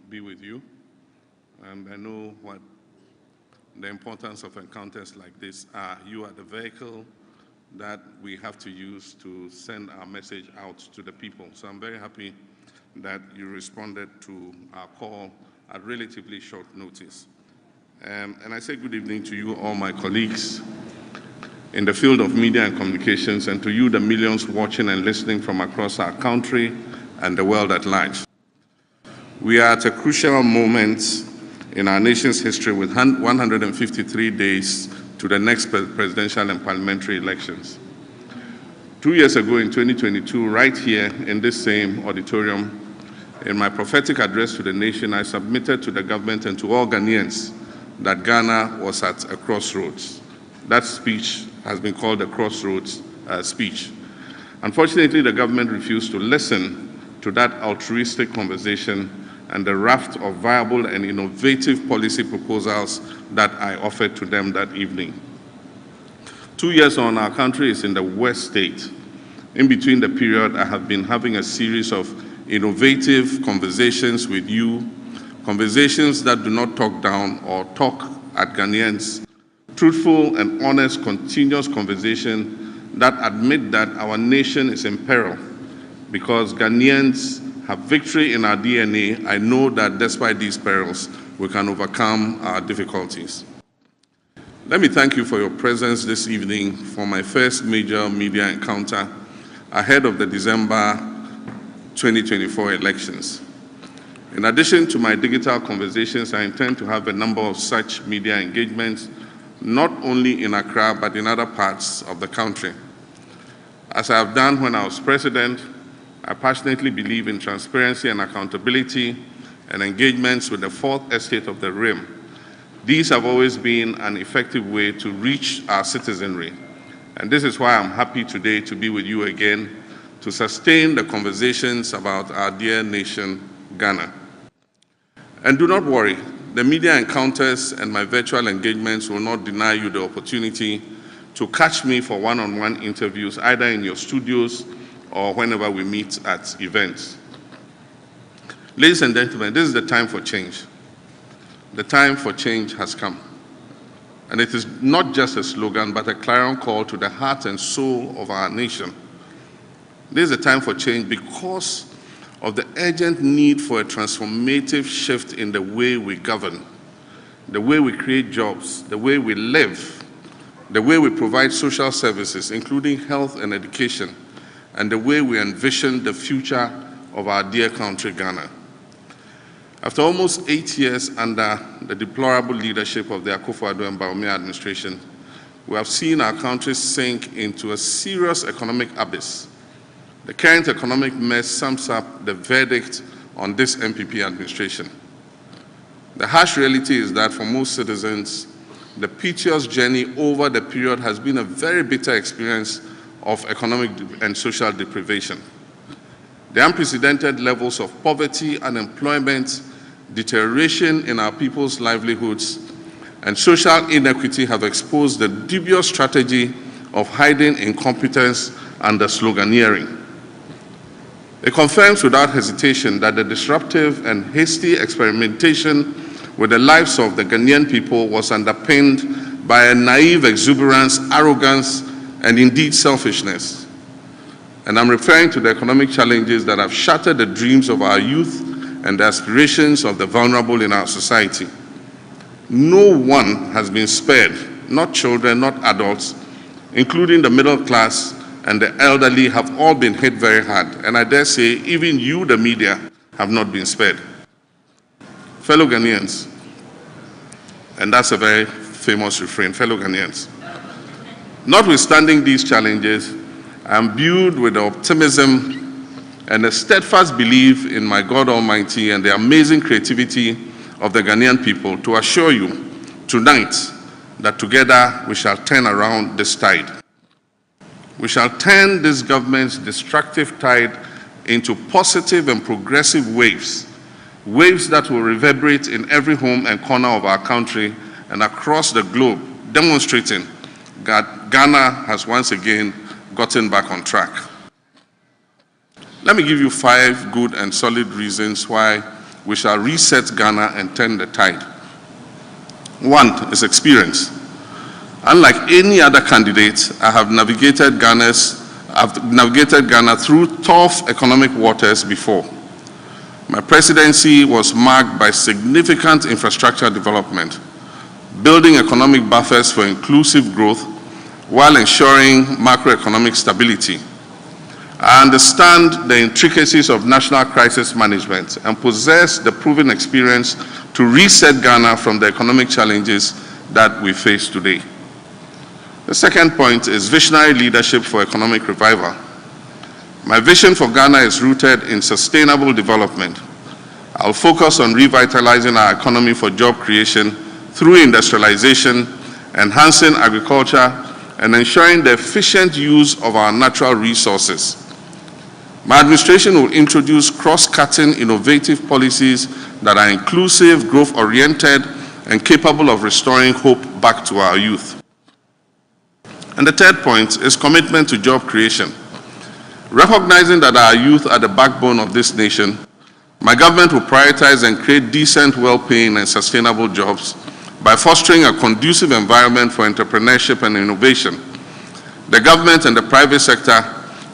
Be with you. I know what the importance of encounters like this are. You are the vehicle that we have to use to send our message out to the people. So I'm very happy that you responded to our call at relatively short notice. And I say good evening to you, all my colleagues in the field of media and communications, and to you, the millions watching and listening from across our country and the world at large. We are at a crucial moment in our nation's history with 153 days to the next presidential and parliamentary elections. 2 years ago in 2022, right here in this same auditorium, in my prophetic address to the nation, I submitted to the government and to all Ghanaians that Ghana was at a crossroads. That speech has been called the crossroads speech. Unfortunately, the government refused to listen to that altruistic conversation and the raft of viable and innovative policy proposals that I offered to them that evening. 2 years on, our country is in the worst state. In between the period, I have been having a series of innovative conversations with you, conversations that do not talk down or talk at Ghanaians, truthful and honest, continuous conversation that admit that our nation is in peril because Ghanaians have victory in our DNA. I know that despite these perils, we can overcome our difficulties. Let me thank you for your presence this evening for my first major media encounter ahead of the December 2024 elections. In addition to my digital conversations, I intend to have a number of such media engagements, not only in Accra, but in other parts of the country. As I have done when I was president, I passionately believe in transparency and accountability and engagements with the fourth estate of the Rim. These have always been an effective way to reach our citizenry. And this is why I'm happy today to be with you again to sustain the conversations about our dear nation, Ghana. And do not worry, the media encounters and my virtual engagements will not deny you the opportunity to catch me for one-on-one interviews, either in your studios or whenever we meet at events. Ladies and gentlemen, this is the time for change. The time for change has come. And it is not just a slogan, but a clarion call to the heart and soul of our nation. This is a time for change because of the urgent need for a transformative shift in the way we govern, the way we create jobs, the way we live, the way we provide social services, including health and education, and the way we envision the future of our dear country, Ghana. After almost 8 years under the deplorable leadership of the Akufo-Addo and Bawumia administration, we have seen our country sink into a serious economic abyss. The current economic mess sums up the verdict on this MPP administration. The harsh reality is that for most citizens, the piteous journey over the period has been a very bitter experience of economic and social deprivation. The unprecedented levels of poverty, unemployment, deterioration in our people's livelihoods, and social inequity have exposed the dubious strategy of hiding incompetence under sloganeering. It confirms without hesitation that the disruptive and hasty experimentation with the lives of the Ghanaian people was underpinned by a naive exuberance, arrogance, and indeed selfishness. And I'm referring to the economic challenges that have shattered the dreams of our youth and the aspirations of the vulnerable in our society. No one has been spared, not children, not adults, including the middle class and the elderly have all been hit very hard. And I dare say even you, the media, have not been spared. Fellow Ghanaians, And that's a very famous refrain, fellow Ghanaians. Notwithstanding these challenges, I am imbued with the optimism and a steadfast belief in my God Almighty and the amazing creativity of the Ghanaian people to assure you tonight that together we shall turn around this tide. We shall turn this government's destructive tide into positive and progressive waves that will reverberate in every home and corner of our country and across the globe, demonstrating that Ghana has once again gotten back on track. Let me give you 5 good and solid reasons why we shall reset Ghana and turn the tide. 1 is experience. Unlike any other candidate, I have navigated Ghana through tough economic waters before. My presidency was marked by significant infrastructure development, building economic buffers for inclusive growth while ensuring macroeconomic stability. I understand the intricacies of national crisis management and possess the proven experience to reset Ghana from the economic challenges that we face today. The second point is visionary leadership for economic revival. My vision for Ghana is rooted in sustainable development. I'll focus on revitalizing our economy for job creation through industrialization, enhancing agriculture, and ensuring the efficient use of our natural resources. My administration will introduce cross-cutting innovative policies that are inclusive, growth-oriented, and capable of restoring hope back to our youth. And the third point is commitment to job creation. Recognizing that our youth are the backbone of this nation, my government will prioritize and create decent, well-paying, and sustainable jobs by fostering a conducive environment for entrepreneurship and innovation. The government and the private sector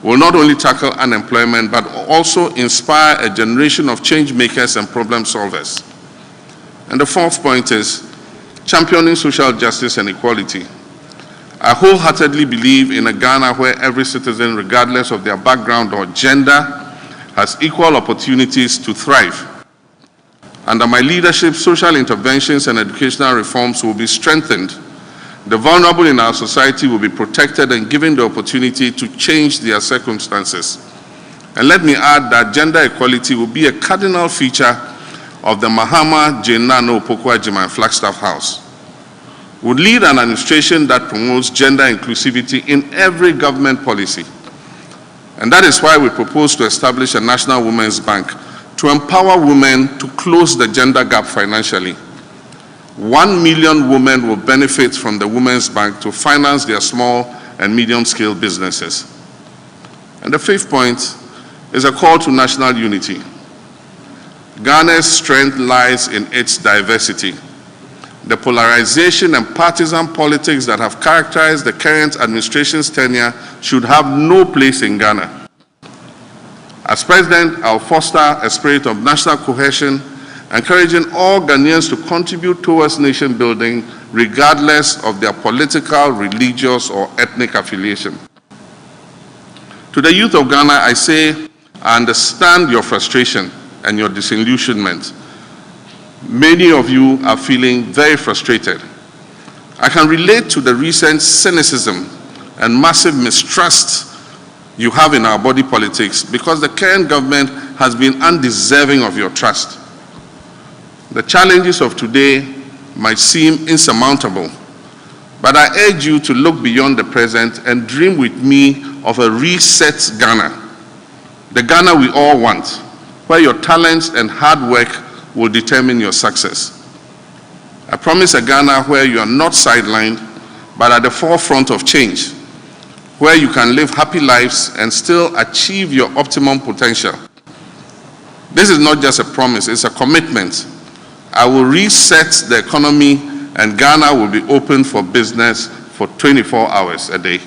will not only tackle unemployment, but also inspire a generation of change makers and problem solvers. And the fourth point is championing social justice and equality. I wholeheartedly believe in a Ghana where every citizen, regardless of their background or gender, has equal opportunities to thrive. Under my leadership, social interventions and educational reforms will be strengthened. The vulnerable in our society will be protected and given the opportunity to change their circumstances. And let me add that gender equality will be a cardinal feature of the Mahama Jenano Opoku-Agyeman Flagstaff House. Would lead an administration that promotes gender inclusivity in every government policy. And that is why we propose to establish a National Women's Bank to empower women to close the gender gap financially. 1 million women will benefit from the Women's Bank to finance their small and medium-scale businesses. And the fifth point is a call to national unity. Ghana's strength lies in its diversity. The polarization and partisan politics that have characterized the current administration's tenure should have no place in Ghana. As President, I'll foster a spirit of national cohesion, encouraging all Ghanaians to contribute towards nation building regardless of their political, religious, or ethnic affiliation. To the youth of Ghana, I say, I understand your frustration and your disillusionment. Many of you are feeling very frustrated. I can relate to the recent cynicism and massive mistrust you have in our body politics because the current government has been undeserving of your trust. The challenges of today might seem insurmountable, but I urge you to look beyond the present and dream with me of a reset Ghana, the Ghana we all want, where your talents and hard work will determine your success. I promise a Ghana where you are not sidelined, but at the forefront of change, where you can live happy lives and still achieve your optimum potential. This is not just a promise, it's a commitment. I will reset the economy and Ghana will be open for business for 24 hours a day.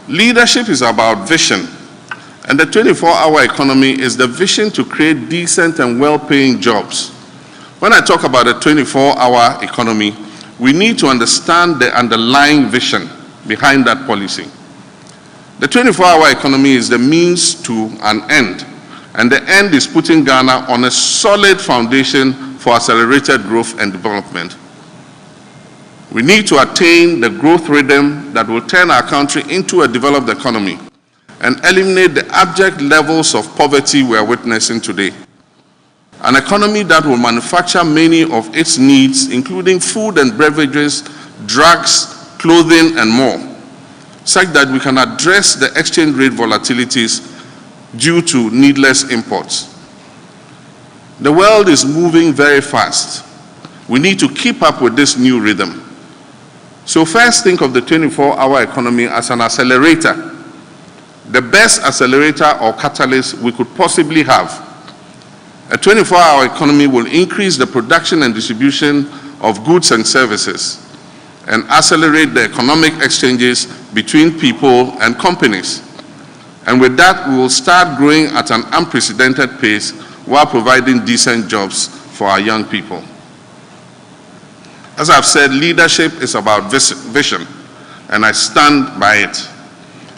Leadership is about vision. And the 24-hour economy is the vision to create decent and well-paying jobs. When I talk about a 24-hour economy, we need to understand the underlying vision behind that policy. The 24-hour economy is the means to an end, And the end is putting Ghana on a solid foundation for accelerated growth and development. We need to attain the growth rhythm that will turn our country into a developed economy and eliminate the abject levels of poverty we are witnessing today. An economy that will manufacture many of its needs, including food and beverages, drugs, clothing, and more, such that we can address the exchange rate volatilities due to needless imports. The world is moving very fast. We need to keep up with this new rhythm. So first, think of the 24-hour economy as an accelerator, the best accelerator or catalyst we could possibly have. A 24-hour economy will increase the production and distribution of goods and services and accelerate the economic exchanges between people and companies. And with that, we will start growing at an unprecedented pace while providing decent jobs for our young people. As I've said, leadership is about vision, and I stand by it.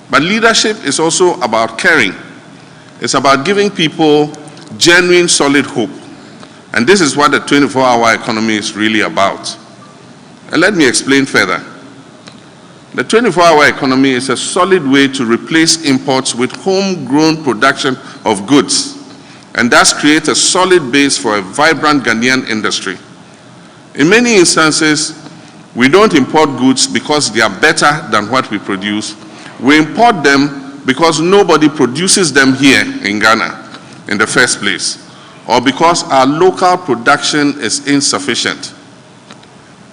But leadership is also about caring. It's about giving people genuine, solid hope. And this is what the 24-hour economy is really about. And let me explain further. The 24-hour economy is a solid way to replace imports with homegrown production of goods, and thus create a solid base for a vibrant Ghanaian industry. In many instances, we don't import goods because they are better than what we produce. We import them because nobody produces them here in Ghana in the first place, or because our local production is insufficient.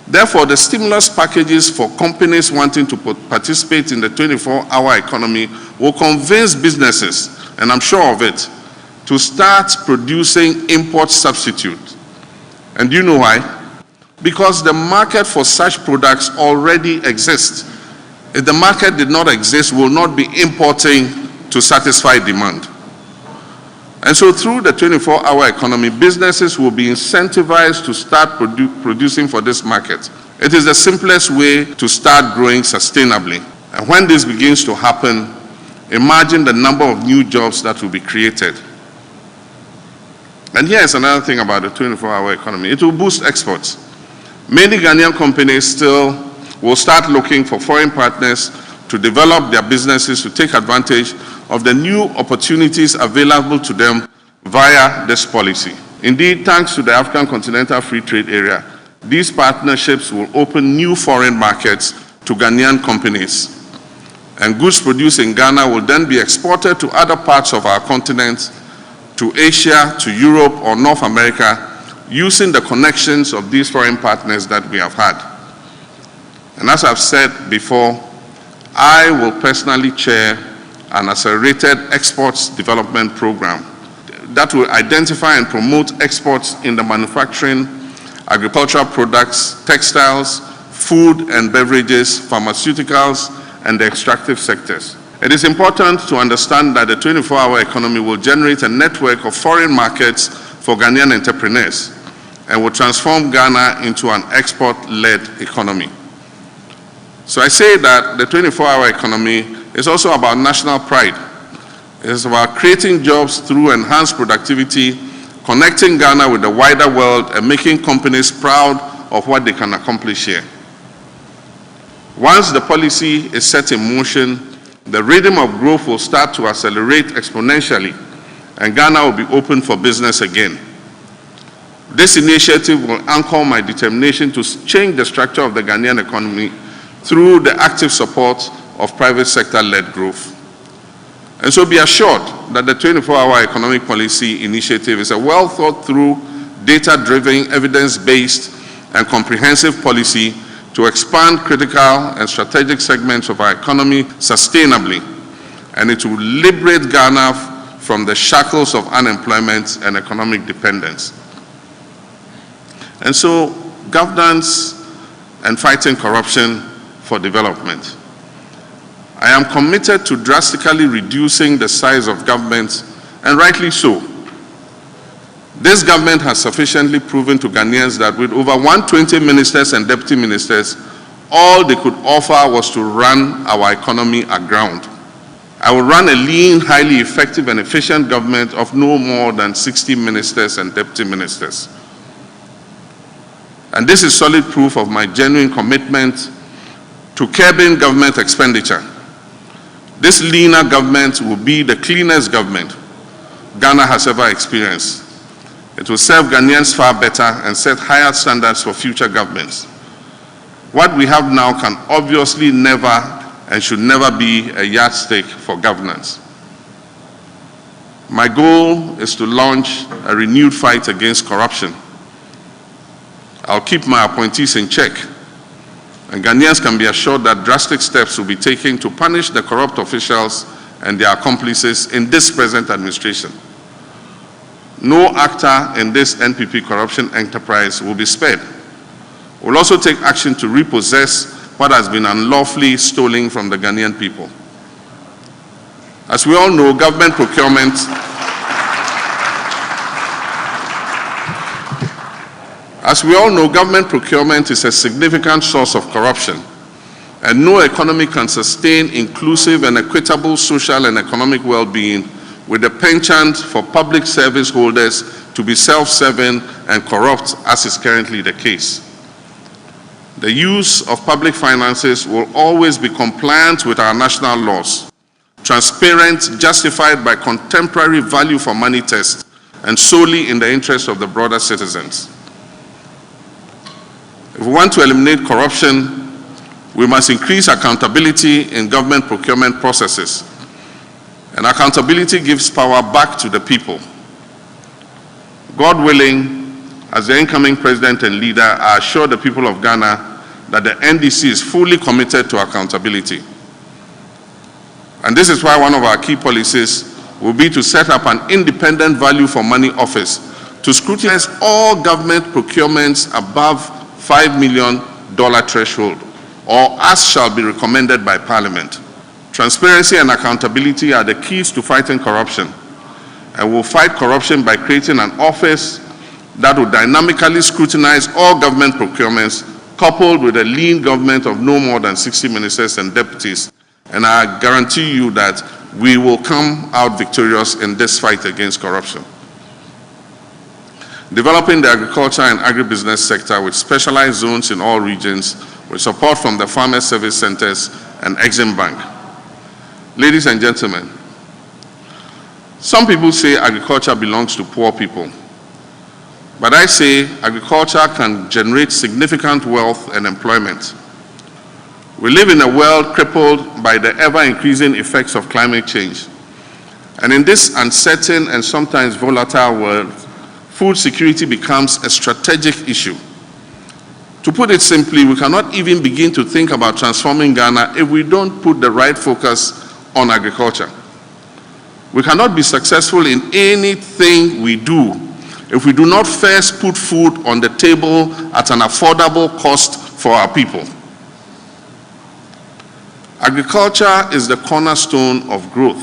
Therefore, the stimulus packages for companies wanting to participate in the 24-hour economy will convince businesses, and I'm sure of it, to start producing import substitutes. And do you know why? Because the market for such products already exists. If the market did not exist, we will not be importing to satisfy demand. And so through the 24-hour economy, businesses will be incentivized to start producing for this market. It is the simplest way to start growing sustainably. And when this begins to happen, imagine the number of new jobs that will be created. And here's another thing about the 24-hour economy. It will boost exports. Many Ghanaian companies still will start looking for foreign partners to develop their businesses to take advantage of the new opportunities available to them via this policy. Indeed, thanks to the African Continental Free Trade Area, these partnerships will open new foreign markets to Ghanaian companies. And goods produced in Ghana will then be exported to other parts of our continent, to Asia, to Europe, or North America, using the connections of these foreign partners that we have had. And as I've said before, I will personally chair an accelerated exports development program that will identify and promote exports in the manufacturing, agricultural products, textiles, food and beverages, pharmaceuticals, and the extractive sectors. It is important to understand that the 24-hour economy will generate a network of foreign markets for Ghanaian entrepreneurs and will transform Ghana into an export-led economy. So I say that the 24-hour economy is also about national pride. It is about creating jobs through enhanced productivity, connecting Ghana with the wider world, and making companies proud of what they can accomplish here. Once the policy is set in motion, the rhythm of growth will start to accelerate exponentially, and Ghana will be open for business again. This initiative will anchor my determination to change the structure of the Ghanaian economy through the active support of private sector-led growth. And so be assured that the 24-hour economic policy initiative is a well-thought-through, data-driven, evidence-based, and comprehensive policy to expand critical and strategic segments of our economy sustainably, and it will liberate Ghana from the shackles of unemployment and economic dependence. And so, governance and fighting corruption for development. I am committed to drastically reducing the size of government, and rightly so. This government has sufficiently proven to Ghanaians that with over 120 ministers and deputy ministers, all they could offer was to run our economy aground. I will run a lean, highly effective and efficient government of no more than 60 ministers and deputy ministers. And this is solid proof of my genuine commitment to curbing government expenditure. This leaner government will be the cleanest government Ghana has ever experienced. It will serve Ghanaians far better and set higher standards for future governments. What we have now can obviously never and should never be a yardstick for governance. My goal is to launch a renewed fight against corruption. I'll keep my appointees in check, and Ghanaians can be assured that drastic steps will be taken to punish the corrupt officials and their accomplices in this present administration. No actor in this NPP corruption enterprise will be spared. We'll also take action to repossess what has been unlawfully stolen from the Ghanaian people. As we all know, government procurement is a significant source of corruption, and no economy can sustain inclusive and equitable social and economic well-being with the penchant for public service holders to be self-serving and corrupt, as is currently the case. The use of public finances will always be compliant with our national laws, transparent, justified by contemporary value for money tests, and solely in the interest of the broader citizens. If we want to eliminate corruption, we must increase accountability in government procurement processes. And accountability gives power back to the people. God willing, as the incoming president and leader, I assure the people of Ghana that the NDC is fully committed to accountability. And this is why one of our key policies will be to set up an independent value for money office to scrutinize all government procurements above $5 million threshold, or as shall be recommended by Parliament. Transparency and accountability are the keys to fighting corruption, and we'll fight corruption by creating an office that will dynamically scrutinize all government procurements, coupled with a lean government of no more than 60 ministers and deputies. And I guarantee you that we will come out victorious in this fight against corruption. Developing the agriculture and agribusiness sector with specialized zones in all regions with support from the Farmers Service Centers and Exim Bank. Ladies and gentlemen, some people say agriculture belongs to poor people. But I say agriculture can generate significant wealth and employment. We live in a world crippled by the ever-increasing effects of climate change. And in this uncertain and sometimes volatile world, food security becomes a strategic issue. To put it simply, we cannot even begin to think about transforming Ghana if we don't put the right focus on agriculture. We cannot be successful in anything we do if we do not first put food on the table at an affordable cost for our people. Agriculture is the cornerstone of growth.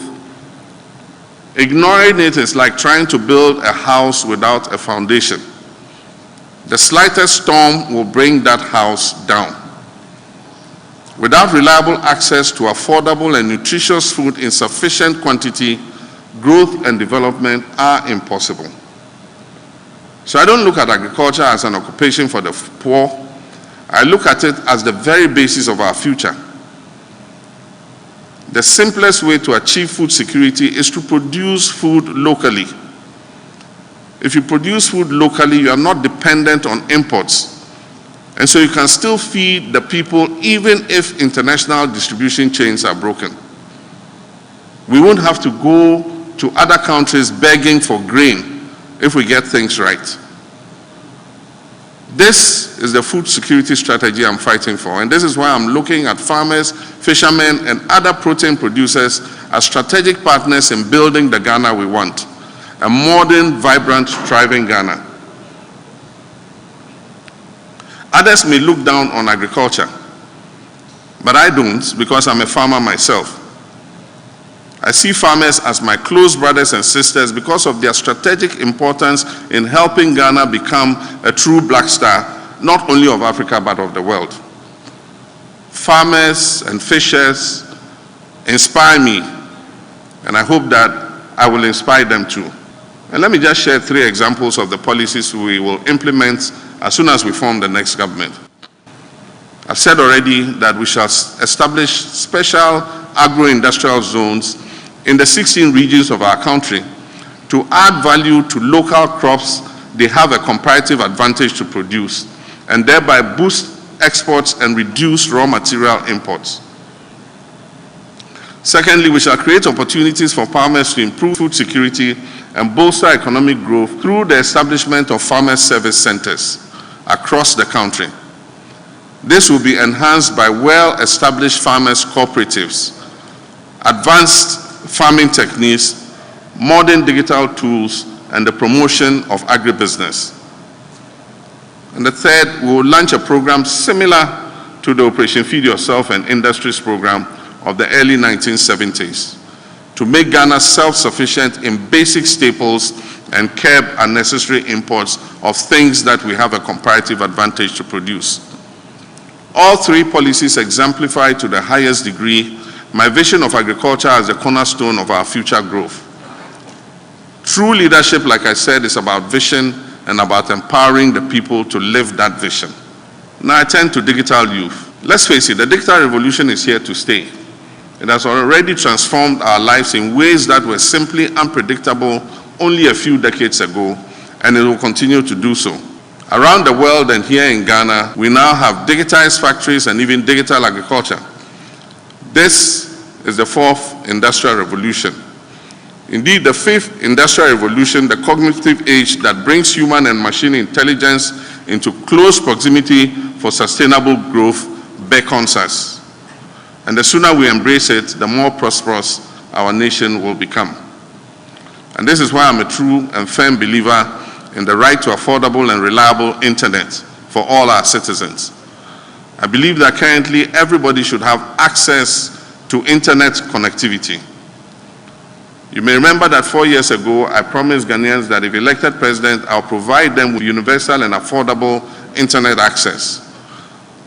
Ignoring it is like trying to build a house without a foundation. The slightest storm will bring that house down. Without reliable access to affordable and nutritious food in sufficient quantity, growth and development are impossible. So I don't look at agriculture as an occupation for the poor. I look at it as the very basis of our future. The simplest way to achieve food security is to produce food locally. If you produce food locally, you are not dependent on imports. And so you can still feed the people even if international distribution chains are broken. We won't have to go to other countries begging for grain if we get things right. This is the food security strategy I'm fighting for, and this is why I'm looking at farmers, fishermen, and other protein producers as strategic partners in building the Ghana we want, a modern, vibrant, thriving Ghana. Others may look down on agriculture, but I don't, because I'm a farmer myself. I see farmers as my close brothers and sisters because of their strategic importance in helping Ghana become a true black star, not only of Africa, but of the world. Farmers and fishers inspire me And I hope that I will inspire them too. And let me just share 3 examples of the policies we will implement as soon as we form the next government. I've said already that we shall establish special agro-industrial zones in the 16 regions of our country to add value to local crops they have a comparative advantage to produce, and thereby boost exports and reduce raw material imports. Secondly, we shall create opportunities for farmers to improve food security and bolster economic growth through the establishment of farmer service centers across the country. This will be enhanced by well-established farmers' cooperatives, advanced farming techniques, modern digital tools, and the promotion of agribusiness. And the third, we will launch a program similar to the Operation Feed Yourself and Industries program of the early 1970s to make Ghana self-sufficient in basic staples and curb unnecessary imports of things that we have a comparative advantage to produce. All 3 policies exemplify to the highest degree my vision of agriculture as the cornerstone of our future growth. True leadership, like I said, is about vision and about empowering the people to live that vision. Now I turn to digital youth. Let's face it, the digital revolution is here to stay. It has already transformed our lives in ways that were simply unpredictable only a few decades ago, and it will continue to do so. Around the world and here in Ghana, we now have digitized factories and even digital agriculture. This is the 4th industrial revolution. Indeed, the 5th industrial revolution, the cognitive age that brings human and machine intelligence into close proximity for sustainable growth, beckons us. And the sooner we embrace it, the more prosperous our nation will become. And this is why I'm a true and firm believer in the right to affordable and reliable internet for all our citizens. I believe that currently everybody should have access to internet connectivity. You may remember that 4 years ago, I promised Ghanaians that if elected president, I'll provide them with universal and affordable internet access.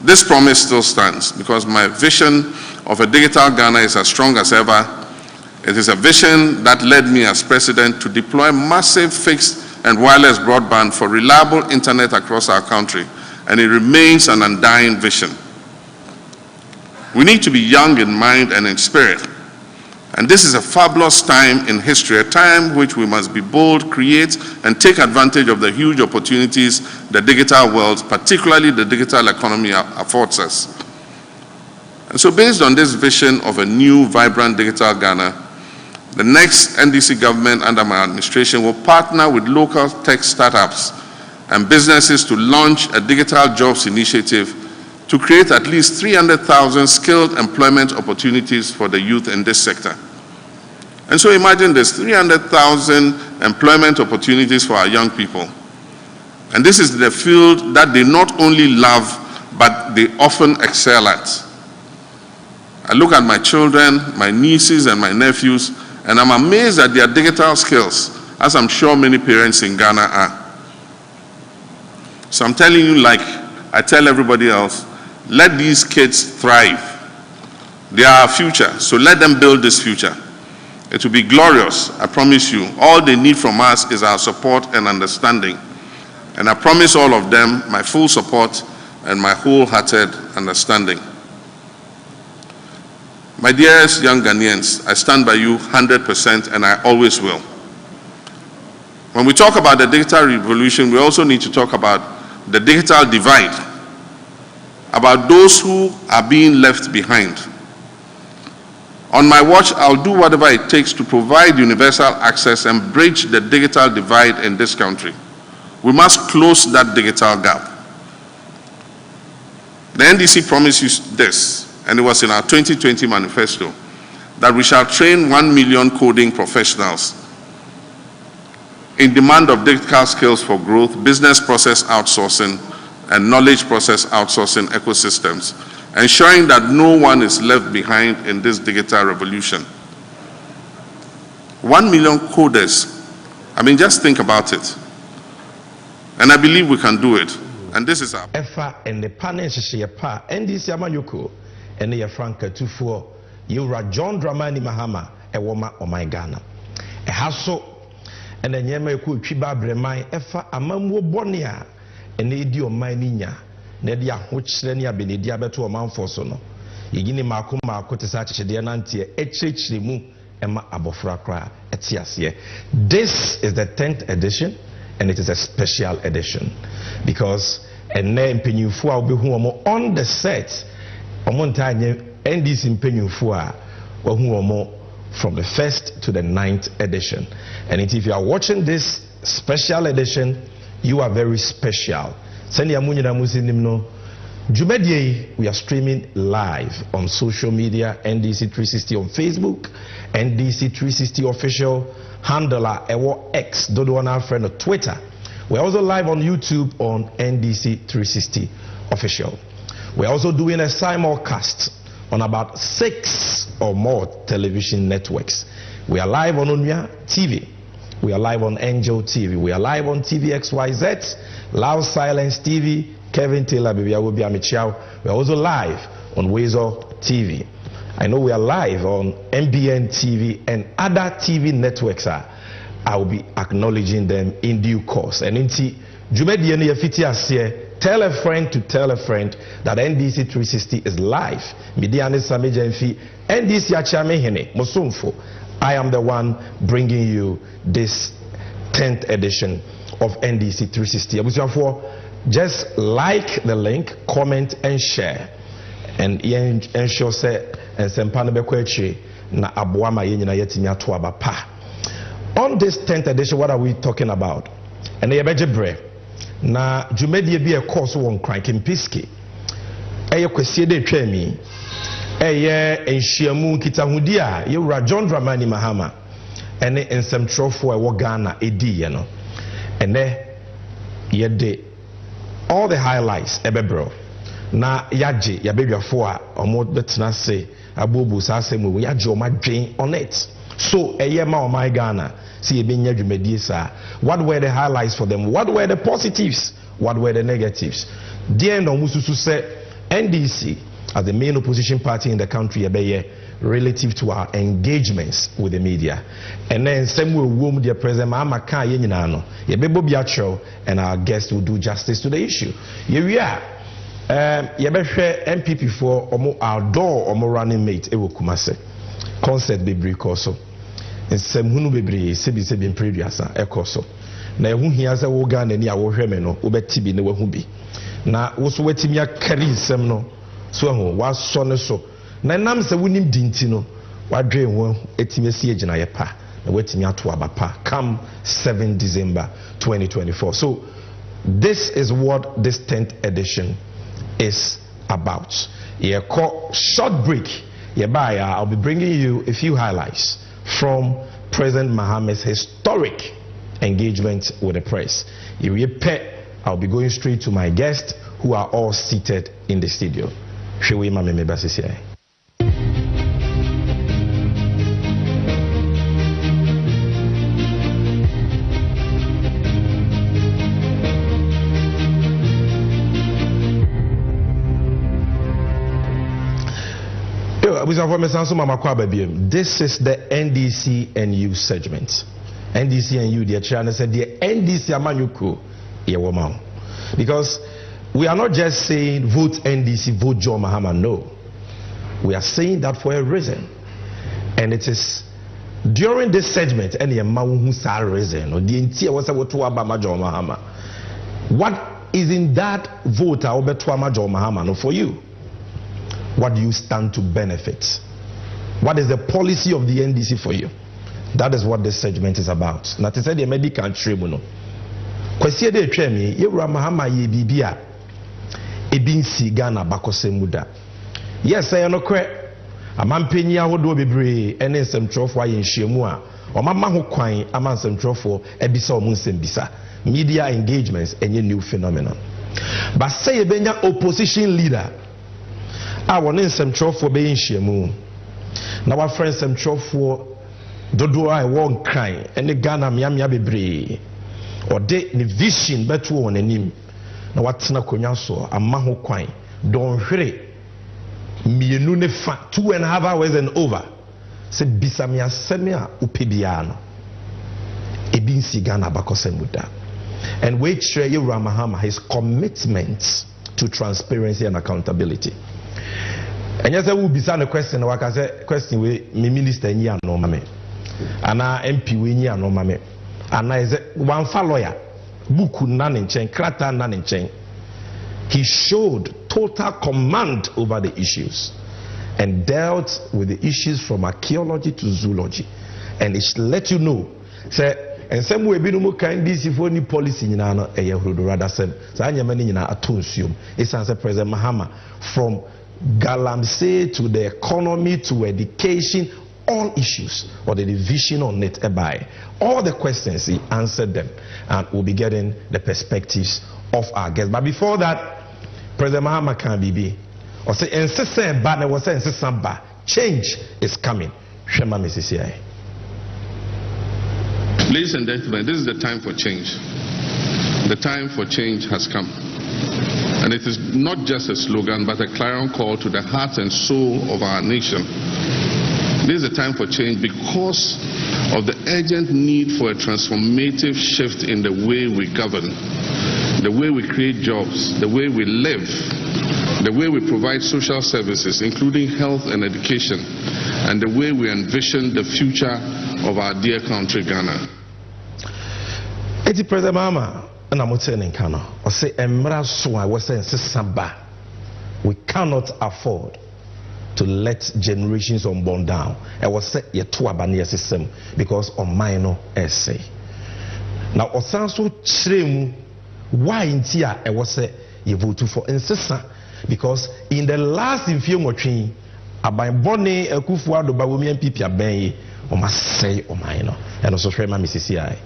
This promise still stands because my vision of a digital Ghana is as strong as ever. It is a vision that led me as president to deploy massive fixed and wireless broadband for reliable internet across our country, and it remains an undying vision. We need to be young in mind and in spirit. And this is a fabulous time in history, a time which we must be bold, create, and take advantage of the huge opportunities the digital world, particularly the digital economy, affords us. And so based on this vision of a new, vibrant digital Ghana, the next NDC government under my administration will partner with local tech startups and businesses to launch a digital jobs initiative to create at least 300,000 skilled employment opportunities for the youth in this sector. And so imagine this, 300,000 employment opportunities for our young people. And this is the field that they not only love, but they often excel at. I look at my children, my nieces and my nephews, and I'm amazed at their digital skills, as I'm sure many parents in Ghana are. So I'm telling you, like I tell everybody else, let these kids thrive. They are our future, so let them build this future. It will be glorious, I promise you. All they need from us is our support and understanding. And I promise all of them my full support and my wholehearted understanding. My dearest young Ghanaians, I stand by you 100% and I always will. When we talk about the digital revolution, we also need to talk about the digital divide, about those who are being left behind. On my watch, I'll do whatever it takes to provide universal access and bridge the digital divide in this country. We must close that digital gap. The NDC promised you this, and it was in our 2020 manifesto, that we shall train 1 million coding professionals in demand of digital skills for growth, business process outsourcing, and knowledge process outsourcing ecosystems, ensuring that no one is left behind in this digital revolution. 1 million coders. I mean, just think about it. And I believe we can do it. And this is our... Efa and the panel NDC Amayoko and the Franka Tufo, Yura John Dramani Mahama, ewoma omai Ghana ehaso ene nyema eku twiba breman efa amamwo bone a ene edi omai ninya na de ahokyere ne abenedi abeto omanfo so no yegini maako te sa kyede nante ekyekire mu ema abofra kra etiase. This is the 10th edition and it is a special edition because ene mpenyimfo a obehu omo on the set omo ntanye NDC mpenyimfo a wahu omo from the 1st to the 9th edition. And if you are watching this special edition, you are very special. Send Munyina Musinim no. We are streaming live on social media, NDC 360 on Facebook, NDC 360 official handler Ewo X, Dodo and our friend on Twitter. We're also live on YouTube on NDC 360 official. We're also doing a simulcast on about 6 or more television networks. We are live on Unya TV. We are live on Angel TV. We are live on TVXYZ, Loud Silence TV, Kevin Taylor, Baby Awobi Amichiao. We are also live on Wezo TV. I know we are live on MBN TV and other TV networks. I will be acknowledging them in due course. And inti Jumedi ene yefiti asye, tell a friend to tell a friend that NDC 360 is live. Midiane Samejenfi, NDC Achame Hene, Mosumfo. I am the one bringing you this 10th edition of NDC 360. Just like the link, comment and share. And ensure say and sempane bekwechi na abuama yenyi na yetimi ato abapa. On this 10th edition, what are we talking about? And yebejebre na jumedi bi e course won cranking piski. Eye kwesi de twami. Eye enhyiamu kitahudi a yewura John Dramani Mahama ene ensɛmtwerɛfo a ɛwɔ Ghana edi ye no. Ene yede all the highlights ebebro na yaje yabedwafo a omo betena se abobu sa asemu yaje o madwen on it. So eye ma o my Ghana see ebenya dwumadie sa. What were the highlights for them? What were the positives? What were the negatives? Dear no mususu say NDC as the main opposition party in the country relative to our engagements with the media. And then same way womb dear president Mamaka Yeninano, Yebebo Biacho, and our guest will do justice to the issue. Here we are. Yebeshe MPP for our door or running mate Ewo Kumase. Concert Bibri Koso. And Semhunu Bibri Sebi in previous Ekoso. Na ehu hia se wo Ghana ni awohweme no obetibi ne wahubi. Na wo so wetimi akari nsem no so ho waso ne so. Na nam se wonim dinti no wadwe ho etimi si agina ye pa na wetimi ato abapa come 7 December 2024. So this is what this 10th edition is about. Ye call short break. I'll be bringing you a few highlights from President Mahama's historic engagement with the press. I'll be going straight to my guests who are all seated in the studio. Shewe Mameme Basisiye. This is the NDC and U segment. NDC and U, dear China said, the NDC Amanyuku, because we are not just saying vote NDC, vote John Mahama. No, we are saying that for a reason, and it is during this segment. Any amount who reason or the entire was about to Obama John Mahama. What is in that vote over to John Mahama? No, for you. What do you stand to benefit? What is the policy of the NDC for you? That is what this segment is about. Now, to say the medical tribunal. Kwesi de twemi yewura Mahama ye bibia ebinsi Ghana bakose muda. Yes, I no kwe amampanyi ahodo bebre ene nsɛmtwerɛfo aye nhyiamu a ɔmama ho kwan ama nsɛmtwerɛfo ebisa ɔmo nsɛmbisa. Media engagements enye new phenomenon. But say ebenya opposition leader a wɔne nsɛmtwerɛfo bɛyɛ nhyiamu. Na wa friend nsɛmtwerɛfo dodo a ɛwɔ nkran ene Ghana miamia bebre. Ode ne vision beto won anim na watena konya so ama ho kwan don hwere mienu ne fa 2.5 hours and over se bisame aseme a upebia no ebi nsi Ghana bakosemuda. And we share Yura Mahama his commitment to transparency and accountability. And yes, I will be saying a question. Like I said, question we minister ni ano mame, ana MP we ni ano mame, ana is one lawyer, buku naninchen, krata naninchen. He showed total command over the issues and dealt with the issues from archaeology to zoology, and it let you know, say. And some way no kind this if any policy in an rather said Sanyamani in a tunsium. It's answer President Mahama from Galamsey to the economy to education, all issues or the division on it by all the questions he answered them, and we'll be getting the perspectives of our guests. But before that, President Mahama can be or say insistent but was saying change is coming. Shema Mrs. Ladies and gentlemen, this is the time for change. The time for change has come. And it is not just a slogan, but a clarion call to the heart and soul of our nation. This is the time for change because of the urgent need for a transformative shift in the way we govern, the way we create jobs, the way we live, the way we provide social services, including health and education, and the way we envision the future of our dear country, Ghana. Eti President Mahama, and I'm saying Ghana, or say Emra so I was saying Samba. We cannot afford to let generations unborn down. I was say ye to abania system because on minor essay. Now Osanso Chremu, why in Tia I was say you vote for incessant because in the last infirmary abai bone Akufo-Addo Bawumia MPP aben o must say o minor and also Shema Mrs.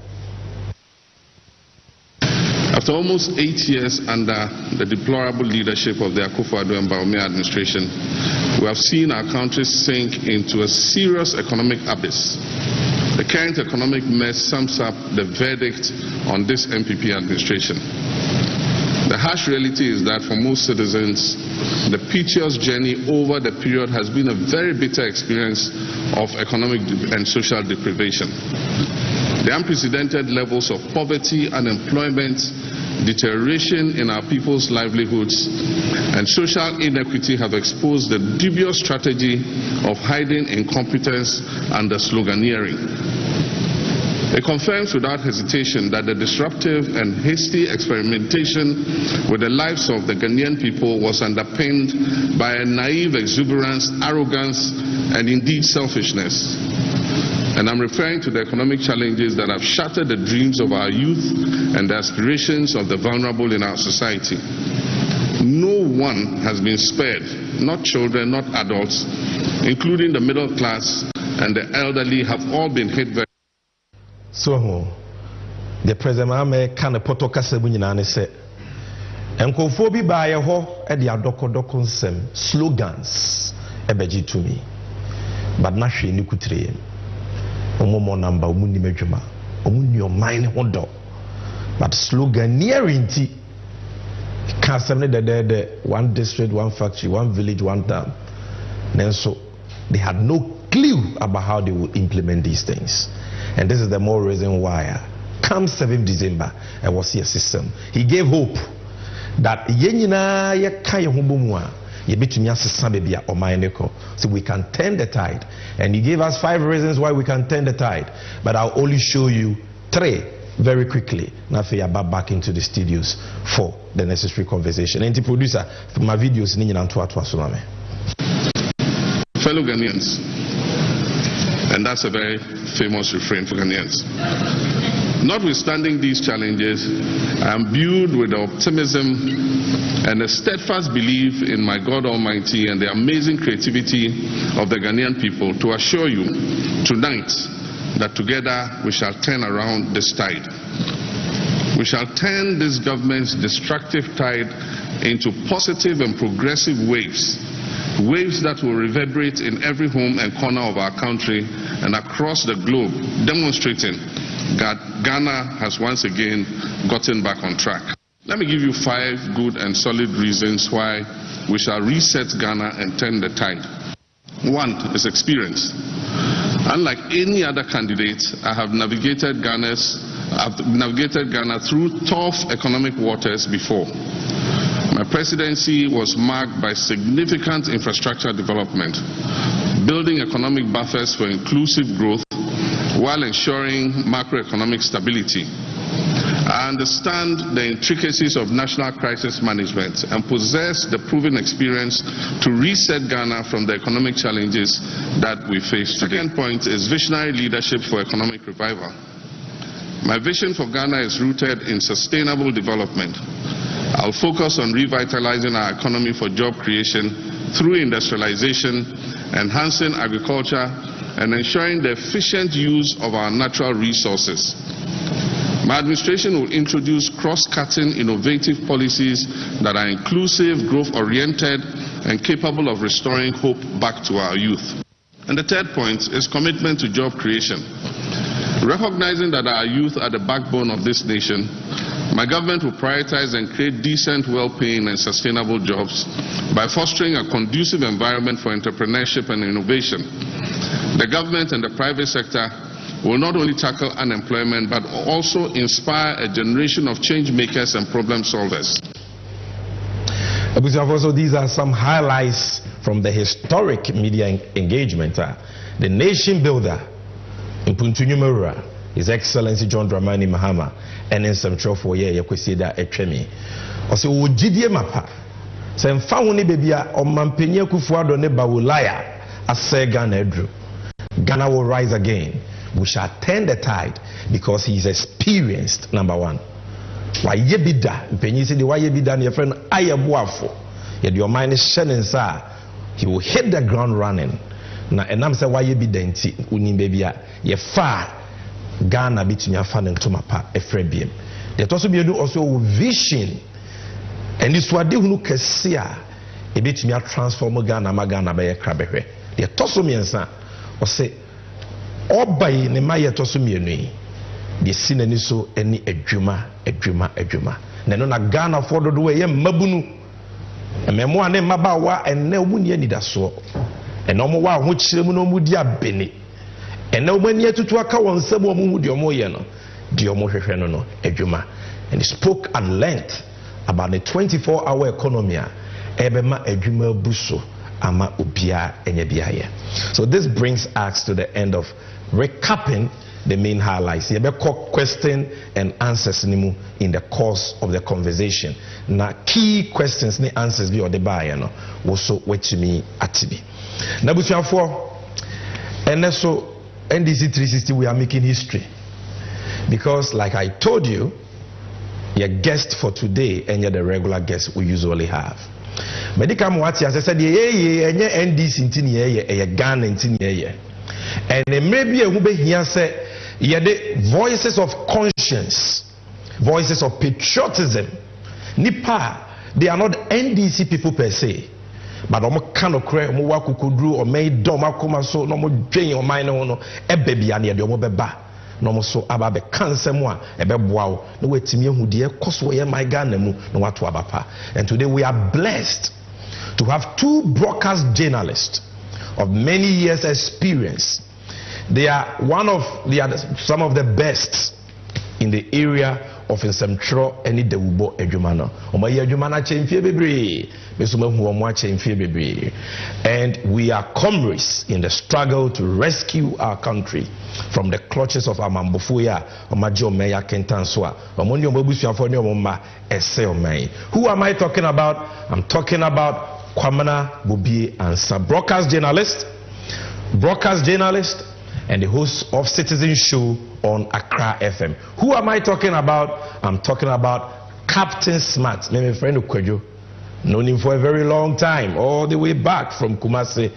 After almost 8 years under the deplorable leadership of the Akufo-Addo and Bawumia administration, we have seen our country sink into a serious economic abyss. The current economic mess sums up the verdict on this MPP administration. The harsh reality is that for most citizens, the piteous journey over the period has been a very bitter experience of economic and social deprivation. The unprecedented levels of poverty, unemployment, deterioration in our people's livelihoods, and social inequity have exposed the dubious strategy of hiding incompetence under sloganeering. It confirms without hesitation that the disruptive and hasty experimentation with the lives of the Ghanaian people was underpinned by a naive exuberance, arrogance, and indeed selfishness. And I'm referring to the economic challenges that have shattered the dreams of our youth and the aspirations of the vulnerable in our society. No one has been spared, not children, not adults, including the middle class and the elderly have all been hit very. So, the President Mahama can a potoka sebunyana say, and Kofobi by a ho at the adoko slogans ebeji to me, but nashi nikutre. Omo number omuni mejuma omuni your mind hondo but slogan nearing tea can't say the one district, one factory, one village, one town. And so they had no clue about how they would implement these things. And this is the more reason why come 7th December I was here system. He gave hope that yenina ye kaya humumwa so we can turn the tide, and he gave us 5 reasons why we can turn the tide, but I'll only show you 3 very quickly. Now we are back into the studios for the necessary conversation. And the producer for my videos fellow Ghanaians, and that's a very famous refrain for Ghanaians. Notwithstanding these challenges, I am imbued with the optimism and a steadfast belief in my God Almighty and the amazing creativity of the Ghanaian people to assure you tonight that together we shall turn around this tide. We shall turn this government's destructive tide into positive and progressive waves. Waves that will reverberate in every home and corner of our country and across the globe, demonstrating that Ghana has once again gotten back on track. Let me give you 5 good and solid reasons why we shall reset Ghana and turn the tide. 1 is experience. Unlike any other candidate, I have navigated Ghana through tough economic waters before. My presidency was marked by significant infrastructure development, building economic buffers for inclusive growth while ensuring macroeconomic stability. I understand the intricacies of national crisis management and possess the proven experience to reset Ghana from the economic challenges that we face. Second point is visionary leadership for economic revival. My vision for Ghana is rooted in sustainable development. I'll focus on revitalizing our economy for job creation through industrialization, enhancing agriculture, and ensuring the efficient use of our natural resources. My administration will introduce cross-cutting innovative policies that are inclusive, growth-oriented, and capable of restoring hope back to our youth. And the third point is commitment to job creation. Recognizing that our youth are the backbone of this nation, my government will prioritize and create decent, well-paying and sustainable jobs by fostering a conducive environment for entrepreneurship and innovation. The government and the private sector will not only tackle unemployment but also inspire a generation of change makers and problem solvers. Also, these are some highlights from the historic media engagement. The nation builder in Puntunyumura, His Excellency John Dramani Mahama, and in some for ye yakwesida etwemi. Also, wujidie mapa. Se mfawuni bebia omampenya kufuado ne bawulaya ase Ghana edru. Ghana will rise again. We shall turn the tide because he is experienced, number one. Waye bida, mpenyi se de waye bida ne friend ayabuafo. Ye de your mind is shining sa. He will hit the ground running. Na enam se waye bida nti uni bebia ye fa Ghana bitumi afa ne ntoma pa efrebiem. There also be also vision and this wade hunu kese a e bitumi transform Ghana ma Ghana be ye krabehwe. There also miensa o se obai ne maye toso mienu yi de sinani so eni adwuma na no na Ghana for do we ye mabunu ememo ane mabawa enne omu ne anidaso ene omo wa ho kyeremu no mu di abene ene omo ani atutu aka won nsem omo mu di omo ye no di omo hwehwe no adwuma. And he spoke at length about the 24-hour economy ebema adwuma buso ama obia enye biaye. So this brings us to the end of recapping the main highlights. You better question and answers in the course of the conversation. Now key questions ni answers be or the buyer no also what me atibi. Now for and so NDC 360 we are making history because like I told you, your guest for today and you're the regular guest we usually have. Medical Mwati as I said NDC intini ye Ghana intini ye. And maybe a be here say the voices of conscience, voices of patriotism. Nipa, they are not NDC people per se, but omo kano kre omo wa kukudru o me dom akoma so no mo dwen o man no e baby ane de omo beba no mo so aba be kansem a e be boa wo no wetimi ehu de e koso ye my Ghana mu no wato abapa. And today we are blessed to have two broadcast journalists of many years experience. They are some of the best in the area of Masemtvgh any dewubo edwumano. Omaye edwumana chemfie bebre. Besumahu omwa chemfie bebre. And we are comrades in the struggle to rescue our country from the clutches of Amambofuya, Omajo Meya Kentanswa, Omonyo Mobusiafo ni omma ese omai. Who am I talking about? I'm talking about Kwamana Bubi Ansa, broadcast journalist, and the host of Citizen Show on Accra FM. Who am I talking about? I'm talking about Captain Smart. My friend Ukwejo, known him for a very long time, all the way back from Kumasi.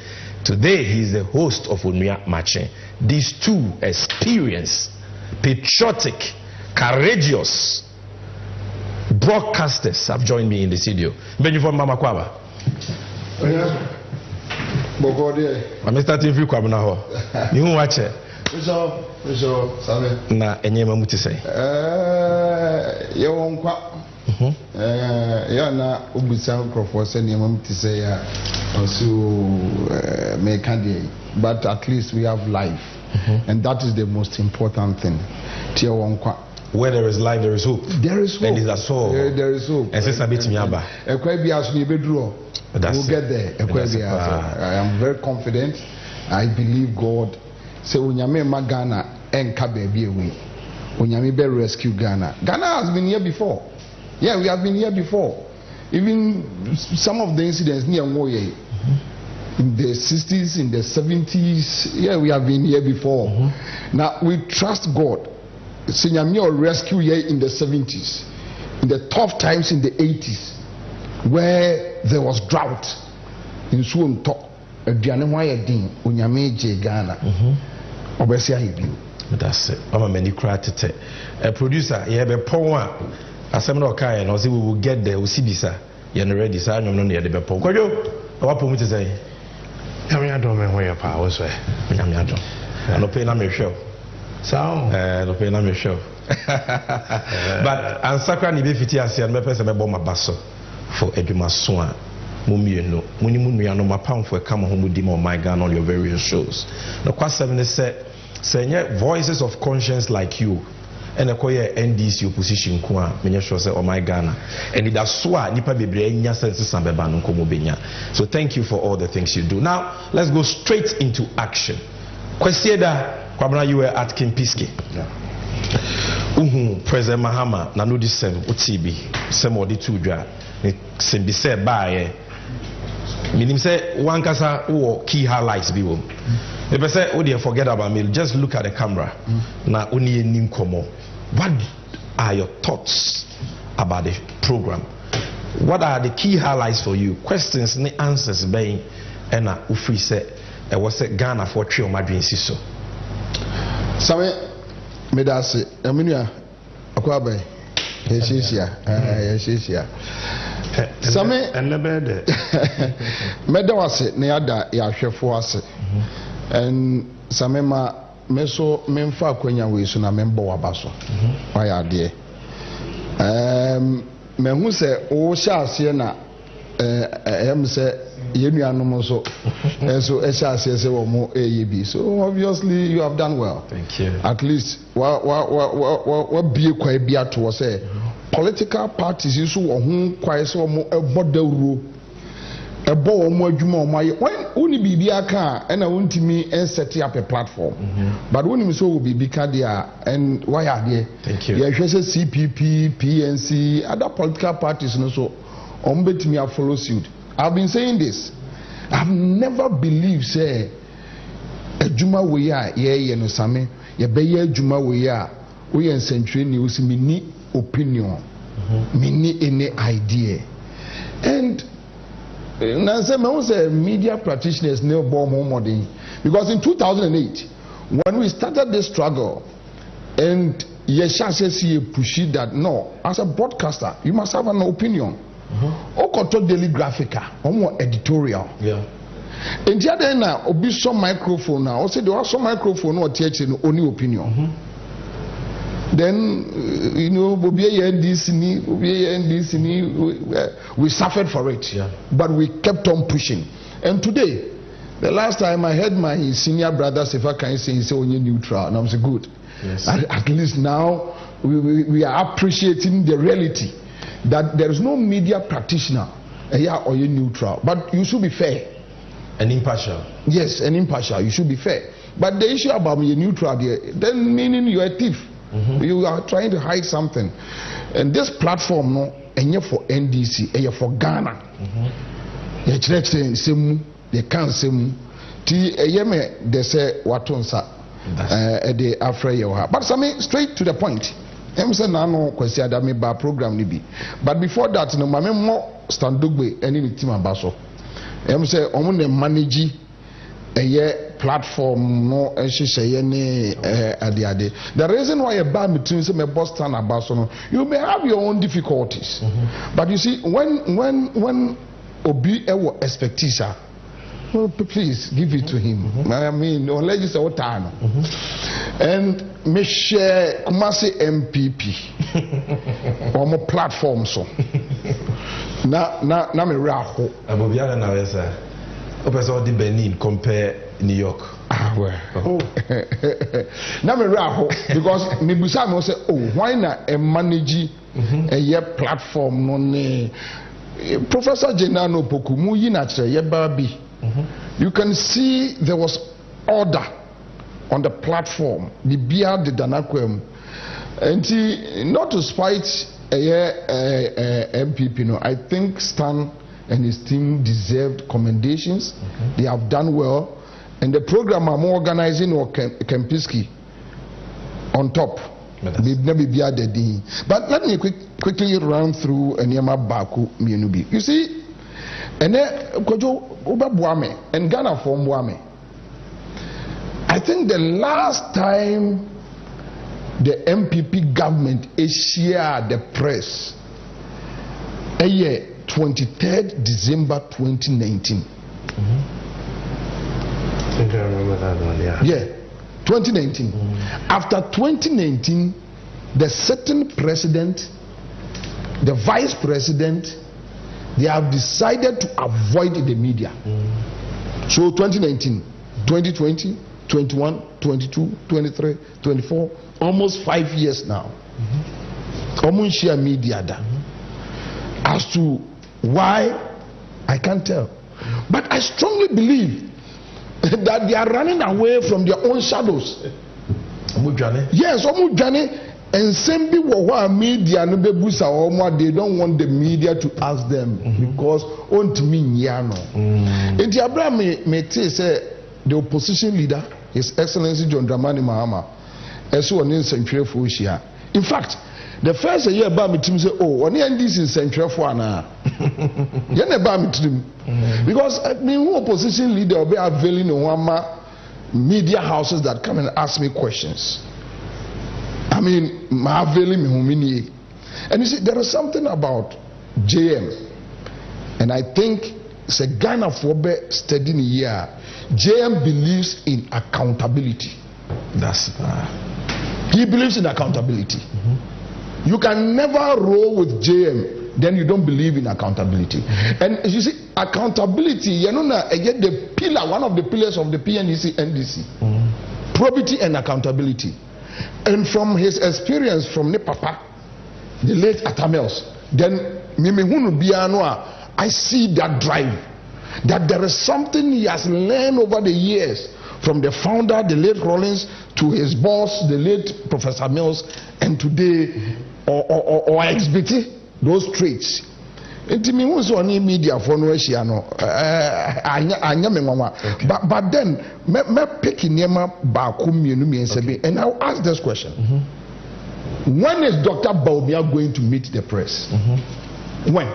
Today, he's the host of Unuya Matching. These two experienced, patriotic, courageous broadcasters have joined me in the studio. Benjifon Mama Kwaba. I'm starting to come now. You watch it. Na enyema muti say. You won't quite. Na ubisa nkrofo say enyema muti say also make candy. But at least we have life. and that is the most important thing. Tier one kwa. Where there is life, there is hope. There is hope. And that's all. There is hope. And since I beat me up, we'll get there. I am very confident. I believe God. Say unyame magana enka baby away. Unyame be rescue Ghana. Ghana has been here before. Yeah, we have been here before. Even some of the incidents near Moye. In the 60s, in the 70s, yeah, we have been here before. Now we trust God. Sinyamio rescue here in the 70s, in the tough times in the 80s, where there was drought. In Suwonto, Aduane din Unyame je Ghana. Obesi ahibi. That's it. I'm a many credit. A producer, yeah, be power. Asem no kai no say we will get there. We see this. You are ready. Sir, no near the be power. Kwajo, what point to say? Yami adom me hoye pa wo so. Yami adom. No pay na me hwe. So, no pay na me hwe. But ansakra ni be fiti ase no me pese me bo mabaso for edwuma so a mumienu muni munua no mapamfo e kama ho mudi ma my Ghana on your various shows. No kwasem ne say voices of conscience like you and a koye NDC opposition ko a menye sure say oh my Ghana and it that's so a nipa bebre anya sense sambeba no komo benya. So thank you for all the things you do. Now let's go straight into action. Kwesieda kwabna you were at Kimpiski. President Mahama na no disem otibi sem odi tudwa ni sembi se baaye minim se wankasa wo key highlights bi wo e be say o dey forget about me, just look at the camera na oni enim komo. What are your thoughts about the program? What are the key highlights for you? Questions ni answers being and na ufri say e was say Ghana for trio madwin siso Same medase aminua akwabai yeshishia Same enebede medawase ne ada ya hwefo ase and same ma meso memfa akwanya we so na membo wabaso waya ade mehu se o sha ase na se yenuanom so so sha ase se wo mo eyebi. So obviously you have done well. Thank you. At least what be kwa bia to say political parties is so ohun kwa se mo ebodawuro ebo omo adwuma omo aye when uni bibi aka and wontimi set up a platform but when you so will be there and why are there? Thank you. Yeah, CPP, PNC, other political parties no so ombetimi follow suit. I've been saying this. I've never believed say adwuma we ya ye no same ye be ye adwuma we ya we en century ni usi mini opinion mini any idea and now say media practitioners never born more modern because in 2008 when we started this struggle and Yeshua see push that no, as a broadcaster you must have an opinion. Okoto Daily Graphica, or editorial. Yeah. And the other now, obi some microphone now. Also, there was some microphone or teaching only opinion. Then you know, we suffered for it, but we kept on pushing. And today, the last time I heard my senior brother Sefa Kain say he's only neutral, and I was good. Yes. At least now we are appreciating the reality that there is no media practitioner or you neutral, but you should be fair and impartial. Yes, and impartial. You should be fair. But the issue about you neutral, then meaning you are a thief. You are trying to hide something. And this platform, no, and you're for NDC, and you're for Ghana. They can't say they say watonsa the afraid you have. But straight to the point. I'm saying no question that me ba program ni bi. But before that, no mame mo standugbe any team abaso. I'm say omo na manage platform no ehye ne ade. The reason why you ba me team say me boss stand abaso no, you may have your own difficulties. But you see when obi ewo expertise, well, please give it to him. I mean, unless you say what time. And me share Kumasi MPP on my platform so. Na me raho. Abobiara na wesa. Opeso di Benin compare New York. Oh. Now me raho because me busa me say oh why na manage a platform no ne Professor Jenano Poku mu yi na kire ye ba bi. You can see there was order on the platform. Bibia de danakwem. And not to spite MPP, no, I think Stan and his team deserved commendations. They have done well. And the program I'm organizing or Kempiski on top. But let me quickly run through Enyema Baku Mienubi. You see, and Kojo Uba Buame and Ghana from Buame. I think the last time the MPP government shared the press, a year 23rd December 2019. I think I remember that one, yeah. Yeah, 2019. After 2019, the sitting president, the vice president, they have decided to avoid the media. So 2019, 2020, 21, 22, 23, 24, almost 5 years now. Almost share media da. As to why, I can't tell. But I strongly believe that they are running away from their own shadows. Yes, and same people media no be busa or they don't want the media to ask them because on me nyano. And the Abraham may say the opposition leader, His Excellency John Dramani Mahama, as one in Central Fushia. In fact, the first year about me team say, oh, on the end this is Central Fuana. You never me team because I mean, who opposition leader will be availing on media houses that come and ask me questions. I mean, my availing me. And you see, there is something about JM, and I think it's a Ghana for studying here. JM believes in accountability. He believes in accountability. You can never roll with JM, then you don't believe in accountability. And you see, accountability, you know, the pillar, one of the pillars of the PNDC NDC, probity and accountability. And from his experience from Nepapa, the late Atamels, then I see that drive. That there is something he has learned over the years from the founder, the late Rollins, to his boss, the late Professor Mills, and today, or exhibit those traits. But then, me picking and I'll ask this question: when is Dr. Baumia going to meet the press? When?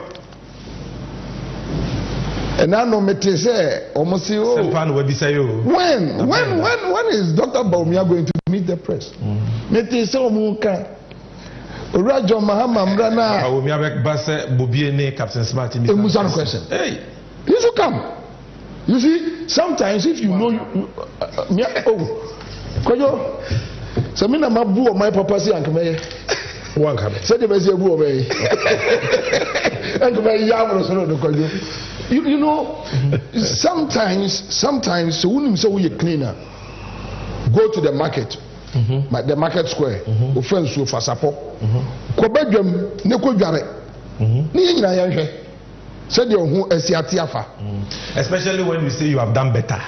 And I know me say almost when is Dr. Baumia going to meet the press? Me say omuka Rajo Mahama Mrana Baumia bek base Bobiene Captain Smart in the question. Hey, you should come. You see, sometimes if you know Koyo so me na mabu my papa say ankame one come say the best bu obey ankame yamro so no Koyo. You know, sometimes so when you we cleaner, go to the market, the market square, offense so for support. Kobedwem ne kodware. Ni nyina yanhwe. Said your who esiatiafa. Especially when you say you have done better.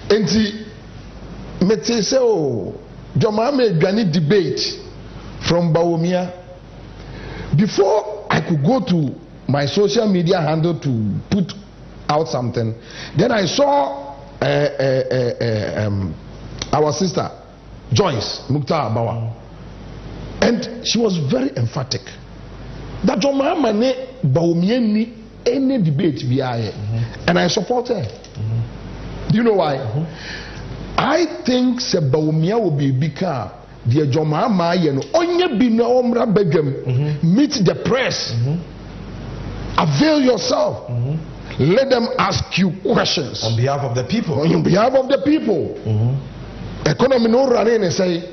Enti mete say oh, Joma me dwane debate from Baumia. Before I could go to my social media handle to put out something, then I saw our sister Joyce Mukhtar Abawa, and she was very emphatic that John Mahamane Baumia any debate via, and I support her. Do you know why? I think se Baumia will be bigger. The John Mahamane onye bina omra bedwem meet the press. Avail yourself. Let them ask you questions on behalf of the people. On behalf of the people. Economy no running and say,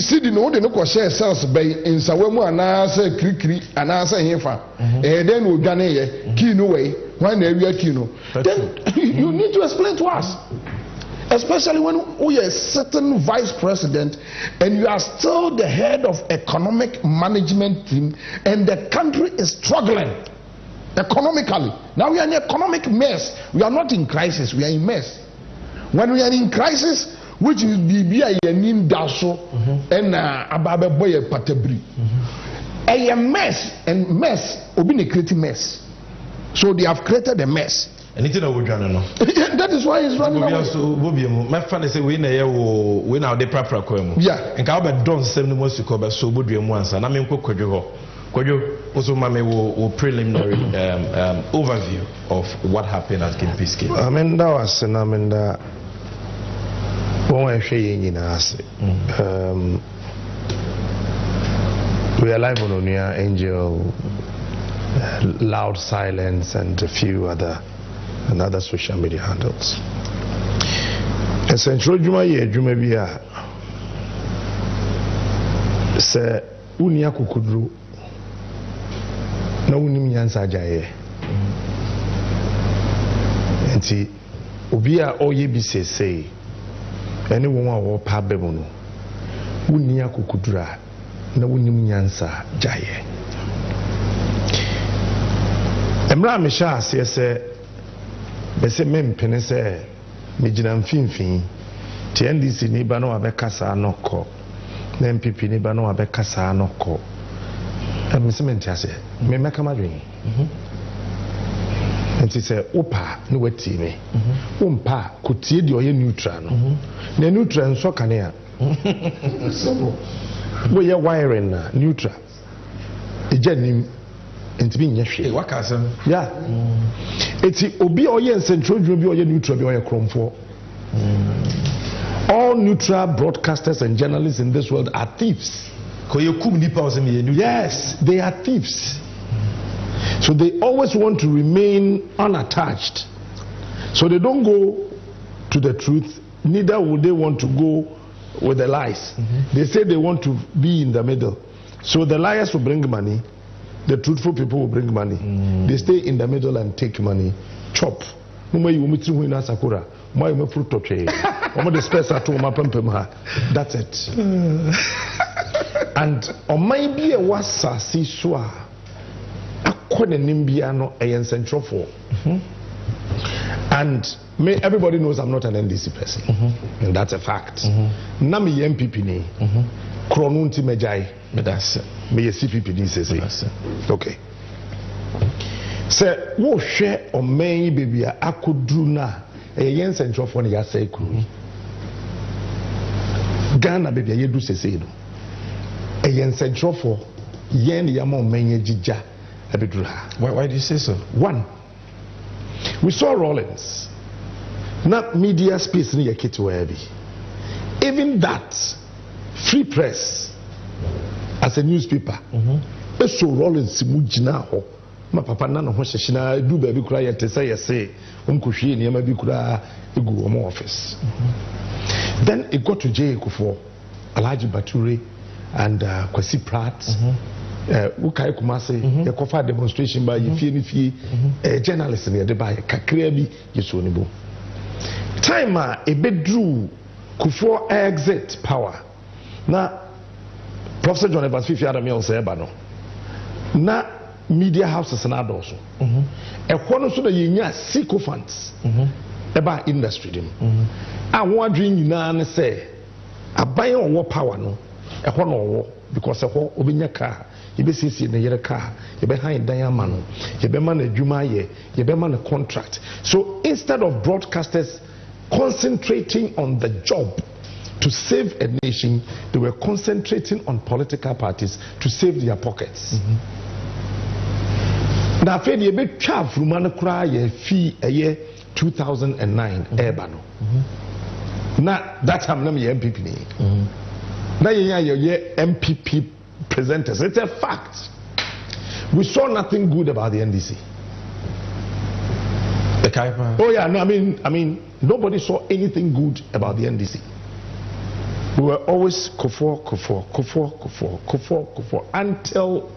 see the no ko share sales by in Sawemu and say kri and answer hefa. And then we gane ye key no way When they react, you know, then you need to explain to us. Especially when we are a certain vice president and you are still the head of economic management team and the country is struggling economically. Now we are in economic mess. We are not in crisis, we are in mess. When we are in crisis, which is BBI Yanin Daso and Ababe Boye Patabri. A mess and mess, Obini creating mess. So they have created a mess. Anything that we don't know. That is why it's running away. My friend say we now the proper kwemu. Yeah. And ka be don sem no mo siko be so bodue mu ansa na me nko kwadwo ho. Kwadwo also mame wo preliminary overview of what happened at Kimpiski. Amenda was na amenda won ehwe yin nyina ase. We are live on Onia Angel, Loud Silence, and a few other social media handles. Essential Juma ye Juma bia se unia kukudru na unim nyansa jaye. Enti obi a oye bi sesei ene won a wo pa bemu no unia kukudra na unim nyansa jaye. Emra me sha ase se bese mempene se mejina mfimfin ti NDC ni ba no abekasa anoko na MPP ni ba no abekasa anoko emisement ase me meka madwen enti se opa no wati me umpa kotie di oye neutral no na neutral nso kanea so we ye wiring na neutral ejanim entibi nyehwe Wakasem. yeah eti obi oye nsentro dwuma bi oye neutral bi oye kromfo. All neutral broadcasters and journalists in this world are thieves. Yes, they are thieves. So they always want to remain unattached. So they don't go to the truth, neither would they want to go with the lies. They say they want to be in the middle. So the liars will bring money, the truthful people will bring money. They stay in the middle and take money. Chop. That's it. And on my be a wasa si swa akone nimbia no a central for. And everybody knows I'm not an NDC person. And that's a fact. Nami MPP ni kronunti mejai medase me CPP ni sese. Okay. Say wo hwe o man baby akodru na e yen central for ya say kru Ghana baby ye do sese no e yen central for yen ya ma man jija abedru ha. Why do you say so? One, we saw Rollins not media space ni yakito ebi. Even that free press as a newspaper so Rollins mujina ho ma papa na no ho hyehina du ba bi kura ye te say say umkohwie ne ma bi kura egu omo office. Then it got to J Kufuor, Alhaji Bature and Kwasi Pratt. Ukai Kumase ye kofa demonstration by ye fie journalist ne de ba kakra bi yeso nibo. Time a bedru Kufuor exit power. Na Professor John Evans Fifi Adamiel say ba no. Na media houses and others. A one so that you nya sycophants about industry them. I want dream you say a buy on war power no a one or because a whole obinya car, you be sissy in the car, you behind diamond, you be man a jumaye, you be man a contract. So instead of broadcasters concentrating on the job to save a nation, they were concentrating on political parties to save their pockets. Now, I feel you be chaff from Manakra fee a year 2009 Ebano. Now, that's how many MPP. Now, you're MPP presenters. It's a fact. We saw nothing good about the NDC. Oh yeah, no, I mean, nobody saw anything good about the NDC. We were always Kufuor until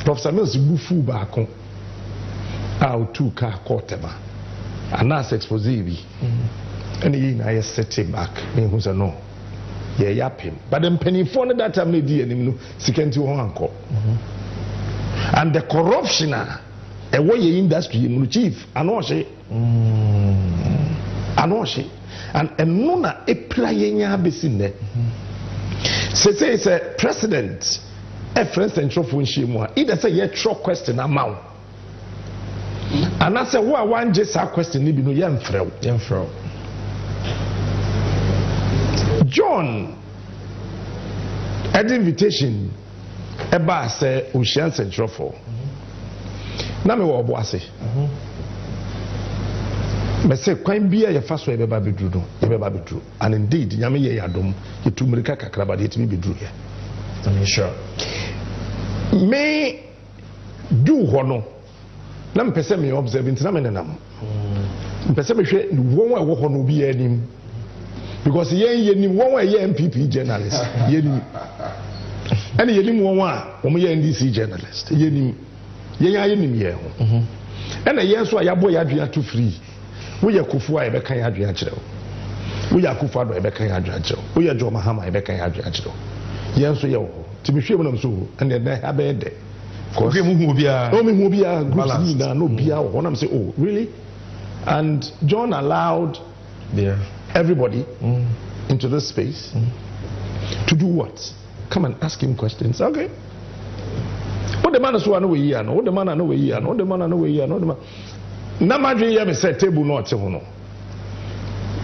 Professor Mills Bufu back out to car quarterma and that's expose bi and I set him back and who's a no yeah yapping but then penny phone that time they did him second to uncle and the corruption a way industry chief anoche and nona e playing besin there say it's a president a friend central phone shimwa either say yeah tro question amount and I say who one just a question ni bi no yemfrɛ John an invitation eba say Ocean Central for na me wo boase me say kwan bia ye fa so ye beba bedru and indeed nyame ye yadom ye tumirika kakra ba de timi bedru ye I'm sure me do hono na me pese me observe ntina me nenam pese me hwe won wa wo hono bi anim because yenim won wa ye MPP journalist yenim and yenim won wa wo ye NDC journalist yenim yenim ye ho and yen so ayabo ya adua to free wo ye Kufu a be kan adua kire wo ye Kufu ado be kan adua kire wo ye Jo Mahama be kan adua kire yen so ye wo timi hwe mo so and na ha be de because we mu bia no me mu bia group ni na no bia wo na say oh really and John allowed everybody into this space to do what? Come and ask him questions. Okay. What the man is one way here, no? What the man no way here, no? The man no way here, no? The man. Na madri ya me set table no te ho no.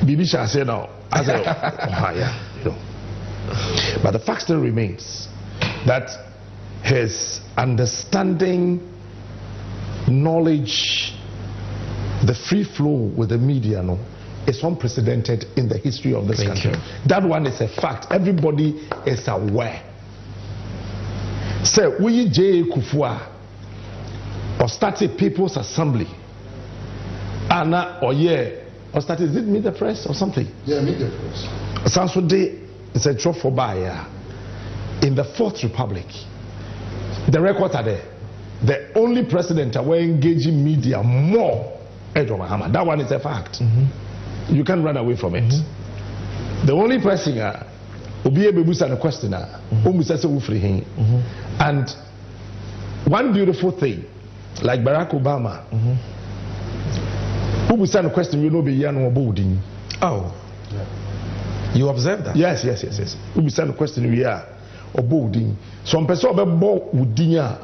Bibi shall say now. As a you know. But the fact still remains that his understanding, knowledge, the free flow with the media, no, is unprecedented in the history of this country. That one is a fact. Everybody is aware. So, we J. Kufua or started People's Assembly, Anna or or started, is it Meet the Press or something? Yeah, Meet the Press. Sansode is a drop for buyer in the Fourth Republic. The records are there. The only president were engaging media more. That one is a fact. You can't run away from it. The only person will be able to answer the question. And one beautiful thing, like Barack Obama, who will send a question, you know, be young boarding. Oh, you observe that? Yes. Who will send a question, we are or boarding. Some person about board dinya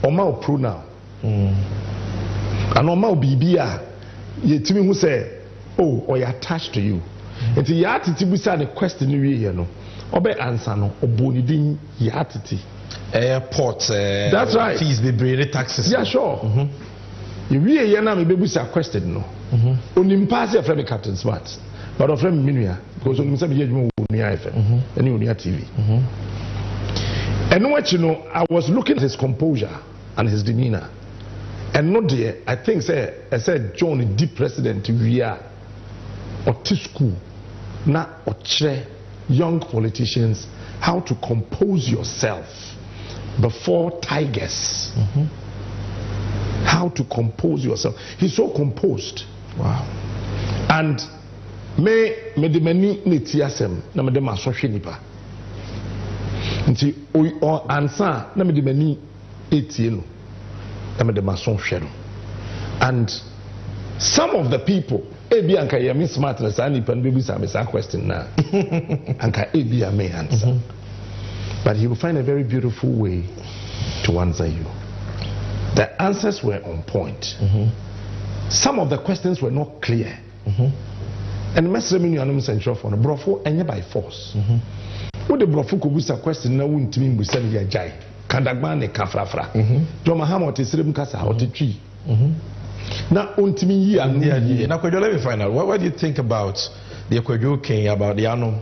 or mal pronoun. And normal BBA, ye to me who say, oh, or you're attached to you. And the attitude beside the question you know, or be answer no, or bonidin yatiti. Airport, that's right. Fees be bring taxes. Yeah, sure. You really na me be say question no. Only pass your friend Captain Smart, but of friend Minuya, because only say you know Unia FM, and Unia TV. And what you know, I was looking at his composure and his demeanor. And not there, I think I said John the president we are or school na or young politicians how to compose yourself before tigers. How to compose yourself. He's so composed. Wow. And me de mani netiasem na me de masohwe nipa. Nti o ansa na me de mani etie no. And some of the people, ebi anka yemi smartness and nipa baby say me question na. Anka ebi may answer. But he will find a very beautiful way to answer you. The answers were on point. Some of the questions were not clear. And Masemtvgh On Central for brofo enye by force. What the brofo ko busa question na wuntimi busa ya jai. Kandagman kafrafra. Jo Mahama otisirem kasa otitwi. Na untimi yi anu. Na Kwadwo, let me find out. What do you think about the Kwadwo king about the Yanom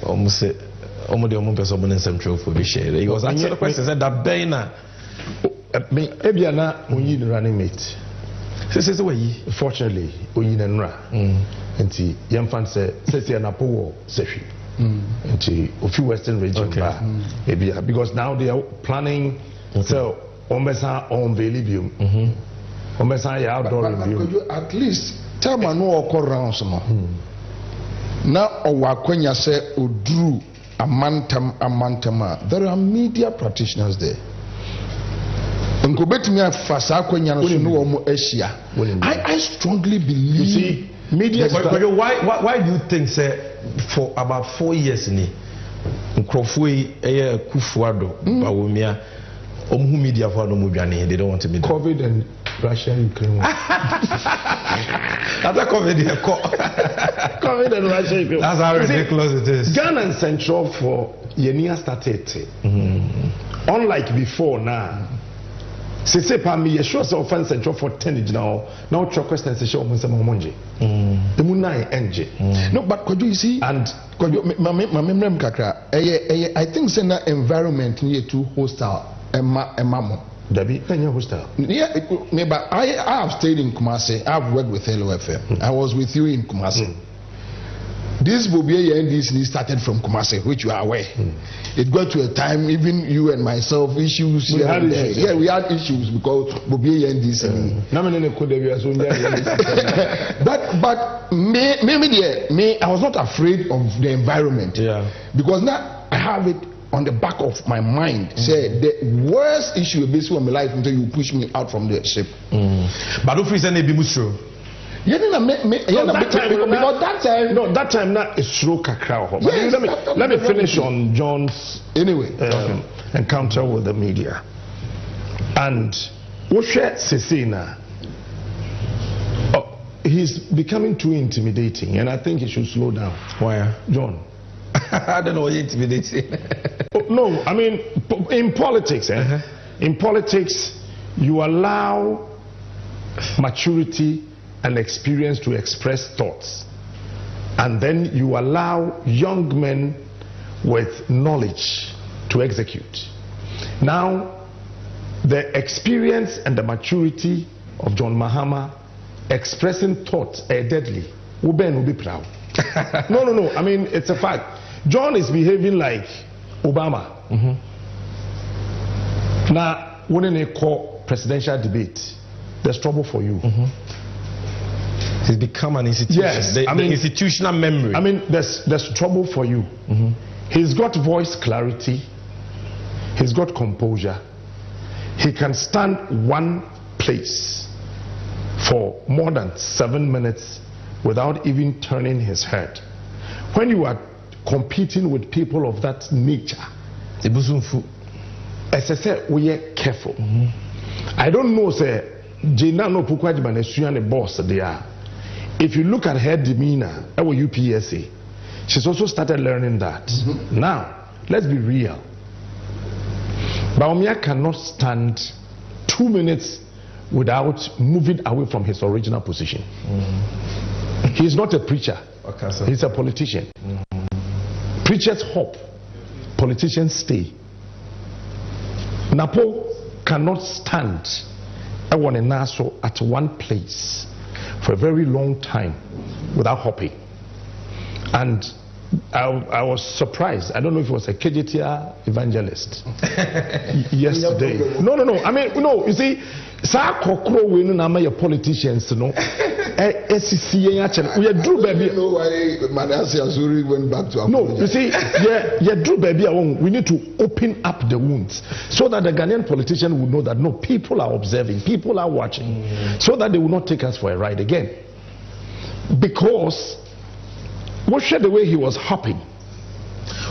almost person in Central for share. He was answering the question said that Baina me ebiana onyi running mate. Says way fortunately onyi nra. Enti yemfan say na powo sehwi. Into a few Western region, because now they are planning. So Ombesa on Belibium. Ombesa ya outdoor review. At least tell me no okor rounds no. Now owakwenya say odru amantama. There are media practitioners there. I strongly believe. You see, media. Why do you think, say, for about 4 years, they don't want to be there. COVID and Russia and Ukraine. That's a COVID. COVID and Russia and Ukraine. That's how ridiculous it is. Ghana and Central for Yenia started. Unlike before now. Se pa me sure say offense Central for 10 now try question say show say monje the munai enje no but could you see and could you mamemrem kakra I think say na environment near too hostile emma Debbie, hostile. Yeah, but I have stayed in Kumasi. I've worked with Hello FM. I was with you in Kumasi. This Bobia and this started from Kumasi, which you are aware. It got to a time, even you and myself, issues. We had issues because Bobia and this. But me, I was not afraid of the environment. Yeah. Because now I have it on the back of my mind. Say the worst issue basically on my life until you push me out from the ship. But don't feel any bimusro. That time not is slow kakra. Let me finish on John's encounter with the media. And Oshe Sesina, he's becoming too intimidating, and I think he should slow down. Why, John? I don't know what intimidating. No, I mean in politics. In politics, you allow maturity and experience to express thoughts, and then you allow young men with knowledge to execute. Now, the experience and the maturity of John Mahama expressing thoughts are deadly. Uben will be proud. No. I mean, it's a fact. John is behaving like Obama. Now, when they call presidential debate, there's trouble for you. He's become an institution. Yes, the institutional memory. I mean, there's trouble for you. He's got voice clarity. He's got composure. He can stand one place for more than 7 minutes without even turning his head. When you are competing with people of that nature, as I said, we are careful. I don't know, say, Jena no Pukwajiman is a boss there. If you look at her demeanor, our UPSA, she's also started learning that. Now, let's be real. Baumia cannot stand 2 minutes without moving away from his original position. He's not a preacher. He's a politician. Preachers hop, politicians stay. Napo cannot stand at one place for a very long time without hopping. And I was surprised. I don't know if it was a KJTR evangelist yesterday. No. I mean, no, you see, sa kokro we no na politicians no. We are Drew baby. You know why Manasseh Azuri went back to apologize? No, you see, yeah, Drew baby. We need to open up the wounds so that the Ghanaian politician will know that no, people are observing, people are watching, so that they will not take us for a ride again. Because watch the way he was hopping.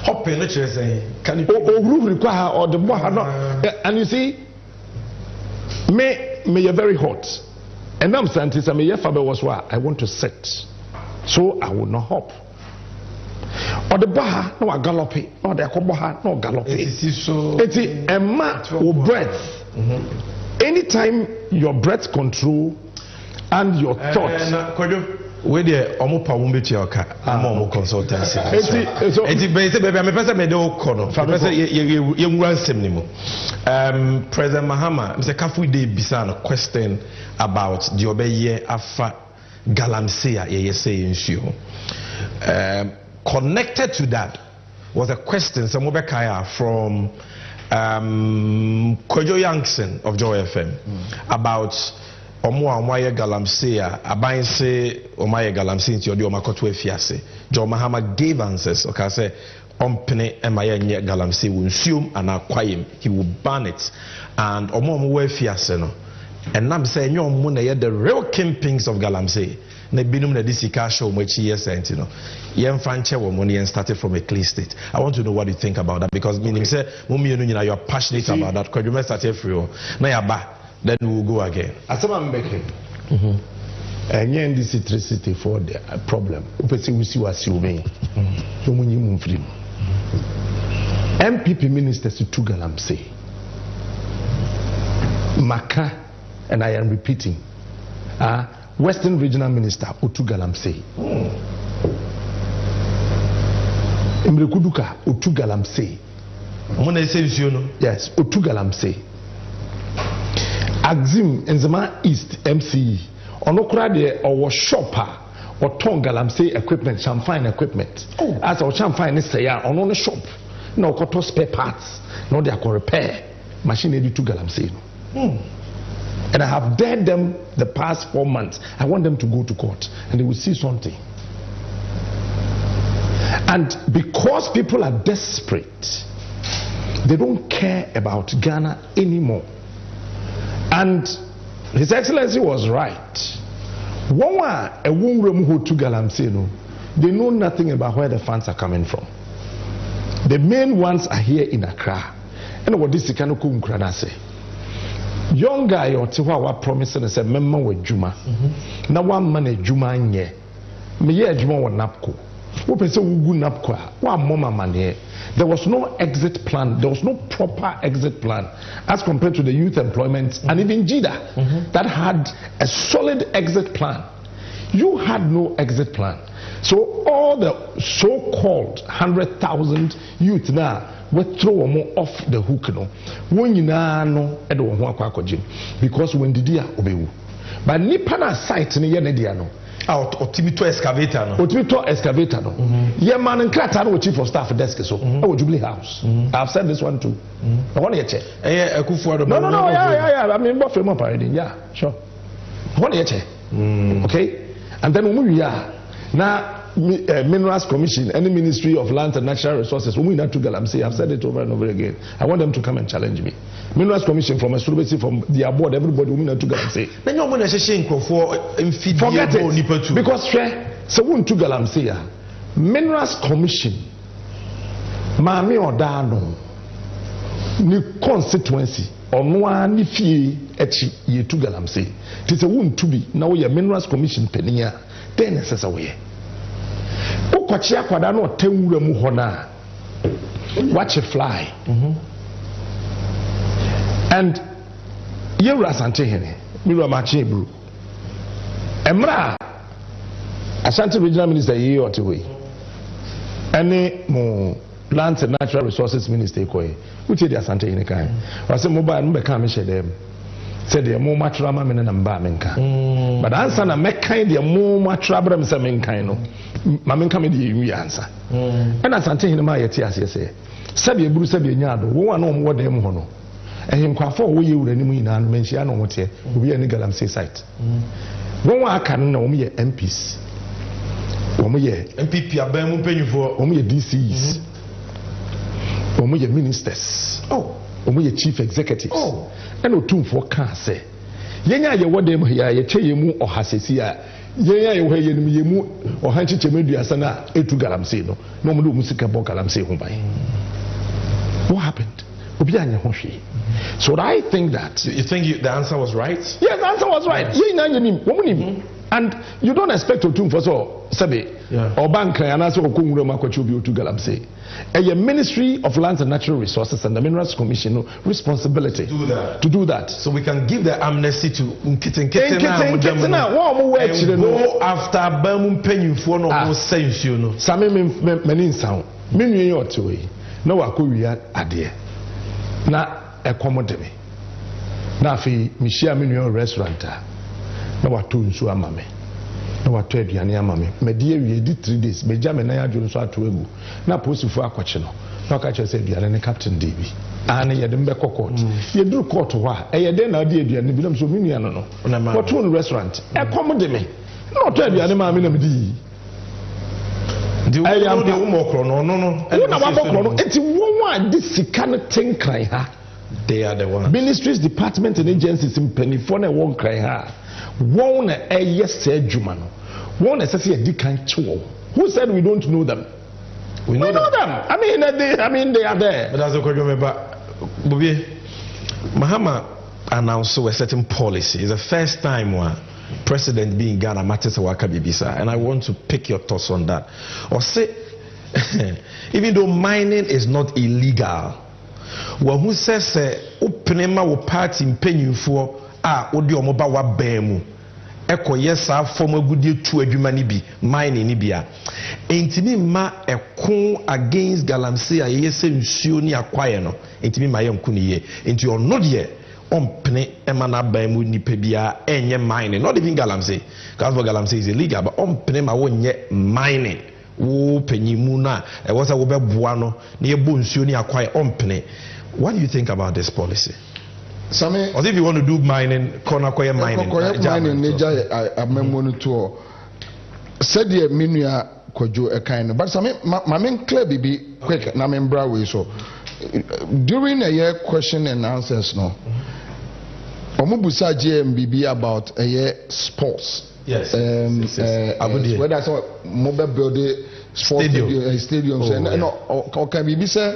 Let's say, can you require or the and you see, me are very hot. And I'm saying to me, I want to sit, so I will not hop. Or the bar, no, I gallop it. Or the cobaha, no, gallop it. It's a mat or breath. Anytime your breath control and your thoughts. We there omo pa wo beti oka omo consultancy. Eti baby me pese me de okono. Pese ye nwura nsem ni mo. President Mahama Mr. Kafu dey bisa no question about the obeye afa galamsey ye say nsuo. Connected to that was a question some obekaya from Kojo Youngson of Joy FM about Omoye Galamsey, Abainse Omaye Galamsey into your Makoto Fiase. John Mahama gave answers. Okay, say Ompene Emaya Galamsey will assume and acquire him. He will ban it. And Omowe Fiase no. And I'm saying you're the real kingpins of Galamsey. Na binum na disika show much years and you know. Yen fanche wo money and started from a clean state. I want to know what you think about that because meaning say mummy you are passionate about that. Because you must start free. Na ya ba. Then we'll go again. Asama mbeke. And yen this electricity for the problem. Upesi wisi wasi ube. Yomunyi mumfrim. MPP ministers to Galamsey. Maka, and I am repeating. Western Regional Minister Otu Galamsey. Imrekuduka Otu Galamsey. Yes, Otu Galamsey. Axim Enzema East MCE. Onokura de or shopper or ton Galamsey equipment, champagne equipment. As our champagne is say on the shop. No koto spare parts. No they are repair. Machine to Galamsey. And I have dared them the past 4 months. I want them to go to court and they will see something. And because people are desperate, they don't care about Ghana anymore. And His Excellency was right. They know nothing about where the funds are coming from. The main ones are here in Accra. And what this can say. Young guy or Tiwa promising and said, Memma with Juma. Now one man a Juma nye. Me ye Juma wa napko. Open say ugu napko. Wa mama man. There was no exit plan. There was no proper exit plan as compared to the youth employment and even JIDA that had a solid exit plan. You had no exit plan. So all the so-called 100,000 youth now we throw them off the hook no. When you know because when did you obey? But nipa na site ni yene dia no. Otimito excavator no. Otimito excavator no. Ye man nkrata no chief of staff desk so. Oh Jubilee House. I've said this one too. I want to check. No, yeah. I mean, what more parade? Yeah, sure. I want to check. Okay, and then when we are now. Minerals Commission, any Ministry of Land and Natural Resources, we not to Galamsey. I've said it over and over again. I want them to come and challenge me. Minerals Commission from Astrobesi, from their board, everybody we not to Galamsey. Then you're going to say forget it because so we to Galamsey. Minerals Commission, Mami Odano, ni constituency or no ni fee echi ye to Galamsey. It is a wound to be now your Minerals Commission penia. Then it's a way. Watch a fly. And you rasante hene, Mira Machi Bru. Emra Ashanti Regional Minister ye or two way. Any more Lands and Natural Resources Minister, which is the Asante hene kind. I said mobile number come share them. Said they are more much ramen and bamenka. But answer na make kind they are more much rabram samen kind. Mamenka me the answer. And as Asante hene ma yeti asese. Sabi eburu sabi nyado. Wo wa no mo de mo no. Ehim kwafo wo ye wura ni mu ina no menhia no mote. Obi ya ni Galamsey site. Wo wa aka no na wo ye MPs. Wo ye MPP aban mu penyufo. Wo ye DCs. Wo ye ministers. Wo ye chief executives. And Otumfo can say, Yenya ye what them here, ye che ye mu or hasesi Yenya ye ye mu or hanchi chemedu asana etu Galamsey no. No mu musika bo Galamsey ho bai. What happened? So I think that you think the answer was right? Yes, the answer was right. And you don't expect Otumfo so sabe or bank and answer okungure makwachobi otu Galamsey. A Ministry of Lands and Natural Resources and the Minerals Commission responsibility to do that. So we can give the amnesty to Nkete go after Bamum Penny for no sense, you know. Some men sound. Many or two. No, I could react at there. Na accommodate me. Na fi Michia Minion restaurant. No, I told you, Mammy. No, I told you, Mammy. My dear, we did 3 days. Me jam and I do so to ego. Na post for a question. No, catch yourself, you are a Captain Davy. and ye dem be court ye do court wa e ye den na de aduane bi nam so me nua no what one restaurant e come de me no to aduane ma me na me di I am the umokro no na wabokro no enti won a di sika no tenkran ha they are the ones ministries departments and agencies in penifo na won kran ha won na yes adwuma no won na say di kan chewo. Who said we don't know them? We know them. I mean they are there. But as a remember, Bobby, Mahama announced a certain policy. It's the first time one president being Ghana matters waka bibisa, and I want to pick your thoughts on that. Or say, even though mining is not illegal, well, who says openema wo party impenyu for odi omoba wa bemu. Eko yesa form agudie tu adwuma ni bi mine ni bia entimi ma ekon against galamsey ayese nsuo ni akwaye no entimi ma yenku ni ye enti ono de ompene ema na ban mu nipa bia enye mine not even galamsey because galamsey is illegal but ompene ma wonye mine wo panyimu na e wosa wo beboa no na ye bo nsuo ni akwaye ompene. What do you think about this policy? Same, or if you want to do mining, mining. Mining, Niger, I remember to said the minua kojo a kind. But some, my main clear be quick. Na membra we so during a year question and answers no. Omubusa GMBB about a year sports. Yes. Whether I saw mobile building sports stadiums and no, or can be say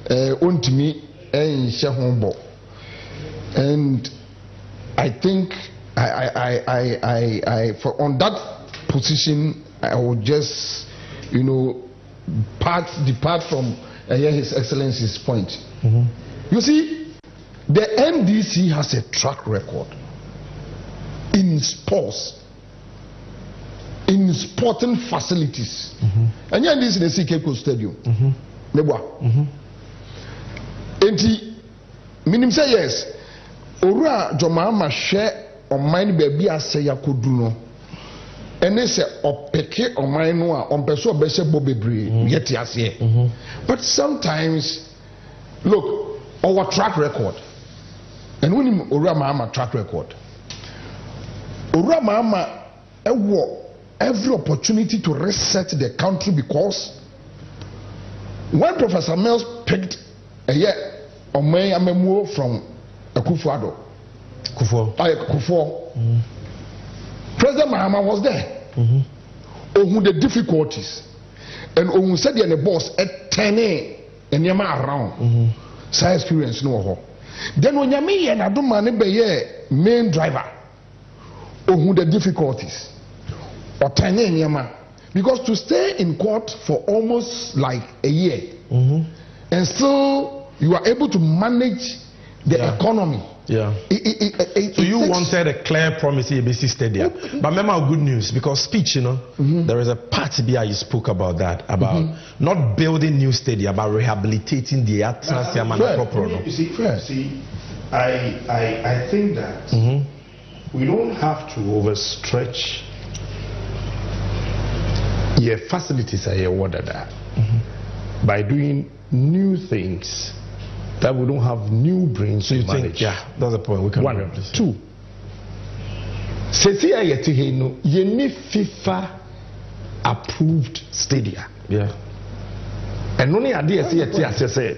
untimi and shehombo. And I think I for on that position I will just depart from His Excellency's point. You see, the NDC has a track record in sports, in sporting facilities, and yeah, this is the CK Stadium. And minim say yes. Ora Jomama share on mine baby as say yakodu no ene se opeke on mine no a on peso obese bobebre yet ase. But sometimes look our track record and when ora mama track record ora mama every opportunity to reset the country because when Professor Mills picked a year on my amemo from Kufuor. President Mahama was there. Who the difficulties and who said the boss at 10 and yama around. Science experience no. Then when yami and Adumani be main driver, who the difficulties or 10 and yama because to stay in court for almost like a year and still you are able to manage the economy. So you wanted a clear promise in ABC Stadium. But remember good news because speech, there is a part here you spoke about that, about not building new stadium, but rehabilitating the atmosphere. You see, I think that we don't have to overstretch your facilities by doing new things that we don't have new brains to manage. That's the point. We can one, two. Sesi ayeti no ye ni FIFA approved stadia. And only idea say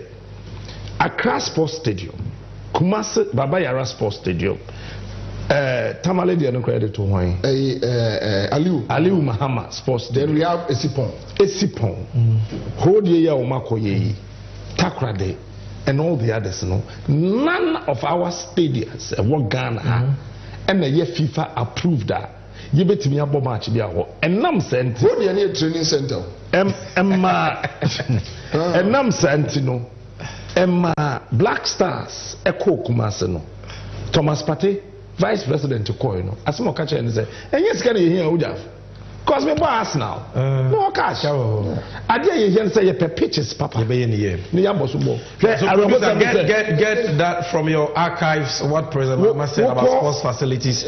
Accra Sports Stadium, Kumasi Baba Yara Sports Stadium, Tamale the no credit to wine. Aliu Mahama Sports Stadium. Then we have Esipon. Hold ye ya omako ye. Takrade. And all the others, none of our stadiums, Ghana, and the year FIFA approved that. You bet me about match be and Nam sent. What do you training center? And Nam Santino, Emma Black Stars, Echo Kumaseno, Thomas Pate, Vice President to Coino, as more catcher and say, and yes, can you hear Ujaf? Cause me boss now. No cash. I dare you say per pitches, Papa. Get that from your archives. What President Mahama said about sports facilities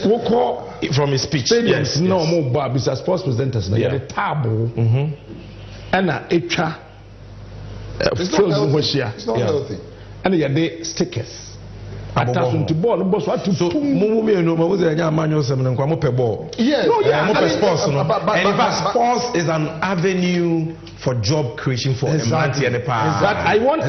from his speech. Stadiums no more Bobby's sports presenters. Yeah, the table. And It's not healthy. and you de stickers. Attachment to ball, boss what to so move no was a manual seminary kwa mo pe ball. Yes. No, yeah, sports no. And in fact, sports is an avenue for job creation for a man and a power. I want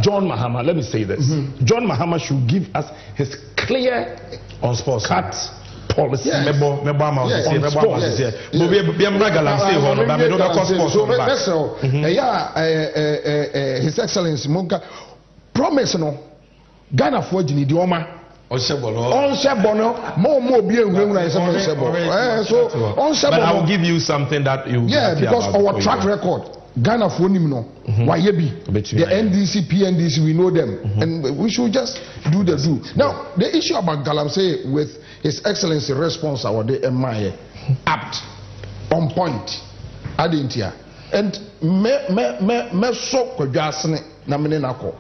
John Mahama, let me say this. John Mahama should give us his clear on sports cut policy. Mebo His Excellency Monka promise no Ghana for Jini Dioma on Shebono more be so but I will give you something that you because our track record Ghana for Nimno Wayebi the NDC PNDC we know them and we should just do the do. Now the issue about Galamsey with His Excellency response our day MI apt on point Adentia and me so kwadasene na mene nako.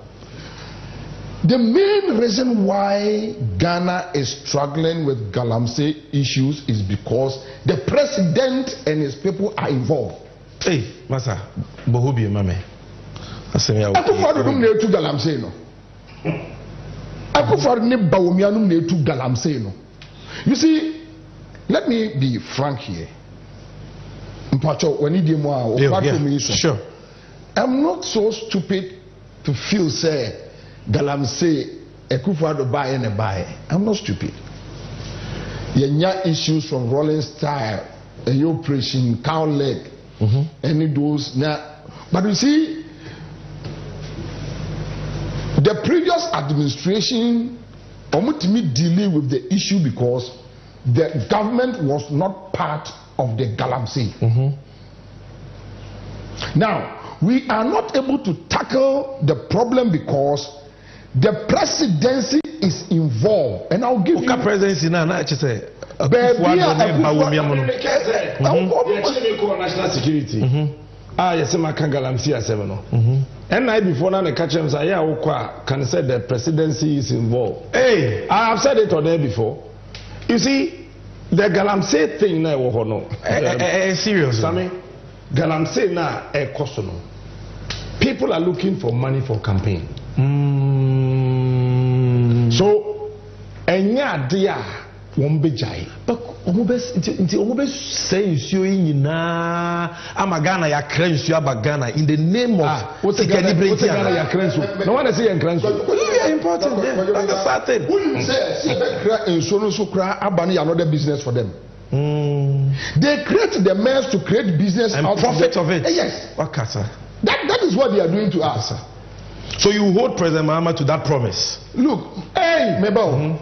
The main reason why Ghana is struggling with Galamsey issues is because the president and his people are involved. Hey, Masa, Bohobi, Mame. Akufo-Addo num na etu Galamsey no. Akufo-Addo ne Bawumia num na etu Galamsey no. You see, let me be frank here. Mpacho, when you more, sure. I'm not so stupid to feel say Galamsey Akufo-Addo buy and buy. I'm not stupid. Yenya issues from Rolling Style, and your operation cow leg, any those now. But you see, the previous administration almost me dealing with the issue because the government was not part of the Galamsey. Now we are not able to tackle the problem because the presidency is involved, and I'll give you presidency now. Just say national security. Yes, my Galamsey as no. And night before now, the catch him say, "Yeah, can say the presidency is involved." Hey, I have said it on there before. You see, the Galamsey thing now, no, serious. Sammy, Galamsey now, a cost no. People are looking for money for campaign. So, enya dia won't jai. But almost say you na amagana ya krensu abagana in the name of what's the Ghana ya krensu? No one is saying krensu. Yeah, important. That's the sad thing. Who say insurance so cry abani another business for them? They create the means to create business and out profit of it. Yes. That is what they are doing to us. So you hold President Mahama to that promise? Look, hey, meba,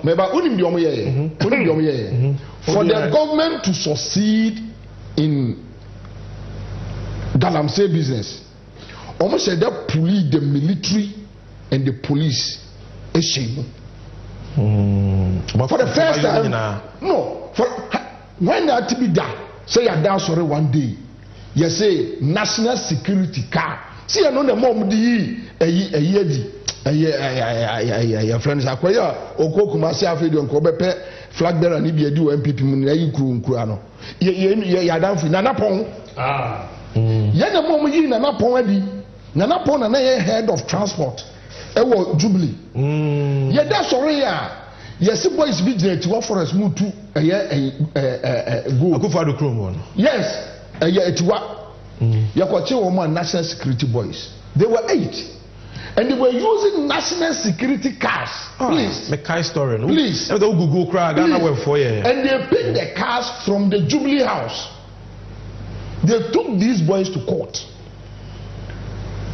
for the government to succeed in Galamsey business, almost said that police, the military and the police is shame. For the first time, no, for when that to be done, say you're down sorry one day, you say national security car. See, I know the mom a friends akwaya okokuma se afedo nko bepe flag bearer ni bi edi o MPP mu na yi kuru no ye adamfi na napon ye na mom yi na napon adi na napon na ye head of transport e wo Jubilee ye da sorry ya yes boys bi direct wa forest mu tu go Akufo-Addo Krom. Yes etiwa ye kwache wo man national security boys. They were 8. And they were using national security cars. Please. Make a story. No? Please. And they picked the cars from the Jubilee House. They took these boys to court.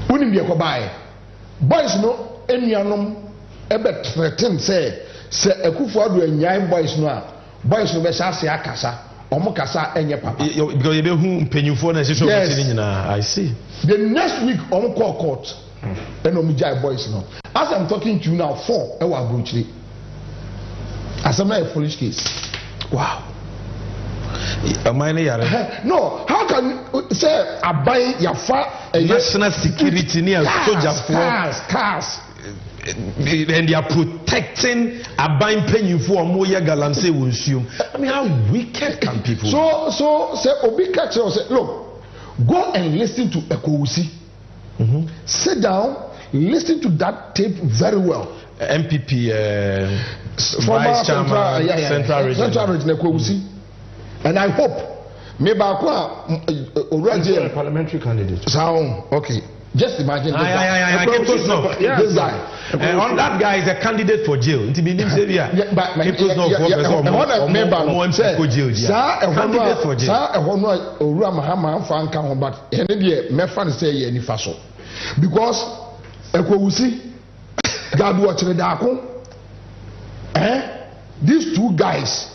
Boys no enianom ebe threaten say Akufo-Addo enyai boys no boys no be say akasa. Because you be who penyufo na sisi I see. The next week on call court and omijai boys no. As I'm talking to you now, 4 ewa abrochiri. As a foolish case. Wow. No, how can say abai yafa national security near soldier cars. And they are protecting a buying penny for Moya Galamsey will assume. I mean, how wicked can people? So say Obika say, look, go and listen to Ekousi. Sit down, listen to that tape very well. MPP, Vice Chairman, Central Region. And I hope maybe already a parliamentary candidate. Okay. Just imagine this guy. On that guy is a candidate for jail. Candidate for jail. Because these two guys,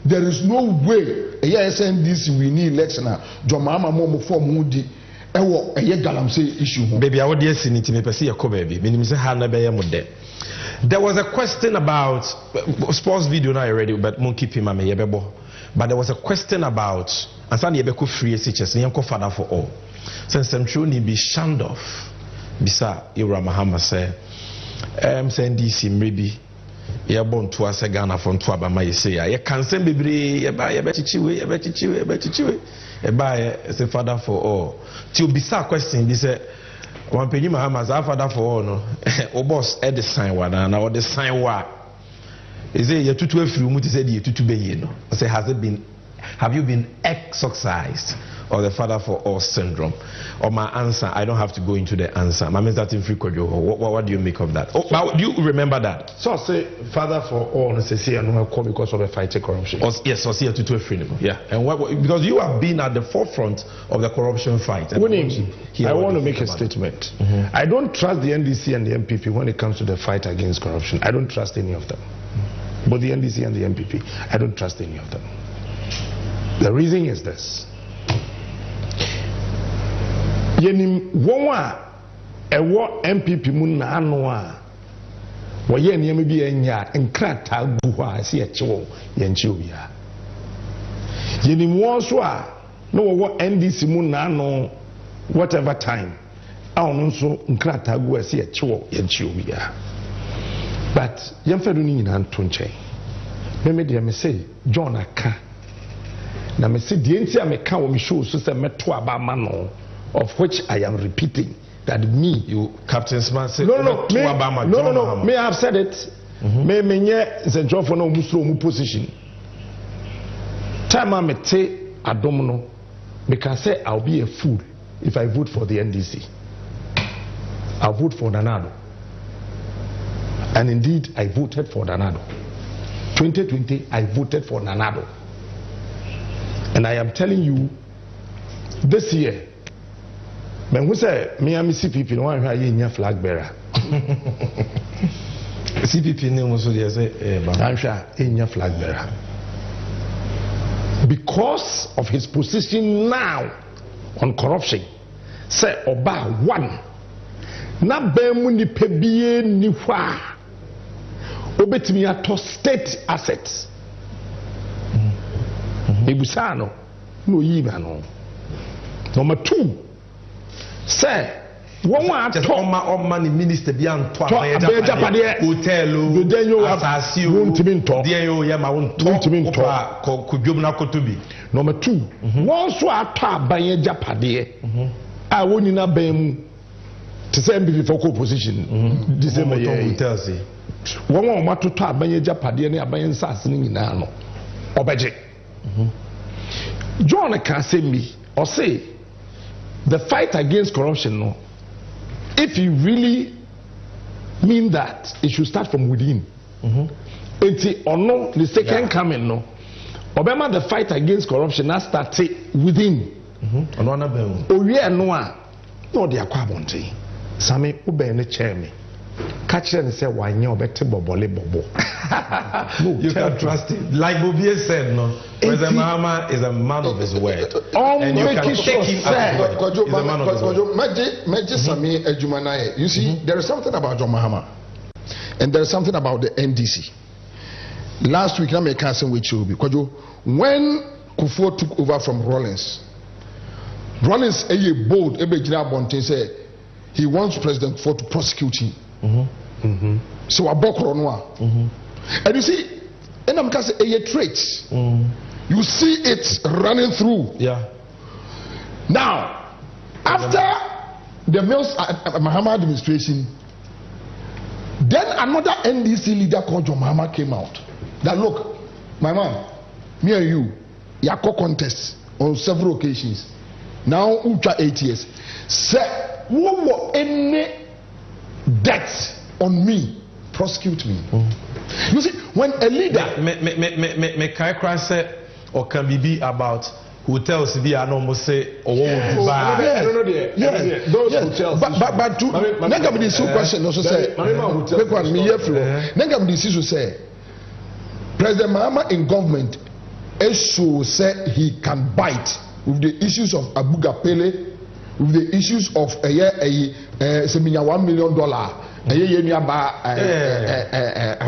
there is no way SNDC we need election. Jomama Momo form Moody. Baby, I would yes in it. Baby. There was a question about sports video now already, but monkey pima me yebebo. But there was a question about and some yebeko free SHS yanko father for all. Since I'm sure ni be shunned off. Bisa Ira Mahama say send DC maybe ya born to us a Ghana from Twaba my say ya can send baby yebetichiwe as a father for all. To bisa question be say one penny Mahama as a father for all no o boss e the sign one and or the sign wa is it you tutu afiri mu to say the tutu be ye no say have you been exorcised or the father for all syndrome? Or my answer, I don't have to go into the answer. My means that in free what do you make of that? Oh, do you remember that? So I say father for all say and no call because of a fighting corruption. Yes, or see to a free. Yeah. And because you have been at the forefront of the corruption fight. I want to make a statement. I don't trust the NDC and the MPP when it comes to the fight against corruption. I don't trust any of them. Both the NDC and the MPP, I don't trust any of them. The reason is this. Yenim wonwa ewo MPP mu na ano a woye niyam bi enya nkrata gu ho a se yechewo yenche obia yenim won so a no wo NDC mu na ano whatever time a ono so nkrata gu a se yechewo yenche obia but yemfa do ni nyina nto nche me de me say John aka na me say de enti a me ka wo me show so say meto aba ma no, of which I am repeating that me, you Captain Smart said no, may I have said it. Me nye the job for no musro mu position. Time I mete adomno, me can say I'll be a fool if I vote for the NDC. I'll vote for Nanado. And indeed I voted for Nanado. 2020 I voted for Nanado. And I am telling you this year, when we say Miami CPP, no one here flag bearer. CPP name also there say in flag bearer. Because of his position now on corruption, say Oba one. Na bemu ni pebie ni hwa. Obetimi ato state assets. Ebusano no yiba no. Number 2. Say, one want to money minister be on top of hotel, then you have Number 2, once you are top by a Japade, I won't in a bem to send before co-position. December tells you. One want to top by a Japade and a bayan assassin in Ano or budget. John can say me or say. The fight against corruption, no. If you really mean that, it should start from within. It's or no, the second coming, no. Obama, the fight against corruption has started within. Oh yeah, no, they are quite Sami ube ne chairman. Catch and say why you better bobole bobo. You can trust it. Like Bobie said, no. President Mahama is a man of his word. And you can take him as a man of his word. You see, there is something about John Mahama, and there is something about the NDC. Last week, I'm casting with you because when Kufuor took over from Rawlings, a bold, said he wants President Kufuor to prosecute him. So a bokro and you see, and I'm saying a trait. You see it running through. Yeah. Now, after the Mahama administration, Then another NDC leader called John Mahama came out. That look, my man, me and you, Yako contest on several occasions. Now, ultra 8 years. Say, who will any debt on me? Prosecute me. You see, when a leader me kai say or can be about hotels be almost say or those hotels. But to negative this question also say negative this say President Mahama in government so say he can bite with the issues of Abuga Pele, with the issues of $1 million. I've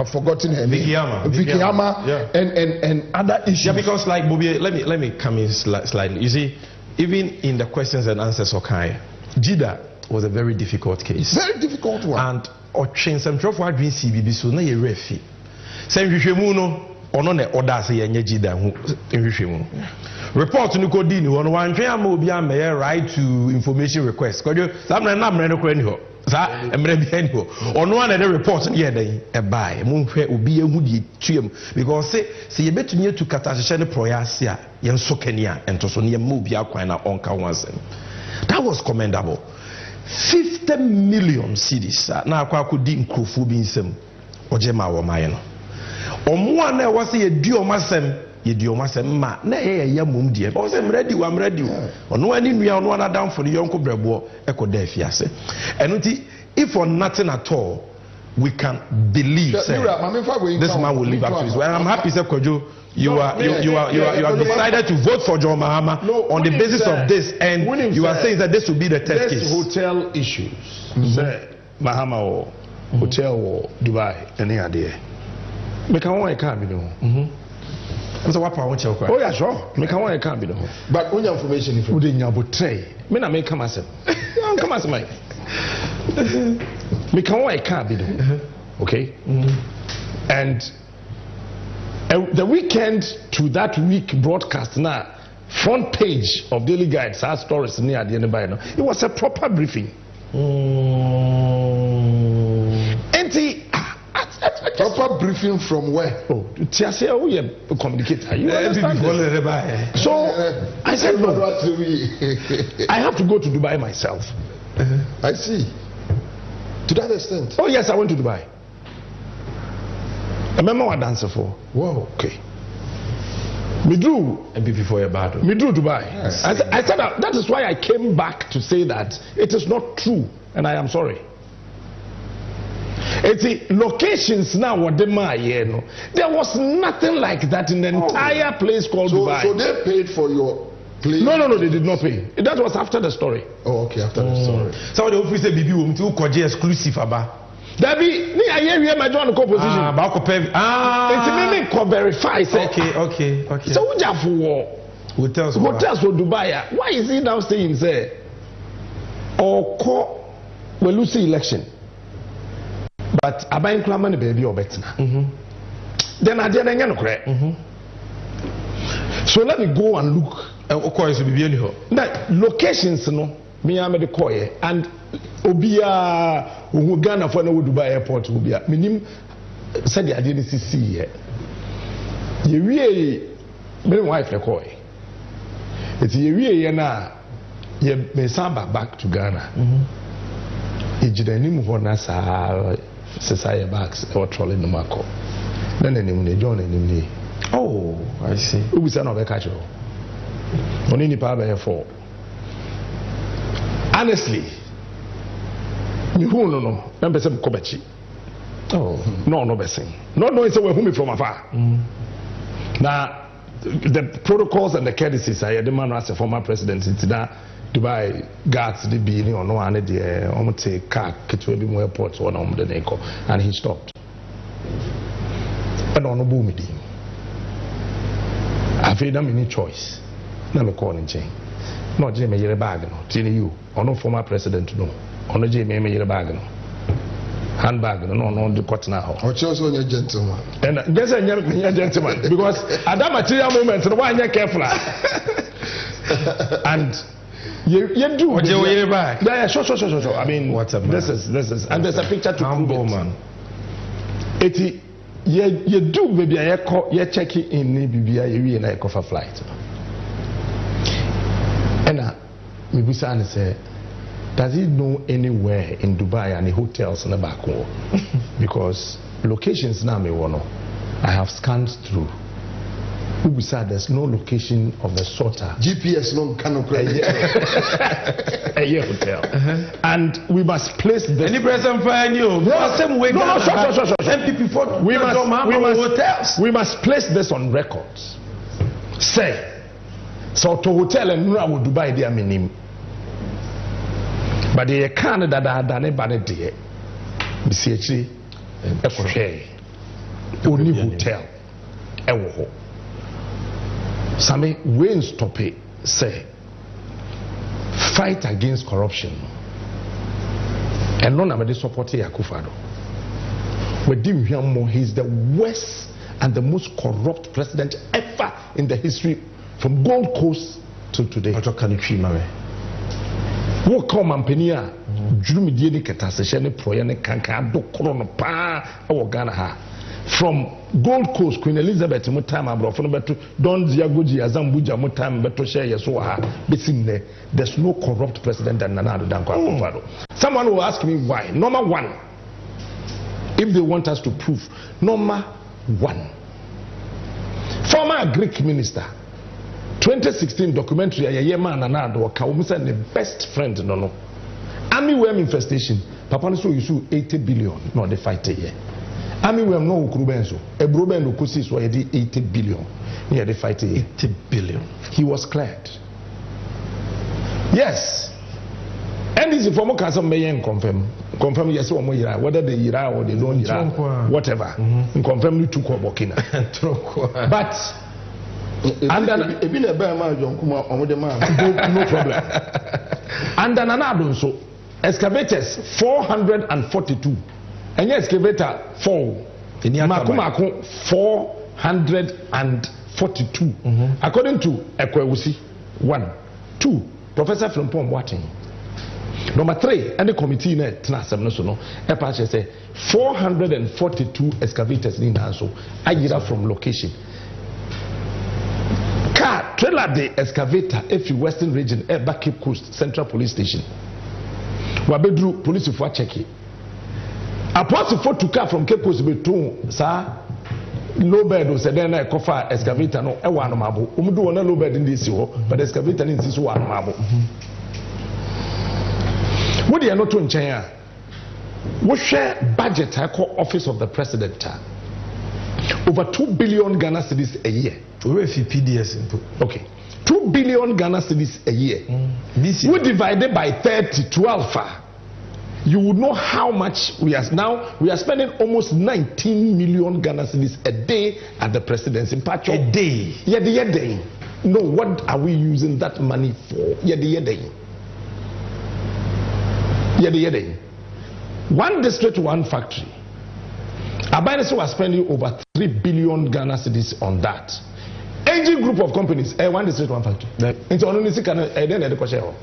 forgotten her name. Vicky Hammer and other issues. Yeah, because like Bobby, let me come in slightly. You see, even in the questions and answers Okai, Jida was a very difficult case. Very difficult one. And Ochin some trouble for doing CBB so na ye refi. Say hwehwemu no ono na order say yenye Jida hu hwehwemu. Report no kodi ni wono wantwe ama obi am right to information request. Kojo samna na mre no kra ni ho. Sa emre bi ani ho. Ono na the report ni ye dan e bai. Mo hwe obi ehu die tuem because say ye betumi etu katahye ne proyase a ye nso kani a entoso ne ye ma obi akwan na onka wansem. That was commendable. 50 million cedis na akwa akodi nkrofo bi nsem ojema wo maye no. Omo na e wase ye di omasem ma na ye mum die o se mredi wa mredi ono ani nua ono na down for the yonko brebo e ko da afiase enuti if for nothing at all we can believe say this man will live up to his word. I'm happy say Kojo you are decided to vote for John Mahama on the basis of this, and you are saying that this will be the test case. Hotel issues say Mahama or hotel or Dubai any idea me can one can be no so what power check? Oh yeah, sure. Me can one can be no. But when your information if you dey nyabotray me na me come asem. You come asem mai. Me can one can be no. Okay? And the weekend to that week broadcast now front page of Daily Guide our stories near the end by no. It was a proper briefing. Proper briefing from where? Oh, Tiase, oh, you communicator. You understand? So I said no. I have to go to Dubai myself. I see. To that extent. Oh yes, I went to Dubai. Remember what dancer for? Wow. Okay. Me drew and before your battle. Me drew Dubai. Yes. I said that is why I came back to say that it is not true, and I am sorry. It's locations now what they no. There was nothing like that in the entire place called Dubai. So they paid for your place? No, they did not pay. That was after the story. Oh, okay, after the story. So the officer bibi wum to koje exclusive aba. Dabi, ni aye we my join composition. Ba ko pay. It's me ko verify say. Okay. So who just for hotels for Dubai? Why is he now saying say or ko we lose the election? But abayin klama ne baby obetina. Then I didn't get no correct. So let me go and look. That locations no me am the koye and obia who Ghana for no Dubai airport obia minim said I didn't see here. Ye wie me wife the koye. It's ye wie na ye me samba back to Ghana. Ejidani mu hona sa Sesaya bags or trolley no marco. Then any John any. Oh, I see. Who was an overcatcher? Only power for. Honestly, you no. Number some Kobachi. Oh, no, Bessing. Not knowing so whom from afar. Now, the protocols and the courtesies I had the man as a former president. It's that. Dubai guards the being or no one there almost take car to be more airports one on the Neko and he stopped. And on a boom meeting. I feel them any choice. Never calling chain. Not Jamie your bag no. Tell you or no former president no. On a Jamie your bag no. Handbag no the cut now. Or chose on your gentleman. And guess a gentleman because at that material moment the one you're careful. And you do. What you way back? Yeah, sure. I mean, what's up, this is, and there's a picture to prove it. Man. eti ye do baby ye check in ni bibia ye wi na ye cover flight ena me busa ne say does he know anywhere in Dubai and the hotels na back home? Because locations now me wono I have scanned through. We said there's no location of the sort. GPS no cannot a hotel. And we must place the any present for you. We must place this on records. Say so to hotel and no would Dubai their minim. But the Canada that done it by the day. BCH only hotel. Ewo. Sami we stop it. Say fight against corruption. And none of the support Akufo-Addo. He's the worst and the most corrupt president ever in the history from Gold Coast to today. Wo come ampenia djurumidie ni ketasehye ne proye ne kanka do koro no pa e wo Ghana ha from Gold Coast Queen Elizabeth mu time abrofo no beto Don Ziagoji Azambuja mu time beto share yeso ha besim ne there's no corrupt president than Nana Addo Dankwa Akufo-Addo. Someone will ask me why. Number one, if they want us to prove, number one, former Greek minister 2016 documentary a man and Addo Kawumisa the best friend no army worm infestation papa no so you 80 billion no the fight here army worm no ukrubenso ebroben no kosi so ye 80 billion here the fight here 80 billion he was cleared. Yes, and this informal can some may confirm yes or more whether they yira or they don't yira whatever confirm you took Burkina but and then no problem. And then another so excavators 442 and excavator 4 Makumako 442 according to Ekwewusi 1 2 Professor Frimpong Boateng. Number 3 and the committee in Tnasem no so no e say 442 excavators in so ayira from location. Car trailer the excavator if you Western region back Cape Coast Central Police Station. Wabedru police for check it. Apostle for to car from Cape Coast beton sir low bed was then a cover excavator no e one mabo. Umudu wona low bed in this but excavator in this one mabo. What do you not to nchen we share budget I call office of the president over 2 billion Ghana cedis a year. PDS okay 2 billion Ghana cedis a year. We divided by 30 12 you would know how much we are spending almost 19 million Ghana cedis a day at the presidency. A day? Yeah, the day. No, what are we using that money for? Yeah, the day. Yeah, the day. One district, one factory. Abainese was spending over 3 billion Ghana cedis on that. Engine group of companies, one district, one factory. Into only can then the question. No.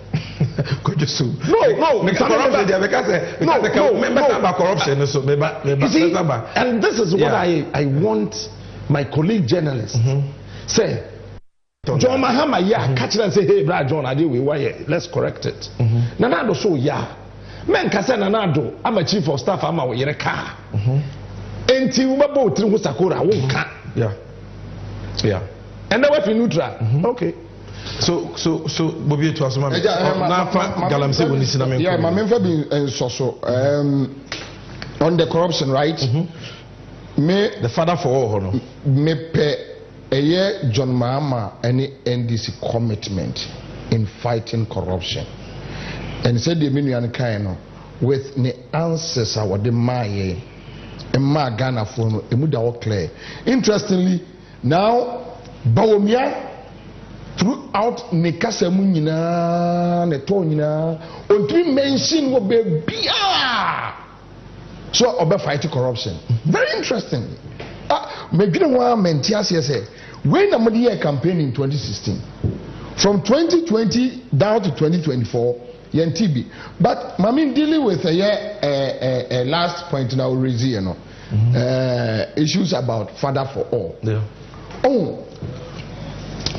And this is what I want my colleague journalists say. John Mahama, catch them and say, hey, Brad John, I deal with why let's correct it. Nana Addo so men can say Nana Addo, I'm a chief of staff, I'm a car. Until we both through Sakura, won't cut. Yeah. And now if you neutral, okay. So Bobby to us na galamse woni siname. Yeah, my member being so on the corruption, right? Me the father for all no. Me pe eye John Mahama any NDC commitment in fighting corruption. And said the menu kind no with the answers our the maye and ma Ghana for no emuda all clear. Interestingly, now Bawumia throughout Nekasa Munina, Netonina, until mention will be bia. So about fighting corruption. Very interesting. Megina Mentias say when a campaign in 2016, from 2020 down to 2024, TB. But Mami dealing with a last point now raise you know. issues about father for all. Yeah. Oh,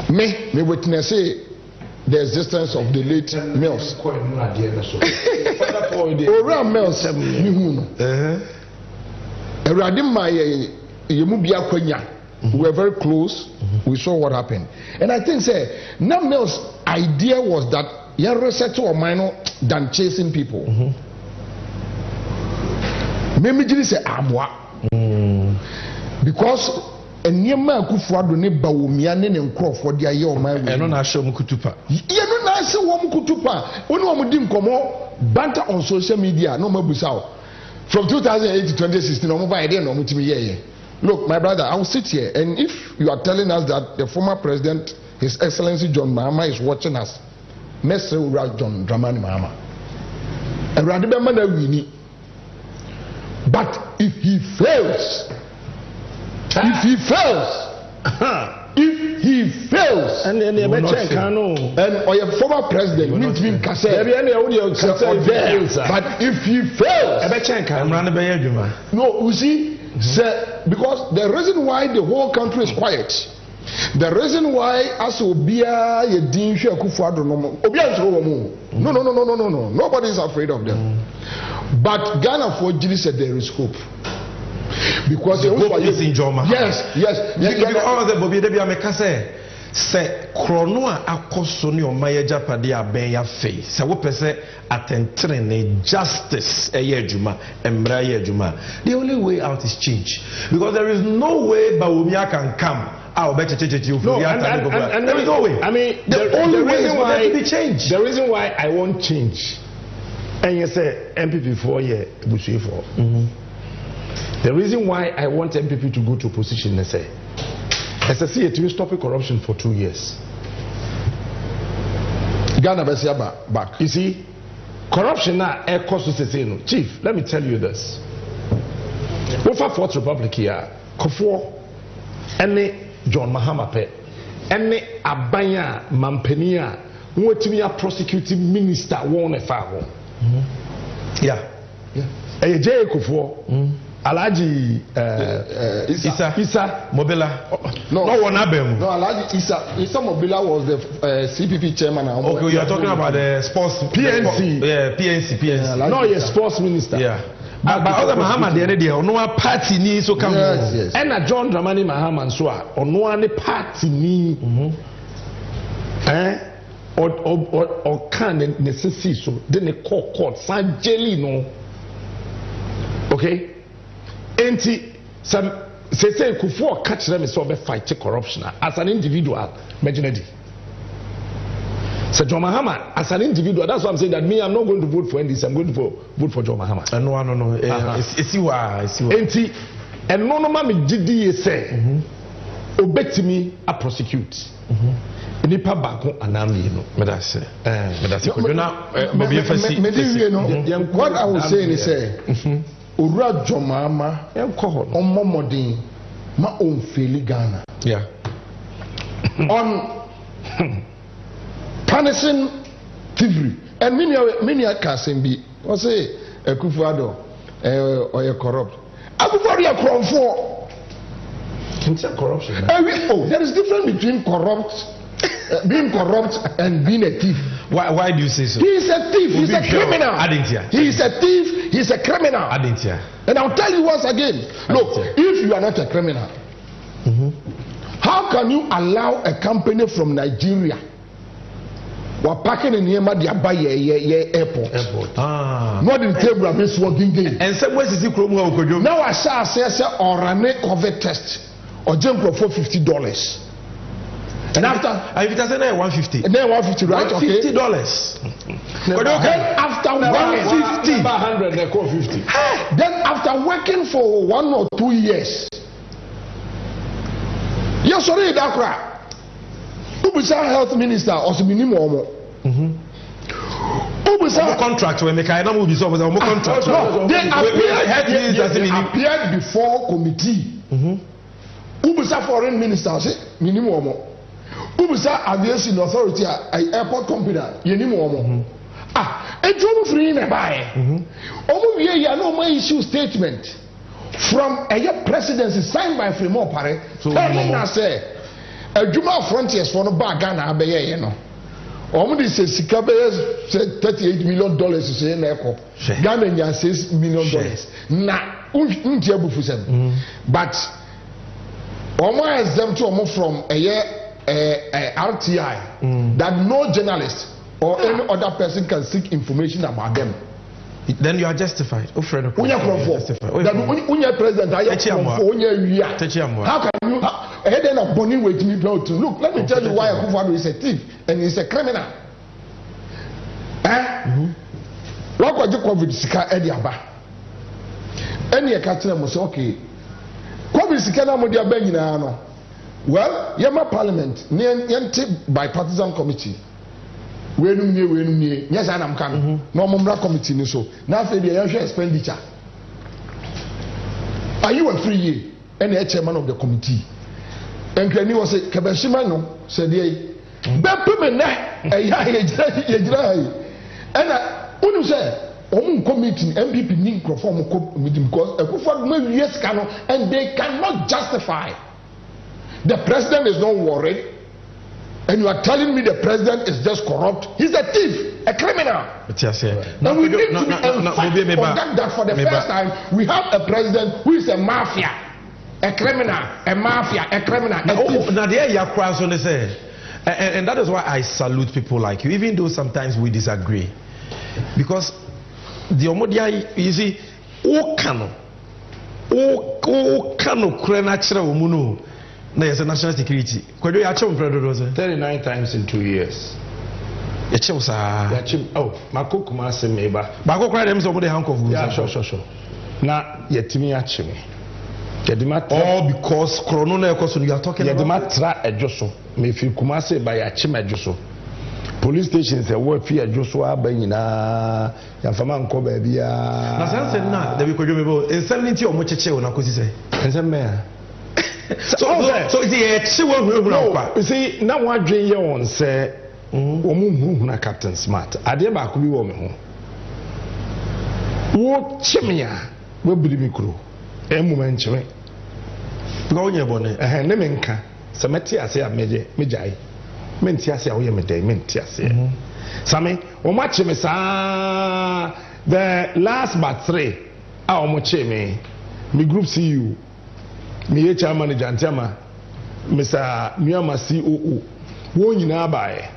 me witness the existence of the late Mills. Around Mills, we were very close. We saw what happened, and I think now Mills' idea was that you resettle or minor than chasing people. Maybe say amwa because enema akufuado ne bawumia ne nkrofo de aye o man we no na ahwe mukutupa ye no na ahwe wo mukutupa oni wo mudi nkomo banter on social media no mabusa from 2008 to 2016 no buy there no mutimi ye. Look, my brother, I will sit here, and if you are telling us that the former president, His Excellency John Mahama, is watching us, Mr. John Dramani Mahama, and Radibemana Winnie. But if he fails, and or your former president, but if he fails, no, you see. Because the reason why the whole country is quiet, the reason why as Obia no, nobody is afraid of them. But Ghana for Jiri said there is hope. Because the hope is in Joma. Yes. All the Bobby say krono a akoso ne omaye japade aben ya fe se wo pese atentre ne justice eye adwuma emra ye adwuma. The only way out is change, because there is no way Bawumia can come out better there is no way. I mean the only reason why be change. The reason why I want change, and you say MPP 4 year Bushi 4. The reason why I want MPP to go to opposition, they say SSC to stop corruption for 2 years. Ghana back. You see, corruption now air cost to say no. Chief, let me tell you this. Over Fourth Republic here, Kofo, any John Mahama pe, any Abanya Mampenia, who to be a prosecuting minister won a file. Yeah. A J Kofo. Alaji Isa Mobila. No one abem. No, Alaji Isa Mobila was the CPP chairman. Okay, you are talking about the sports PNC. PNC. No, yes, sports minister. Yeah. But other Mahama the other day, no party ni so come. Yes. And John Dramani Mahama so no any party ni. Or can necessity so then the court san jelly no. Okay. Enti some say Kufuor catch them so be fight corruption as an individual. Imagine so John Mahama as an individual, that's why I'm saying that me, I'm not going to vote for NDC, I'm going to vote for John Mahama. No. It's you are. Enti and no mama GDA say obetimi a prosecute. Nipa bako anami no. Medase. What I was saying is Ura John Mahama Omomodin ma onfeli Ghana. Yeah. On punishing thievery. And many can be or say Akufo-Addo or you corrupt. Akufo-Addo are corrupt for corruption. There is difference between being corrupt and being a thief. Why do you say so? He is a thief. He's a criminal. He is a thief. He's a criminal. And I'll tell you once again. Look, if you are not a criminal, how can you allow a company from Nigeria we're packing in Yema the airport? Not in the table of this working game. And some ways is now I say or run a COVID test or jump for $50. And after I it has 150. And then 150, right? $150. Then after 150, 100, they call 50. Then after working for 1 or 2 years, yes, sorry, Dakra. Ubisa health minister or some minimum. Ubisa contract when they can't move this over the contract. They appeared before committee. Ubisa foreign minister say minimum. Ubisa aviation authority airport company minimum. It won't free in a buy. We no more issue statement from a presidency signed by Fremont Pare, telling us a Juma Frontiers for no bag Ghana Abaye, you know. Omudi says Sikabe said $38 million to say in Echo. Ghana says $6 million. Na untiabu fusem. But Oma is them to move from a RTI that no journalist or any other person can seek information about them. Then you are justified. How can you? Then a bonny way to me to look. Let me tell you why Akufo-Addo is a thief and he's a criminal. What was the COVID sika Ediaba? Any a catcher must okay. COVID sika na mo dia ben nyina no. Well, Yama Parliament, Niente bipartisan committee. Wenum nie. Yes, I am coming. No Mumra committee ni so. Now say the expenditure. Are you a free year? Any chairman of the committee? And can you say Kabashima no? Said ye. Bepimena and when say committee MPP need perform meeting because Akufo-Addo and they cannot justify. The president is not worried, and you are telling me the president is just corrupt. He's a thief, a criminal. And we need to be that for the first time we have a president who is a mafia, a criminal, a mafia, a criminal. And that is why I salute people like you, even though sometimes we disagree, because the Omodia, you see, o kano krenachra umuno. No, it's a national security. 39 times in 2 years. Oh, my cook must me ba. Bako cry them some of the handcuffs. Yeah, sure. Now, yet me actually. All because Corona you are talking about. Yedimatra ejoso. Me fi kumase by achim ejoso. Police stations a work fee ejoso abayina. Yafama nko ba bia. Na sense na, dey ko jomebo. In 70 o mo cheche o na kosi say. Ense me. So it's no, you see, now what dream you on say, na Captain Smart. I did back we were home. What chimia will be me crew? A moment, chimney. Go in your bonnet, a hand nemenka. Sametia say, Medjay. Mentia say, we are midday, Mentia say. Sammy, or much me, the last but 3. Our mocheme, me group see you. Me HR manager Antama, Mr. Miyama COO, wo nyina bae.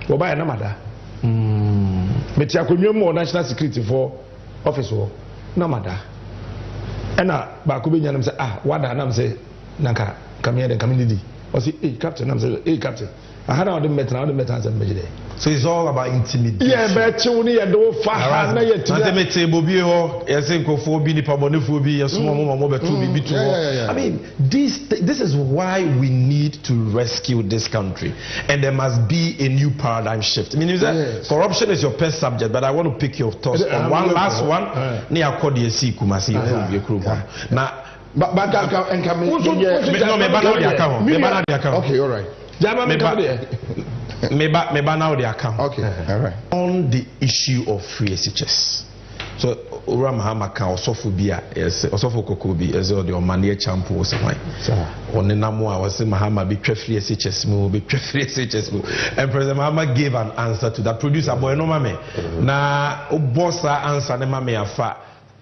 Wo bae na mada. Me tia ko nwemo national security for office wo na mada. Ena ba ko be nyanam say wada na say nanka kamia den kamini o say captain na say captain. I had all the metal and measure. So it's all about intimidation. Yeah, but you need a do far na yet. I mean, this is why we need to rescue this country, and there must be a new paradigm shift. I mean, yes. Corruption is your pet subject, but I want to pick your thoughts on one last one. Near Kodiesi Kumasi now. But okay, all right. Me now the account. Okay, all right. On the issue of free SHS. So Ramahama can also be also for Kokobi as well the Omania Champo was fine. On the Namua was Mahama be free SHS move, be free SHS move. And President Mahama gave an answer to that. Producer boy no mame. Na bossa answer the mame afa.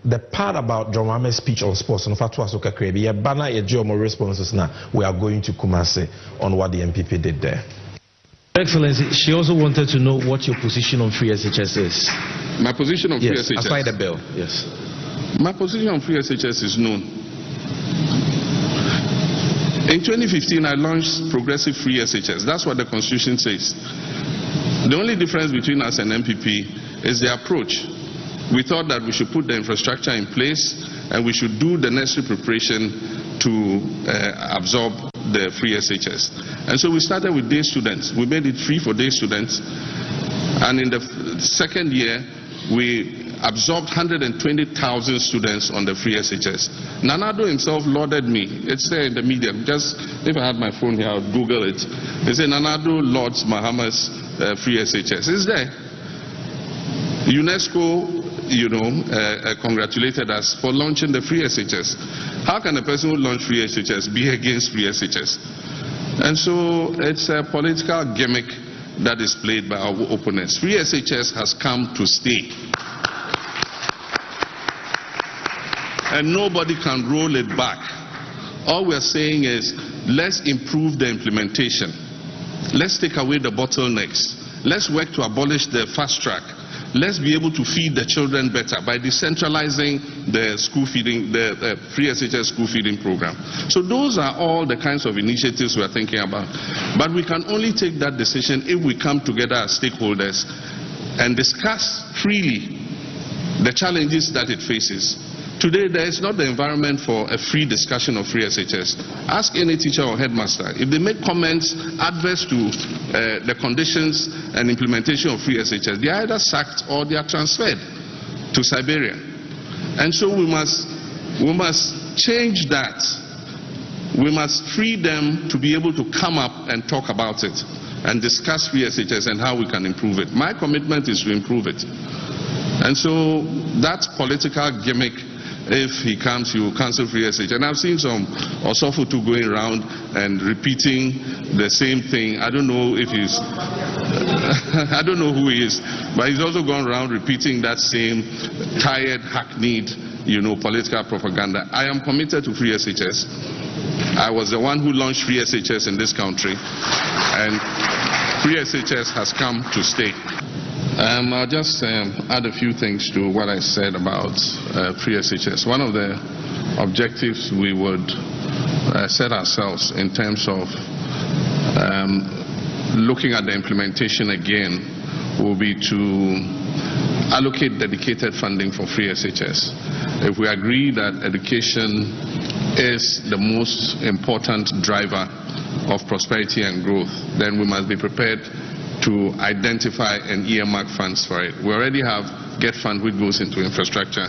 The part about John Mohammed's speech on sports on Fatwa Soka Krebi, yeah, banner a geomo responses now. We are going to Kumasi on what the MPP did there. Excellency, she also wanted to know what your position on free SHS is. My position on free SHS? Aside the bill, yes. My position on free SHS is known. In 2015, I launched progressive free SHS. That's what the Constitution says. The only difference between us and MPP is the approach. We thought that we should put the infrastructure in place and we should do the necessary preparation to absorb the free SHS. And so we started with day students. We made it free for day students. And in the second year, we absorbed 120,000 students on the free SHS. Nanado himself lauded me. It's there in the media. Just if I had my phone here, I would Google it. They say Nanado lauds Mahama's free SHS. It's there. UNESCO congratulated us for launching the free SHS. How can a person who launched free SHS be against free SHS? And so it's a political gimmick that is played by our opponents. Free SHS has come to stay. And nobody can roll it back. All we're saying is, let's improve the implementation. Let's take away the bottlenecks. Let's work to abolish the fast track. Let's be able to feed the children better by decentralizing the school feeding, the free SHS school feeding program. So those are all the kinds of initiatives we're thinking about. But we can only take that decision if we come together as stakeholders and discuss freely the challenges that it faces. Today, there is not the environment for a free discussion of free SHS. Ask any teacher or headmaster. If they make comments adverse to the conditions and implementation of free SHS, they are either sacked or they are transferred to Siberia. And so we must change that. We must free them to be able to come up and talk about it and discuss free SHS and how we can improve it. My commitment is to improve it. And so that political gimmick, if he comes, he will cancel free SHS. And I've seen some Osofutu going around and repeating the same thing. I don't know if he's, I don't know who he is, but he's also gone around repeating that same tired, hackneyed, political propaganda. I am committed to free SHS. I was the one who launched free SHS in this country, and free SHS has come to stay. I'll just add a few things to what I said about free SHS. One of the objectives we would set ourselves in terms of looking at the implementation again will be to allocate dedicated funding for free SHS. If we agree that education is the most important driver of prosperity and growth, then we must be prepared to identify and earmark funds for it. We already have GET Fund, which goes into infrastructure,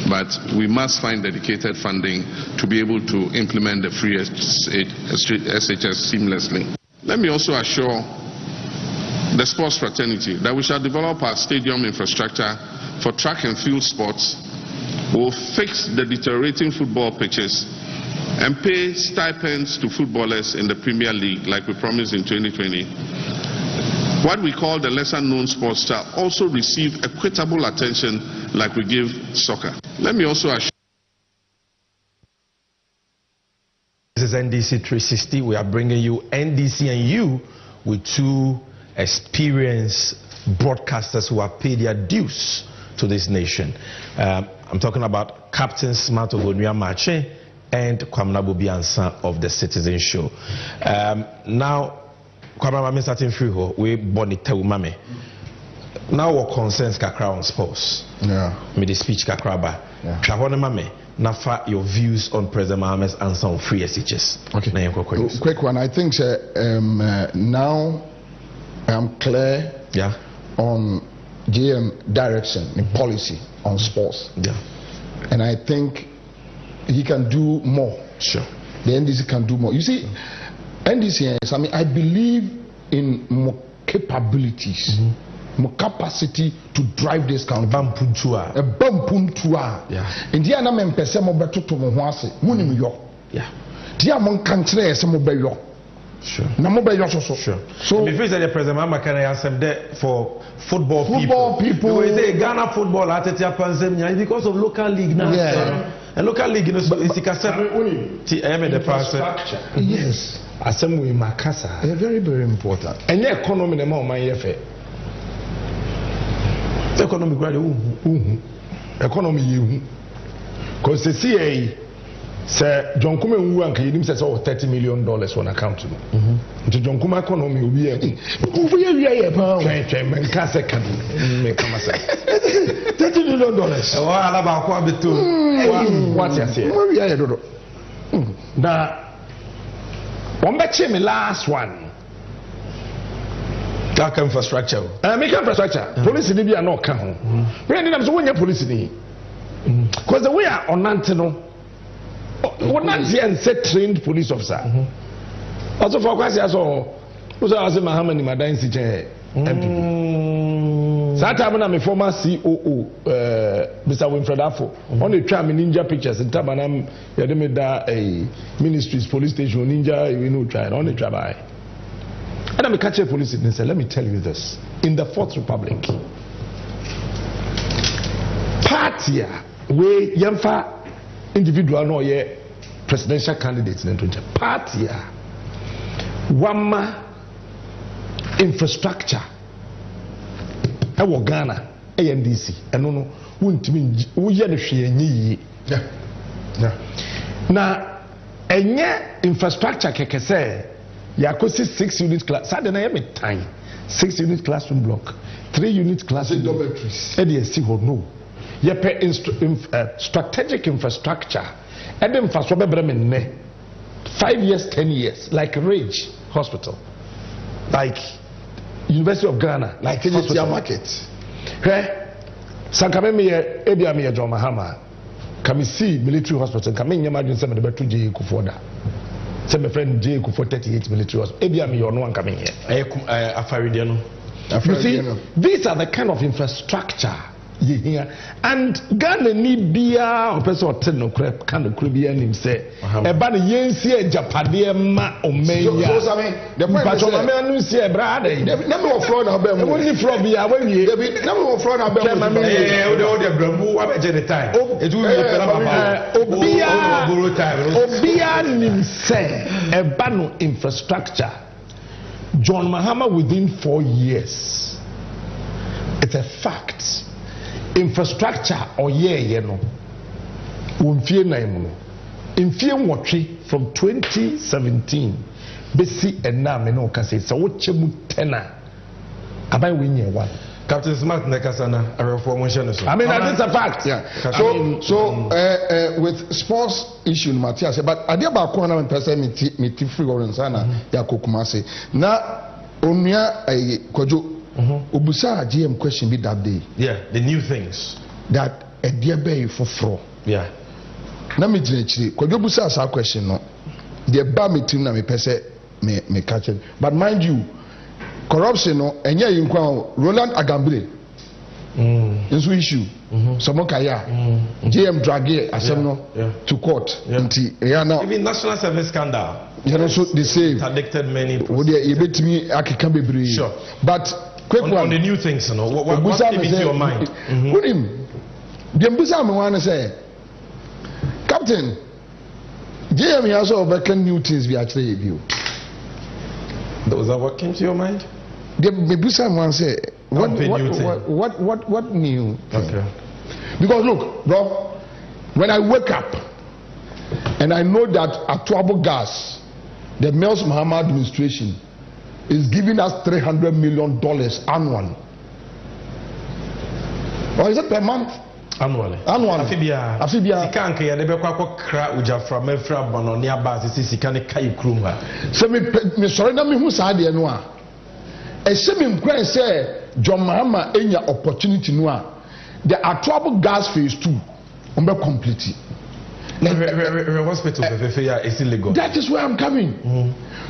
but we must find dedicated funding to be able to implement the free SHS seamlessly. Let me also assure the sports fraternity that we shall develop our stadium infrastructure for track and field sports. We'll fix the deteriorating football pitches and pay stipends to footballers in the Premier League like we promised in 2020. What we call the lesser known sports shall also receive equitable attention like we give soccer. Let me also assure. This is NDC 360. We are bringing you NDC and you with two experienced broadcasters who have paid their dues to this nation. I'm talking about Captain Masemtvgh On and Kwamna Bobiansa of the Citizen Show. Now, Kwamna, starting free ho, we boni te umame. Now what concerns kakra on sports? Yeah. Me the speech kakraba. Yeah. Shahone mame. Nafa your views on President Mohammed's answer on free SHS. Okay. Quick one. I think now I am clear. Yeah. On GM direction in policy on sports. Yeah. And I think he can do more. Sure. The NDC can do more. You see, NDC, I believe in more capabilities, more capacity to drive this country. Bampuntua. A bampuntua. Yeah. Indiana men pese mo beto to mo hoase. Munim yo. Yeah. Dia mon kantre ese mo be yo. Sure. Na mo be yo so. Sure. So before the President Mohammed can answer there for football people. We say Ghana football at because of local league now. Yeah. And local league is the structure. Yes. Assembly Makasa. Very, very important. And the economy the more money economy economy you. Because the CA said John Kuma Wanka says $30 million on account to to John Kuma economy will be a $30 million. What's your say? Now, one back me last one. That infrastructure. Make infrastructure. Police in Libya no come. When I'm so when your police in because the way on Nantino, what Nancy and said trained police officer. Also for Kwasi, I saw Muhammad in my dancing chair. That time I'm a former COO, Mr. Winfred Afo. On the tram ninja pictures in time, and I'm a ministries, police station, ninja, you know, trying on the tram. And I'm a catcher police and say, let me tell you this. In the Fourth Republic, party where Yamfa individual no ye presidential candidates in the party Wama infrastructure ewo Ghana ANDC eno no wontimi wo ye no hwe enyi na enye infrastructure kekese yakosi 6 unit class sad na yeme time 6 unit classroom block 3 unit classroom dormitories e dey see ho no ye strategic infrastructure e dey mfaso bebre me ne 5 years 10 years like Rage Hospital, like University of Ghana, like Hospital Market. Hey, Sankame me ebia me John Mahama. Can see military hospital? Can me imagine some of the better J. Kufoda. Say my friend J. Kufoda 38 military hospital. Ebia me no one coming here. Afaridiano. You see, these are the kind of infrastructure you hear, and Ghana need beer or person or ten no crap kind of Caribbean him say. Eba the yensi Japadia ma omeya. So I mean, the point is, I mean, say brother. Never of fraud na be. Only fraud be when you. Never of fraud na be. The brambu wa be the time. It will be Obia nim say eba no infrastructure. John Mahama within 4 years. It's a fact. Infrastructure or you know umfie na mu mfie nwotwe from 2017 besi ena me no ka say so wo chemu 10 abai we nye one Captain Smart Nekasana reformation so I mean that's a fact. Yeah. So with sports issue Matthias but ade ba ko na person me free warrants na ya kokumase na onua kwajo Obusa GM question be that day. Yeah, the new things. That a dear bay for fraud. Yeah. Na me jine could you busa sa question no? The ba me team na me pese me catch it. But mind you, corruption no enye yinkwa Roland Agambile. This issue. Someone kaya. GM drag asem no to court. Even national service scandal. You know so the same. Addicted many. Would you bet me akika bebre. Sure. But quick on, one. On the new things, you know, what came into your mind? Put him. The Mbusa me want to say, Captain, JM has over new things we actually view. Was that what came to your mind? The Mbusa want to say, what new? Okay. Because look, bro, when I wake up and I know that at Tuabo Gas, the Mels Mahama administration is giving us $300 million annually. Or is it per month? Annually. Afibia. Sikanke ya debe kwa kra ujafra mefra banonia basi sisi sikane kai kruma. So me sorry na me hu sa de no a. E se me nkran say John Mahama enya opportunity no a. The Atuabo Gas phase 2 on be complete. Hospital is illegal. That is where I'm coming.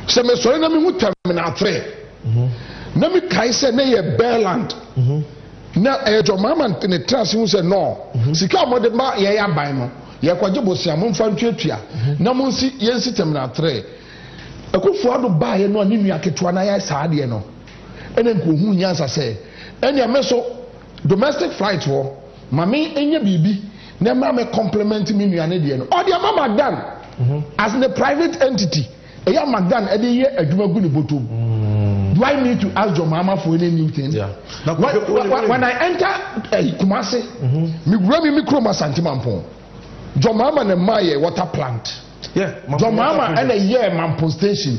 So me sorry na me hu terminal 3. Na me kai say na ye Bearland. Na John Mahama ne trans hu say no. Sika mo de ma ye ya ban no. Ye kwaje bosia mo mfa ntwetwea. Na mo nsi ye nsi terminal 3. Akufo ado ba ye no ni nua ketua na ya saa de no. Ene nko hu nyansa say. Ene ameso domestic flight wo. Mame enya bibi. Na me complement me nuane de no. O de mama dan. As in a private entity. Eya Magdan e de ye adwuma gu ni botom. Do I need to ask your mama for any new thing? Yeah. When I enter Kumasi, me grab me chroma santimampon. Your mama and my water plant. Yeah. Your mama and a year Mampon station.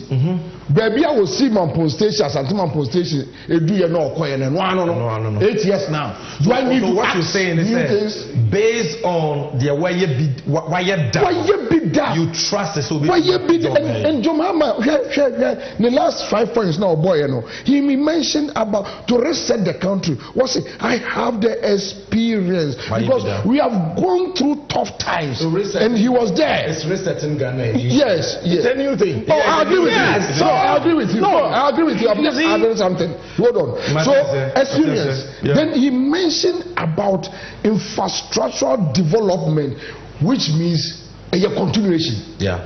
Baby, I will see Mampon station, Santimampon station. Do you know quiet and no. 8 years now. Do I need to what you're saying is based on the why you bid you trust it so why you bid and your mama the last 5 points now boy you know he mentioned about to reset the country. What's it? I have the experience because we have gone through tough times and he was there. It's resetting Ghana. Yes. It's a new thing. Oh, I agree with you. So I agree with you. No, I agree with you. I'm just adding something. Hold on. So, experience. Then he mentioned about infrastructural development, which means a continuation. Yeah.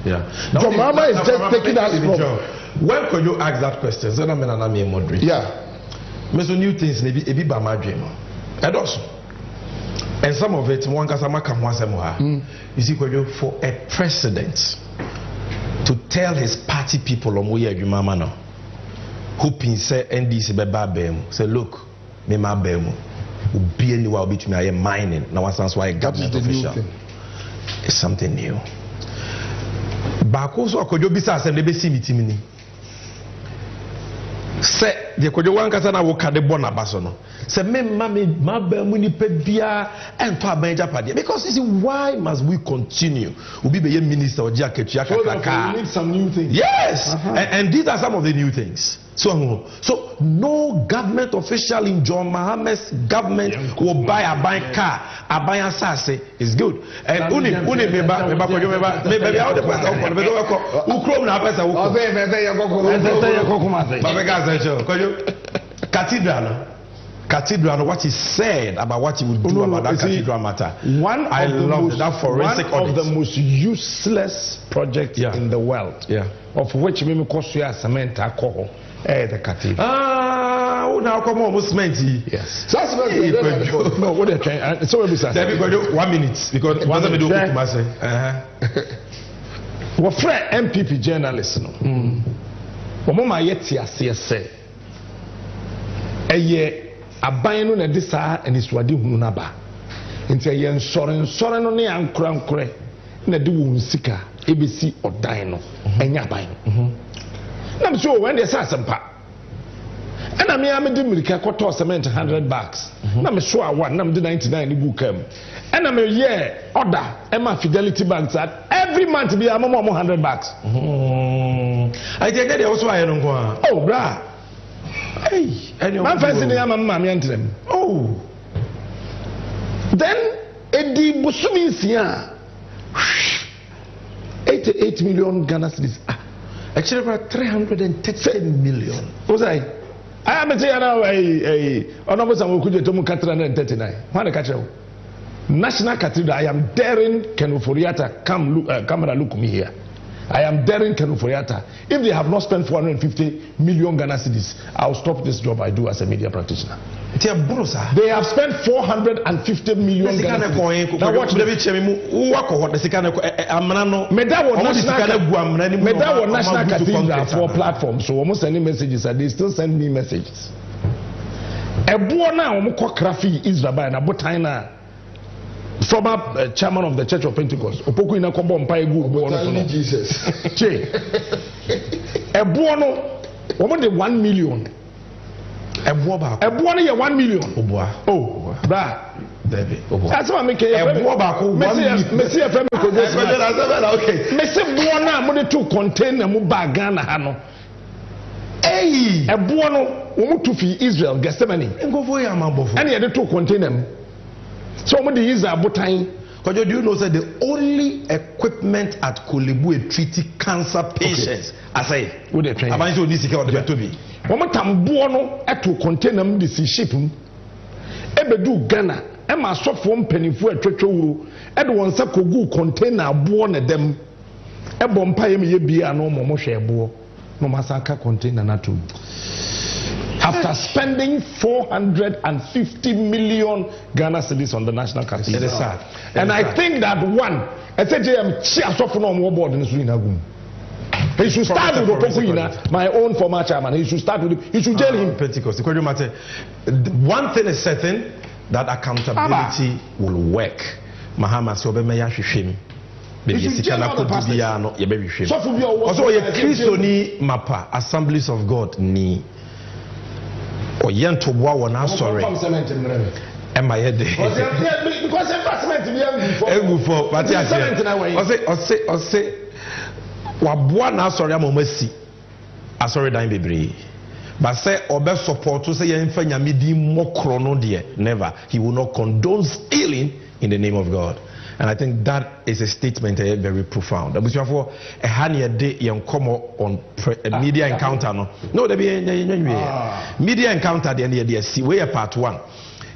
John Mahama is just taking us from. When could you ask that question? So, I'm moderate. Yeah. Meso new things maybe a bit by my dream. And some of it, one kasama come once more. You see, for a president to tell his party people on where you mama no, hoping say NDC be babem, say look, me ma bemu, be anywhere between I am mining. Now one sounds why a government official. It's something new. But also, could you be saying they be see me timini? Say the kojo wan kasa na wo kade bona basono say me mama ba mu ni pebia ento abanja pade because you see why must we continue obi be minister oji aketua kakaka we need some new things. Yes. And these are some of the new things. So no government official in John Mahama's government will buy a bank car, a buy a sase is good. And uni meba all the person ukrom na pesa cathedral what he said about what he would do about that cathedral matter. I love that forensic one of the most useless projects in the world, of which we cost you a cement alcohol. The cathedral. Now come on, cement. Yes. No, what they're trying. So we say 1 minute because one of the do to myself. What friend MPP journalist no. Mama yet say. Aban no na de saa aniswade hunu na ba nti ye nsore no ne ankura na de wo nsika ebesi odan no anya ban na me so when they say asempa na me am de mirika koto cement $100 na me so a one na me de 99 ni bu kam na me ye order e ma Fidelity Bank that every month be am $100 I think they also aye no nko oh bra. Hey, man fancy the mama entrem. Oh. Then edi busumi sia 88 million Ghana cedis. Actually about 330 million. What's I am saying now honorable Samuel Kuje to 439. What catch you? National Cathedral. I am daring Kenuforiata camera look me here. I am daring Kenuforiata. If they have not spent 450 million Ghana cedis, I'll stop this job I do as a media practitioner. They have spent 450 million Ghana cedis. Now watch the National Cathedral for platforms. So almost any messages and they still send me messages. Ebuona omukwa krafi Israel by na botaina. Former chairman of the Church of Pentecost. Opoku ina kombo mpa egu Jesus. Che. Ebuono omo de 1 million. Ebuono ye 1 million. Obua. Oh, bra. David. Obua. That's why me ke Ebuo ba ko 1 million. Messi FM ko go. Okay. Messi buona mo de two container mo ba Ghana ha no. Hey, ebuono omo to fi Israel Gethsemane. Ngofo ya mabofo. And ye de two container. So many use a button. Because do you know that the only equipment at Kolebu treating cancer patients, I say, with the train. I'm going to need to be. One time, Buono at to contain them this ship. Ebedu Ghana, Emma soft one penny for a treachery. Edwin Sakogu container Buona them. A bompire may be a no more share boa, no massacre container not to. After spending 450 million Ghana cedis on the national cathedral. It is sad. And I think that one, I said, he should start with Opokuina, my own former chairman. He should start with him. He should jail him. Pentecost. One thing is certain, that accountability will work. Mahama Sobemeya Shishim. Also, a Christoni Mapa, Assemblies of God, ni. Or yen to war na sorry. Am I here? Because investment before. But I say, wabua na sorry am omasi. Asori dan bebre. But say obe support to say yen fa nyame di mokro no de. Never. He will not condone stealing in the name of God. And I think that is a statement very profound. But for a honey a day young come on media encounter no there be media encounter the see way part 1.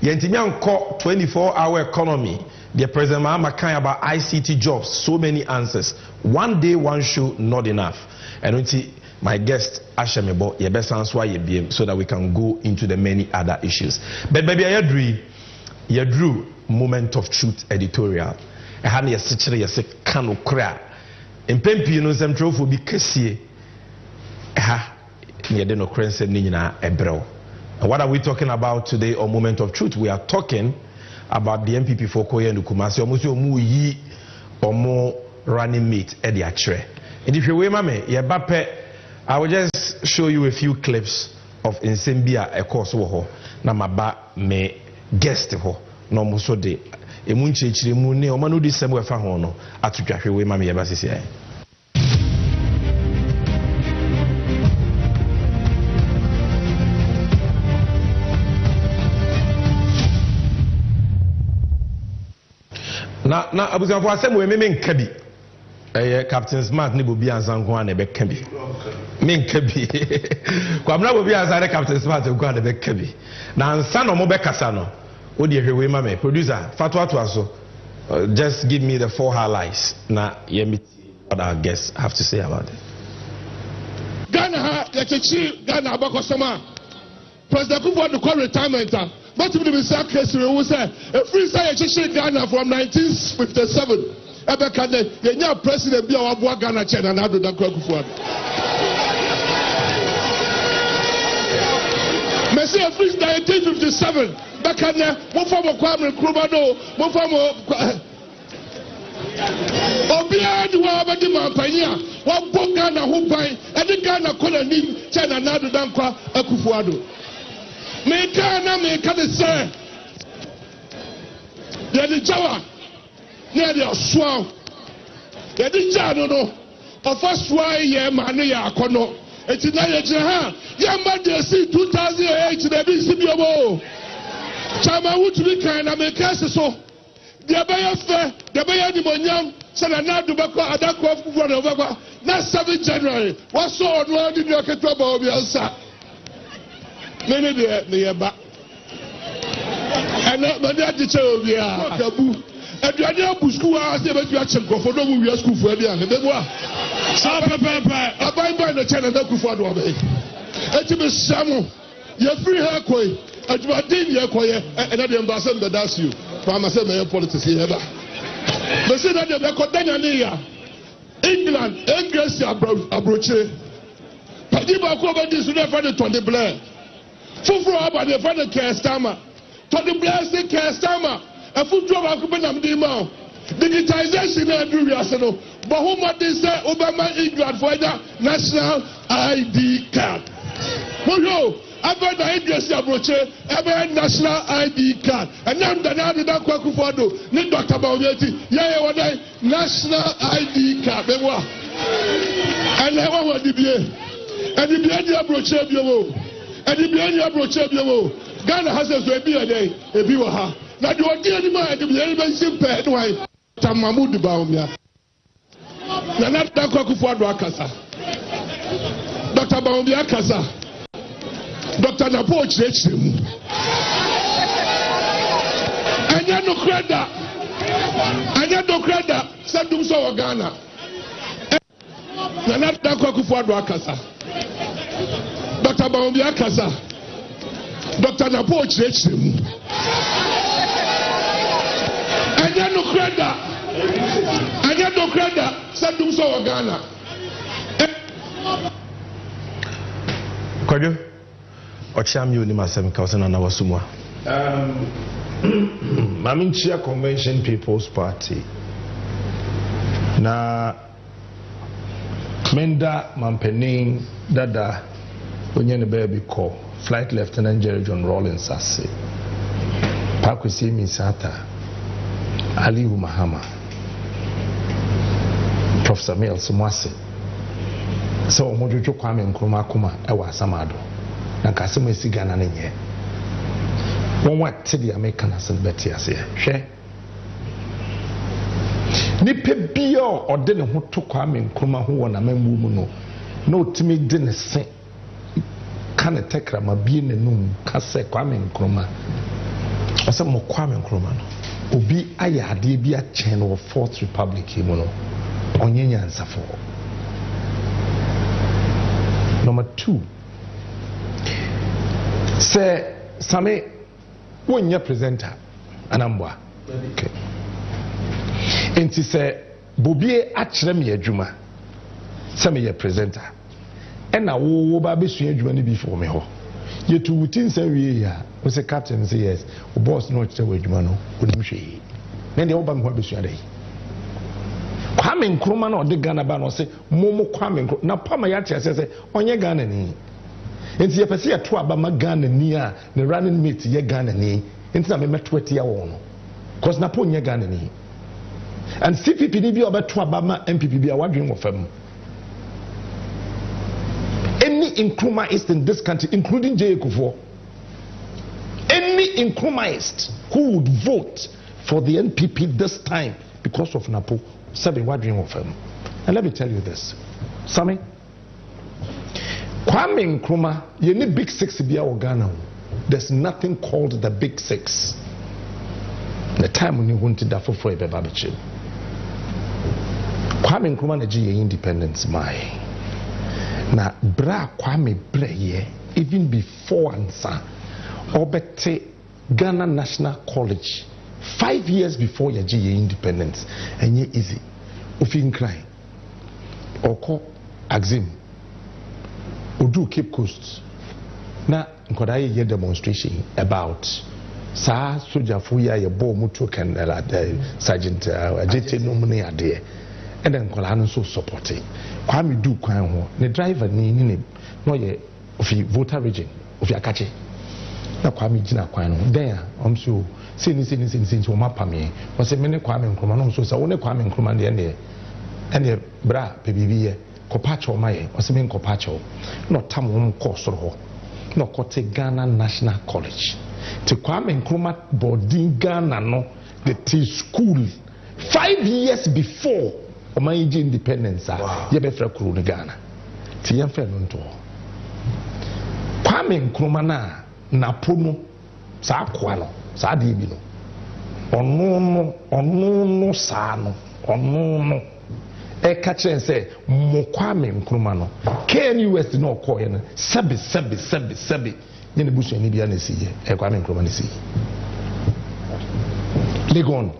Yentimian call 24-hour economy. The President Mahama kind about ICT jobs, so many answers. One day, one show, not enough. And we see my guest Ashemebo, your best answer so that we can go into the many other issues. But baby, I drew Moment of Truth editorial. I had a situation you say kano kra. In Pempi no some trophy be kesi. Near the no crense nina ebro. And what are we talking about today on Moment of Truth? We are talking about the MPP for Koye and Kumasi. Almost mu yi omo running mate at the atre. And if you wait, mame, I will just show you a few clips of Nsembia a course ho. Na maba me guest ho. No muso de. Emunche chire mu ne o manu di semo efa ho no. Atutwahwe we mame yeba sisi. Na abusanfo asem we me nka bi Captain Smart ni bobi ansanko an ebe ka bi me nka bi kwamna bobi ansan Captain Smart nko an ebe ka bi na ansa no mo be kasa no wo de hwewe ma me producer fatwa to aso just give me the 4 highlights na yemi what our guests have to say about it. Ghana ha yachechi Ghana abakosoma President Kufuor the call retirement but to be sacked we say a free say yachechi Ghana from 1957 Ebekade yenya president bi awabo Ghana China na do da Kufuor Messi a free 1957 Bekane mo form Kwame Nkrumah no mo form Obia di wa abadi mampanya wa boga na ho ban e Ghana koloni China na do da Kufuor me ka de say the jawa near the swan the jano no of us why ye man ya kono eti na ye ha ye ma de see 2008 na bi si biobo chama wutu bi kan na me kase so de ba ya fe de ba ya ni monyam se na do ba ko adako Kufuor na ba na 7 January wa so no di bi oketo ba obi ansa mene de me ba ana ma de ati che obi a kabu aduane abu school a se be tu a chenkofo do mu wi school fo abi an be bo a sa pepepe abai na China na Kufuor do be eti be samu ye free her koi adwade ye koye na de ambassador be das you for ma say me politics here ba be say na de be ko danya ne ya England English abroche padi ba ko be di su na fa de Tony Blair fufuro aba de fa de Kestama Tony Blair say Kestama afutuo ba ko be nam di ma digitization na do wi ase no but who ma dey say Obama England for the national ID card moyo aba da English abroche aba national ID card and now da Kufuor do ni Dr. Bawumeti ye wona national ID card be wa and I want to be and the be abroche bi wo and the be abroche bi wo Ghana has a so bi ade e bi wa ha na de odi ani ma de be be simple no why Tamamudu Bawumia na Dr. Kufuor do akasa Dr. Bawumia akasa Dr. Napo Chirechim anya no kreda sadum so Ghana na Dr. Kufuor do akasa Dr. Bawumia akasa Dr. Napo Chirechim anya no kreda sadum so Ghana Kwajo Ocham you ni Masemtvgh On na wasumwa Maminchia Convention People's Party na Menda Mampening Dada onye ne baby call Flight Lieutenant Jerry John Rawlings ase Pakwesi Misata Aliu Mahama Professor Mills Mwase so omojojo Kwame Nkrumah kuma ewa Asamado na kasemo esi Ghana na nye won wat the American as beti ase hwe nipa bia ɔde ne ho to Kwame Nkrumah ho wɔ na mamwu mu no na otimi de ne se ka ne tekrama bie n'anum ka sɛ Kwame Nkrumah ɔsɛ mo Kwame Nkrumah no obi ayɛ adeɛ bi akyɛn no wɔ 4th Republic mu no ɔnyɛ nyansafo. Number 2, sɛ Same wonnya presenter anambwa. Okay. Enti sɛ bobie akyerɛ me adwuma sɛ me yɛ presenter ɛna wo ba besua adwuma ne bi for me ho yetu wutin sɛ wie ya wo sɛ captain say yes wo boss no kyerɛ wo adwuma no onim hwee na deɛ wo ba me ho besua dai Kwame Nkrumah na ɔde Ghana ba no sɛ momo Kwame Nkrumah na pama ya kyerɛ sɛ ɔnyɛ Ghana ni enti yɛ pɛsɛ yɛ to aba ma Ghana ni a ne running mate yɛ Ghana ni enti na me meto atia wo no cause na po nyɛ Ghana ni. And CPP ni bi obeto abama MPP bi a wadwen wo fam. Any Nkrumahist in this country, including J. Kufuor, any Nkrumahist who would vote for the NPP this time because of Napo, sabi wadwen wo fam. And let me tell you this, Sammy, Kwame Nkrumah, you need big 6 bi a Ghana. There's nothing called the big 6. The time when you wanted that for a babachi. Kwame Nkrumah na GA independence my na bra Kwame breye even before ansa obete Ghana National College 5 years before your GA independence enye easy ofin cry oko Axim odu Cape Coast na nkoda ye demonstration about sa soldier for ye bo mutu kan sergeant ajete no mu ne ade and then Kolano so supporting. Kwame do kwan ho. The driver ni no ye ofi voter region ofi akache. Na Kwame gina kwan no. Then am so say ni o mapa me. O say me ne Kwame Nkrumah no so say wo ne Kwame Nkrumah de ene bra bebibi ye kopacho maye. O say me kopacho. No tam wo course ro ho. No kote Ghana National College. Te Kwame Nkrumah boarding Ghana no the T school 5 years before Omanji independence ye be fra kuru Ghana ti ye fa no nto Kwame Nkrumah na pono sa akwa no sa de bi no ono sa no e ka kire se mo Kwame Nkrumah no KNUS no call ye no sebi ye ne busu ni bia na si ye e Kwame Nkrumah na si Legon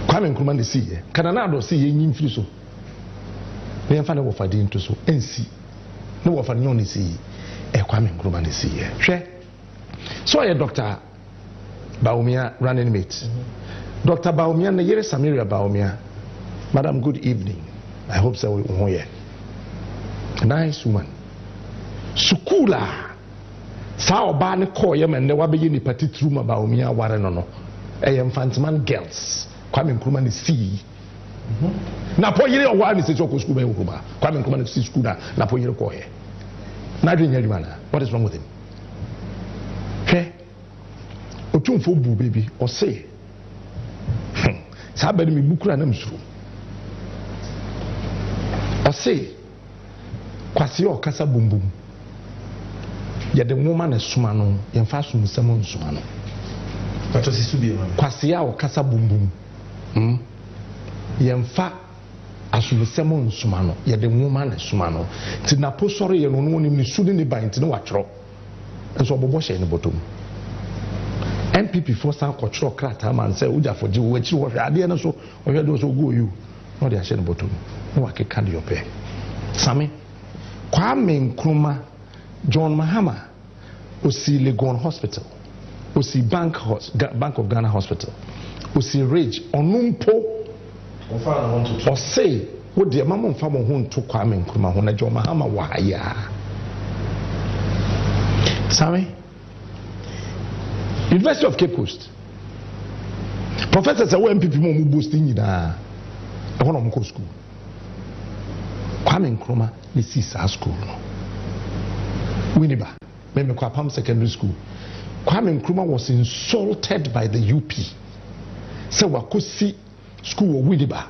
Kwame Nkrumah ne si ye kanana do si ye nyimfiri so ne yɛmfa ne wɔfa din to so ensi ne wɔfa ne nyɛ si Kwame Nkrumah ne si ye hwɛ so yɛ Dr. Bawumia running mate Dr. Bawumia ne yere Samaria Bawumia Madam, good evening. I hope so we ho ye nice woman sukula sa oba ne call ye men ne wa be ye ni party through ma Bawumia ware no Infantman girls Kwame Nkrumah ne see na po yire o wa ni se choko school be Nkrumah Kwame Nkrumah ne see school na po yire ko he na dwen yari mana what is wrong with him okay otumfo bu baby o say sa ba ni bukura na msuru o say kwase o kasa bumbum ye de nwoma na suma no ye mfa so nsam nsuma no pato si subi ma kwase o kasa bumbum ye mfa asubisem nsuma no ye de nwoma na suma no ti na posore ye no no ni sudi ni ban ti no watwro enso obobo hye ne botom MPP for san kotwro krata man say uja for ji wo achi wo hwe ade no so wo hwe do so go you no de hye ne botom no wa keka de yope Sami Kwame Nkrumah John Mahama osi Legon Hospital osi Bank of Ghana Hospital osi Rage onumpo o say wo de mama mfa mo ho nto Kwame Nkrumah ho na John Mahama wa haya Sami University of Cape Coast Professor say MPP mo mu boosting nyina e ho no mo school Kwame Nkrumah ne si sa school no Winneba Memekwa Secondary School Kwame Nkrumah was insulted by the UP sɛ wakɔsi school wɔ Widiba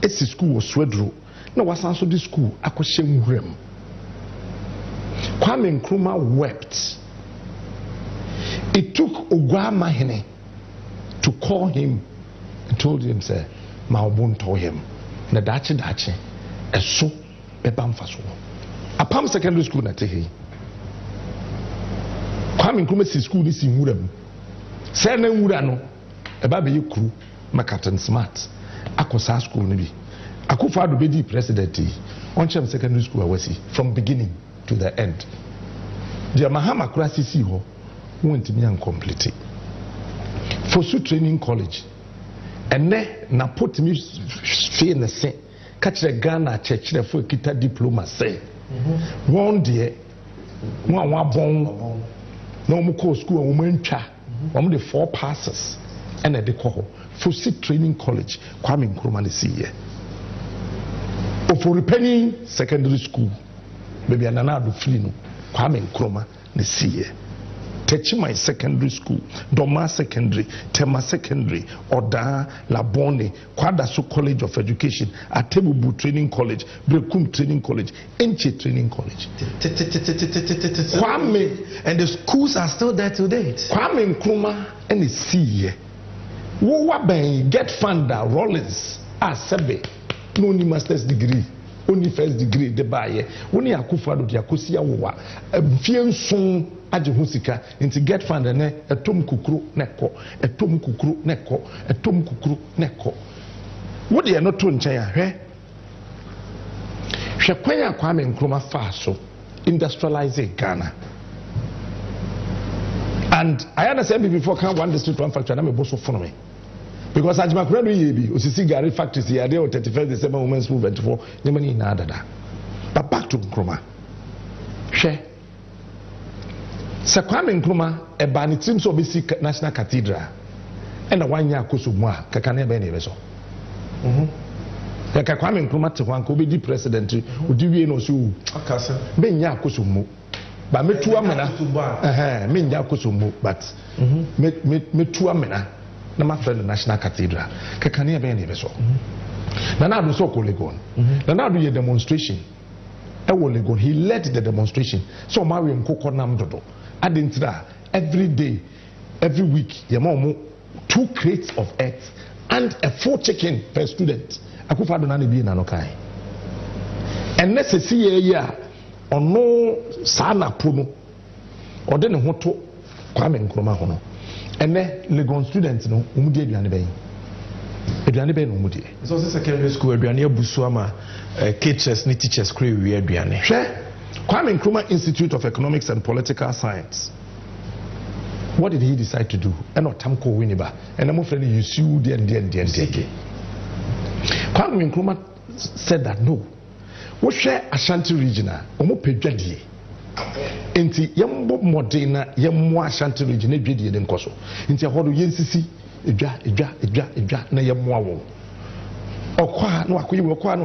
esi school wɔ Swedro na wasan so di school akɔhyɛ nwuram. Kwame Nkrumah wept. It took Ogwamahene to call him and told him, say, Maobun told him, na dachi eso beba mfaso. Apam secondary school na tehi. Kwame Nkrumah si school ni si nwuram. Say na nwura no, eba be kru ma Captain Smart. Akosa school ni bi. Akufo-Addo bedi president on Chem secondary school awasi from beginning to the end. The Mahama Kurasi si ho won't be complete. Fosu Training College. And na put me fee in the same. Catch the Ghana church for kita diploma say. One day, one bon. No more school woman cha. One the 4 passes. And at the call Fosu Training College. Kwame Nkrumah is here. For Penny Secondary School. Maybe another flino. Kwame Nkrumah is here. Techimai Secondary School, Doma Secondary, Tema Secondary, Oda, Labone, Kwadaso College of Education, Atebubu Training College, Brekum Training College, Enche Training College. Kwame, and the schools are still there today. Kwame Nkrumah and the CE. Wowaben get funder Rollins Sebe, no only master's degree. Only first degree de baye woni Akufo-Addo de akosia wowa fienson age hosika nti get fund ne etom kukuru neko etom kukuru neko etom kukuru neko wo de no to nchen ahwe hwe kwanya Kwame Nkrumah fa so industrialize Ghana. And I understand before can one district one factory na me boso for me. Because as Makura do yebi, Osisi Gari factories here, there 31st December Women's Movement for Nemani Nadada. But back to Nkrumah. She Kwame Nkrumah, a banitim so basic National Cathedral, and a 1 year Kosumwa, Kakane Beneveso. Kwame Nkrumah to one could be president, would you know so? Benya Kosumu. But me two amena, Minya Kosumu, but me two amena. Na my friend the National Cathedral. Kakania be neveso. Na na do so ko Legon. Na na do ye demonstration. E wo Legon. He led the demonstration. So Mario Nkoko nam dodo. Adentira every day, every week, ye mo 2 crates of eggs and a 4 chicken per student. Akufo-Addo na be na no kai. And necessary ye ono sana pono. Ode ne ho to Kwame Nkrumah ho no. And then Legon students no umudi aduane ben no umudi. So secondary school aduane abusuama teachers ni teachers kre wi aduane. Kwame Nkrumah Institute of Economics and Political Science. What did he decide to do? And not Tamko Winiba. And I'm afraid you sue the Kwame Nkrumah said that no. We share Ashanti regional omo pedwadie. Enti yembo modena yemmo Ashanti region edwedie de nkoso enti ahodo yensisi edwa na yemmo awo okwa na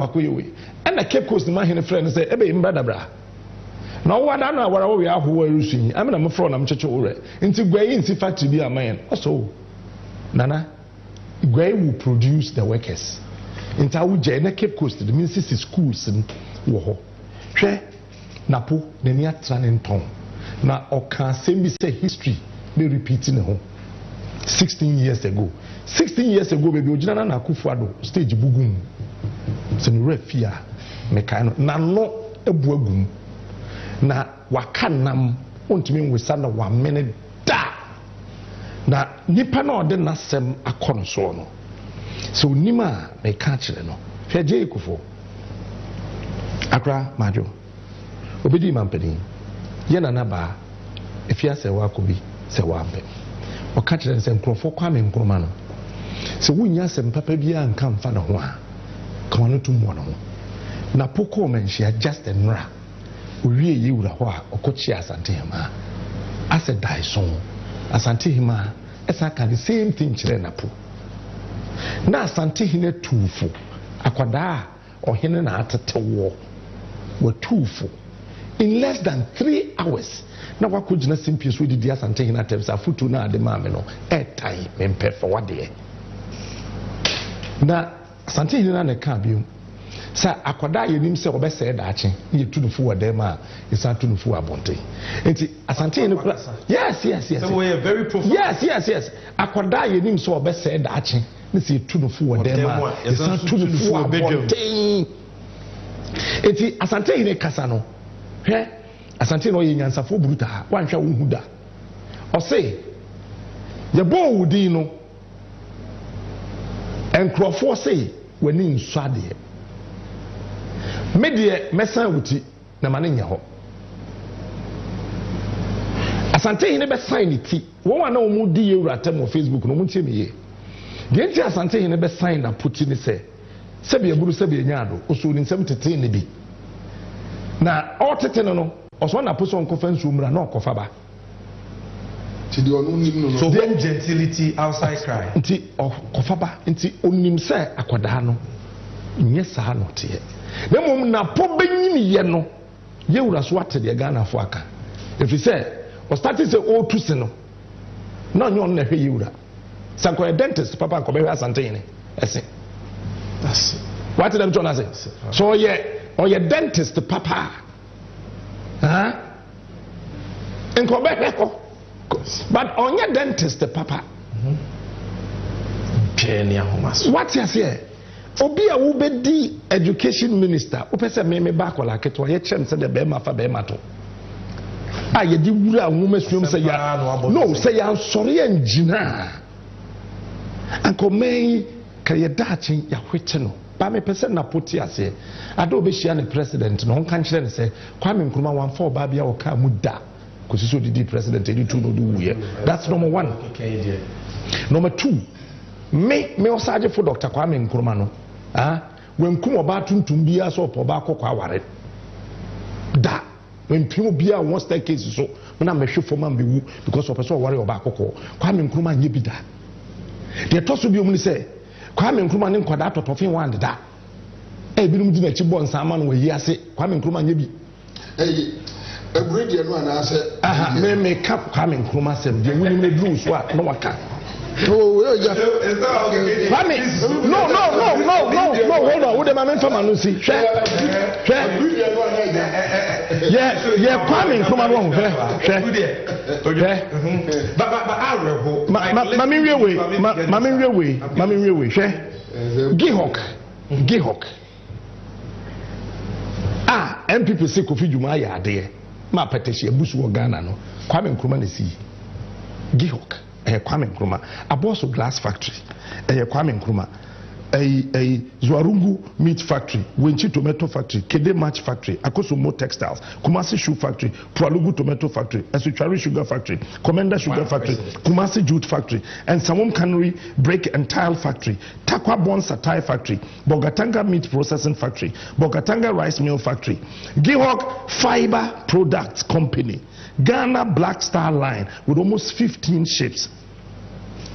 wakoyewe na Cape Coast ma hene friend say ebe mbadabra na wada na awara wo ya ho arusunyi amena mo fro na mcheche ore enti gwayi enti factory bi amayen also nana gwayi will produce the workers enti awuje na Cape Coast the means schools wo ho hwe Napo nenia tranenton na oka sembi say history be repeating ho 16 years ago baby ojina na Akufo-Addo stage bugum se no refia meka no na no ebuagum na wakanam ontimi nwesa na wa mene da na nipa na ode na sem akono so no so nima meka kire no hweje Akufo akra majo obedi mampeni yena na ba efia se wa kobi se wa mpe o ka kire se nkrofo Kwame Nkrumah no se wunya se mpapa bia nka mfa na ho a ka wono tum wono na poko menhia just enra owie yewura ho a okochi Asante Hima as a daison Asante Hima esa ka the same thing kire napo na Asante Hina tufu akwada ohene na atetewo wa tufu in less than 3 hours na wakojina simpies we did Asante Hina terms afutu na ade maame no airtime mempe for wade na asante hini na ne ka biom sa akwada yenim se obese daache ye tunufu wadem a isa tunufu abonte enti asante hini yes so we are very profound yes akwada yenim se obese daache ne se tunufu wadem a isa tunufu abonte enti asante hini kasa no hwe asante no ye nyansafo buruta ha wanhwa wo huda o se ye bo wudi no enkrofo se wani nsade medie mesan wuti na mane nya ho asante hine be sign ni ti won wa na wo mu di yewura tem on Facebook no mu ntie meye de nti asante hine be sign na puti ni se be eburu se be nya ado oso ni nsem tete ne bi na otete no oso na poso nkofa nsumra na okofa ba ti di onu nim no so when gentility outside cry nti okofa ba nti onim se akwada no nye saa no te na mom na po benyim ye no yewura so ate de Ghana fo aka if say o started say o tu se no na nyon na hwe yewura sanko dentist papa ko be hwe asante ene ese that's what them trying to say so ye dentist papa enko be hwe ko but onye dentist papa peni ahomas what you say obi a wo be di education minister o pese me ba akola keto ye chem se de be ma fa be ma to a ye di wura nwoma suom se ya no se ya sori engina anko me ka ye dachi ya hwete no ba me pese na poti ase ado be hia ne president no kan kire ne se Kwame Nkrumah wan for ba bia o ka mu da ko si so di president edi tu no do wuye that's number 1 number 2 me osaje for Dr. Kwame Nkrumah no when kum oba tuntum bia so oba akokwa aware da when pimo bia won staircase so na mehwe foma mbewu because opeso ware oba akokwa Kwame Nkrumah nye bi da de toso bi omni se Kwame Nkrumah ne nkwada atotofin wande da binum di na chi bon sama no yi ase Kwame Nkrumah nye bi ebredi no ana ase me ka Kwame Nkrumah sem de wuni me dru so a no waka oh yeah Kwame no hold on wo de ma me fama no si hwe yeah Kwame Nkrumah no hwe ma me we hwe Gihok MPP se Kofi Dwuma ya ade ma petition abusu wo Ghana no Kwame Nkrumah na si Gihok Kwame Nkrumah Aboso glass factory Kwame Nkrumah Zuarungu meat factory Wenchi tomato factory Kede match factory Akosumo textiles Kumasi shoe factory Pualugu tomato factory Esuchari sugar factory Commander sugar factory Kumasi jute factory and Samom cannery brake and tile factory Takwa Bon Satai factory Bogatanga meat processing factory Bogatanga rice mill factory Gihok fiber products company Ghana Black Star line with almost 15 ships.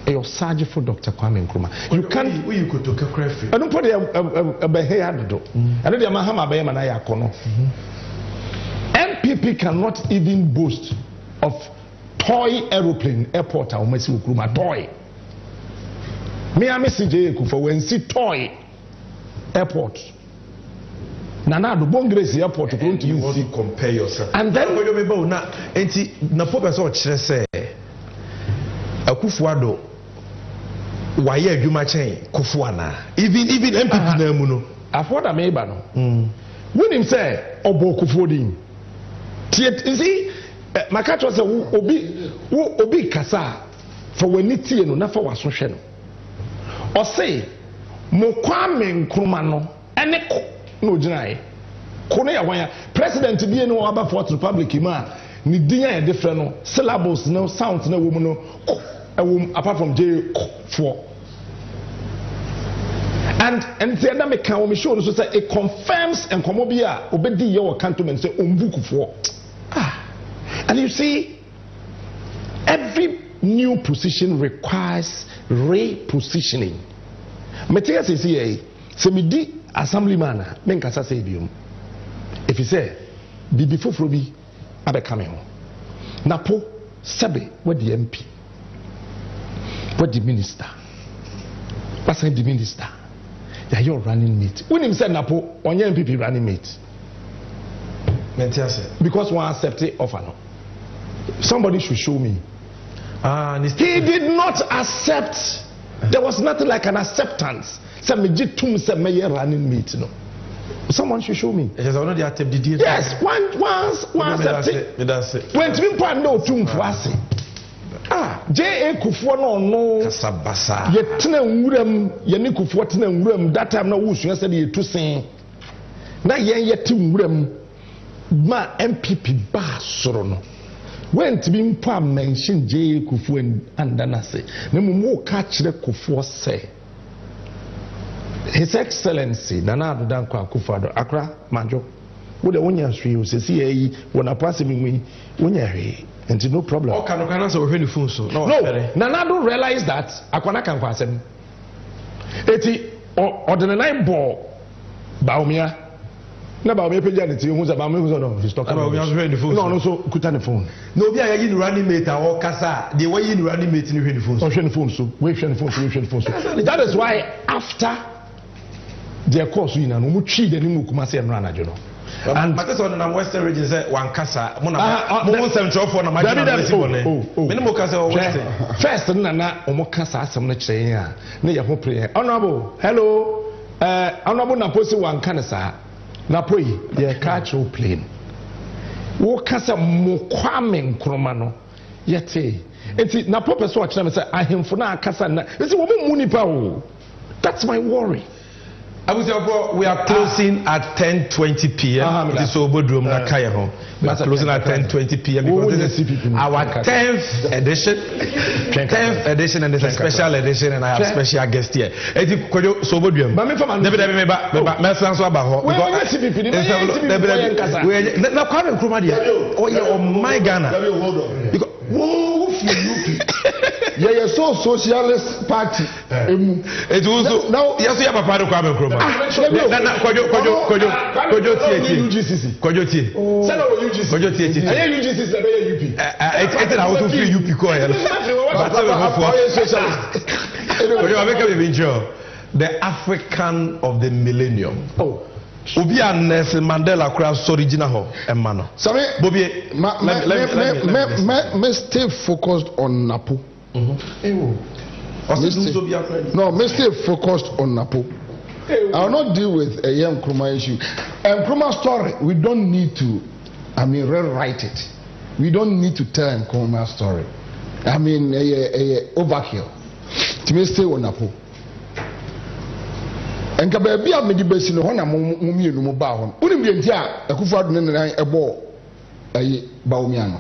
Your surgery for Dr. Kwame Nkrumah. You can't. You could take a craft. I don't put a behavior. I don't Mahama Bayama Yakono. MPP cannot even boast of toy aeroplane airport. I'll mess with Nkrumah toy. Me a message for when see toy airport. Nana do Bongrace airport going to you see compare yourself and then when you be na enti na professor o kire say Akufuado waye adwuma chen Kufuana even MPP na mu no afoda me ba no when him say obo Kufuodin see makacho say obi kasa for when tie no na fa waso hwe no o say mo Kwame Nkrumah no ene no jinai kono ya wan president bi no aba Fourth Republic ma ni dinya ya different no syllables no sounds na wo mu no apart from J4 and the other me can we show so say it confirms and komo bi a obedi ye wo cantonment say ombukufo and you see every new position requires repositioning material say se me di assemblyman men kasa say biom if you say bibi foforo bi abekame ho napo sebe what the MP what the minister what's the minister they are your running mate. When him said Napo, on your MPP running mate. Because one accepted offer. No. Somebody should show me. He did not accept. There was nothing like an acceptance. Running mate. No. Someone should show me. Yes, one accepted. When Twimpa no Tumfwasi. J.A. Kufuor no Kasabasa. Yet Wurem, Yanikufuor Wurem, that time no Wush, yesterday to say. Na yet Wurem, ma MPP bar sorono. When Twimpa mentioned J.A. Kufuor and Danase, Nemu catch the Kufuor say. His Excellency, Nana Dankwa Kufuor, Accra, Majo. What the one you say, when I pass him, and no problem. Oh, can answer with the phone so? No, Nana don't realize that Akwana can pass him. Eti or the night ball Baumia. No, about me, who's about me, who's talking about the phone. No, so put on the phone. No, we are in running mate or Casa. The way in running mate in the phone. The phone, so wait, phone. That is why after their course, we know Muchi, the new Kumasi and Rana, you know. And but that's on the Western region said one casa, Mona Central for a minimum casa. First, Nana, Omokasa, some chain, near Hopre. Honorable, hello, Honorable Naposi one canasa, Napoi, their cultural plane. Wokasa Mokwamen Cromano, yete. And see, Napopes watch them and say, I am for now, Casana. It's a woman Munipao. That's my worry. We are closing at 10:20 p.m. It is Obodrum Nakaya home. We are closing at 10:20 p.m. because this is our 10th edition. 10th edition, and it's a special edition, and I have special guest here. So Obodrum. Yeah, so socialist party. It was now. Yes, you have a part of Kwame Nkrumah. The African of the millennium. Oh. Obia Nelson Mandela cross original Emmanuel. Sorry, Bobby. Me stay focused on Napo. No, me stay focused on Napo. I will not deal with a young Nkrumah issue. Nkrumah story, we don't need to, rewrite it. We don't need to tell Nkrumah story. Overkill. To me stay on Napo. And baby, I made the best in the one among you no bow. Wouldn't be a Akufo a ball a Baumiano.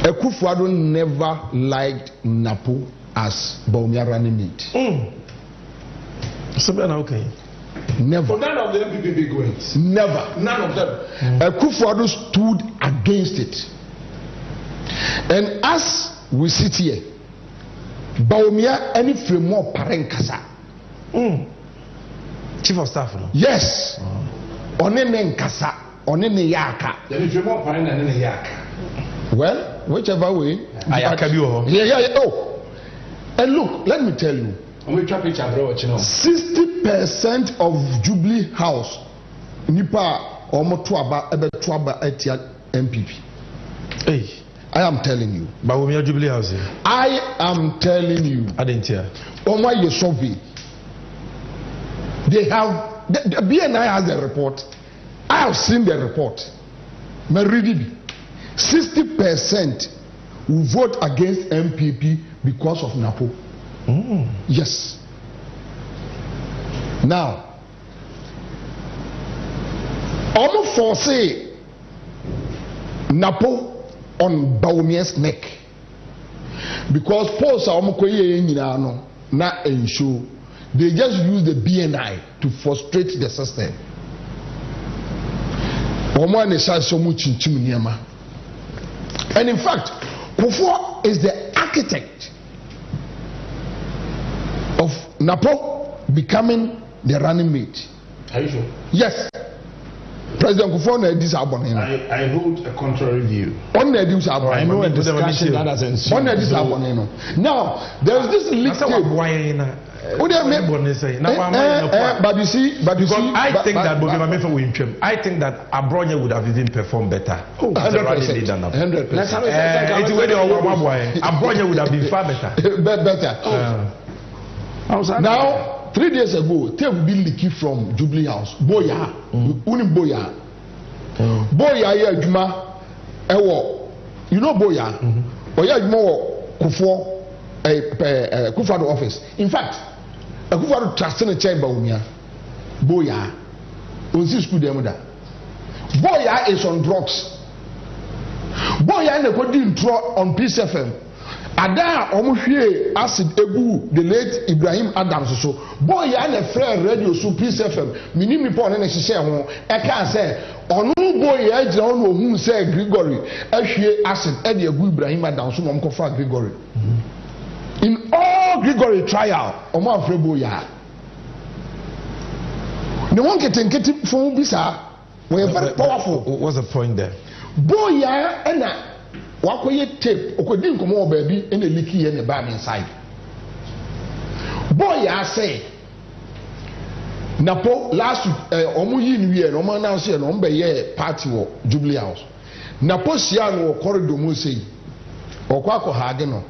Akufo never liked Napo as Baumia running mate. So okay. Never. None of them people be going. Never. None of them. Akufo stood against it. And as we sit here, Baumia any frame more parenkasa. Chief of staff, no? Yes. Onene nkasa, onene yaka. Then frame more parent and then yaka. Well, whichever way. Ayaka biyo. Yeah. Oh. And look, let me tell you. 60% of Jubilee House nipa omotuaba ebetuaba etia MPP. Hey. I am telling you. Bawumia Jubilee House. I am telling you. I didn't hear. Oma ye survey. They have the BNI has the report. I have seen the report. Me read it. 60% will vote against MPP because of Napo. Yes. Now, almost foresee Napo on Baumia's neck because polls are not ensure they just use the BNI to frustrate the system. And in fact, Kufuor is the architect of Napo becoming the running mate. Are you sure? Yes. President Kufuor na dis abon. I hold a contrary view. On na dis abon. I know a discussion that has ensued. On na dis abon. Now there is this leaked tape. But you see, I think that I think that Abronya would have even performed better. 100%. 100%. Abronya would have been far better. Better. Now, 3 days ago, tape will be leaking from Jubilee House. Boya, unim Boya. Boya ya Juma, you know Boya. Boya Juma Kufuor, Kufuor office. In fact, Kufuor trust in the chamber umia. Boya, unsi school demuda. Boya is on drugs. Boya and the coding on Peace FM. Ada omuhwe acid egu the late Ibrahim Adams so Boya and a friend radio so Peace FM minimi pon na hihye ho e kan say onu Boya agina onu ohun say Gregory ahwe acid e de egu Ibrahim Adams so mom kofa Gregory. In all Gregory trial omo afre Boya no one ketenketi fun bisa we very powerful. What's the point there? Boya ena wakoye tape okodi nkomo obabi ena leaky here ne ba me inside. Boya say napo last week omo yi ni we no man announce no mbe ye party wo Jubilee House. Napo sia no corridor mo say okwa ha age no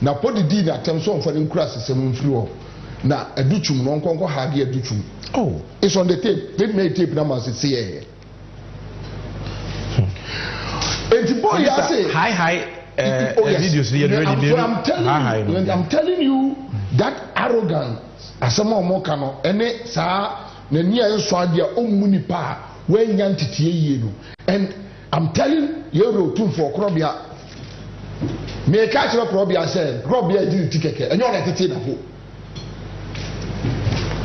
napo didi na temso on for nkura sesem mfiri wo na aduchum no nkonko ha age aduchum. Oh, it's on the tape. They made tape numbers say here. Boya say high videos I'm telling you that arrogance asama omoka no ene sa na nia enso ade a omuni pa when yan titie yie no. And I'm telling you rotum for krobia me ka chiro krobia say krobia di tikeke enyo na tete na ho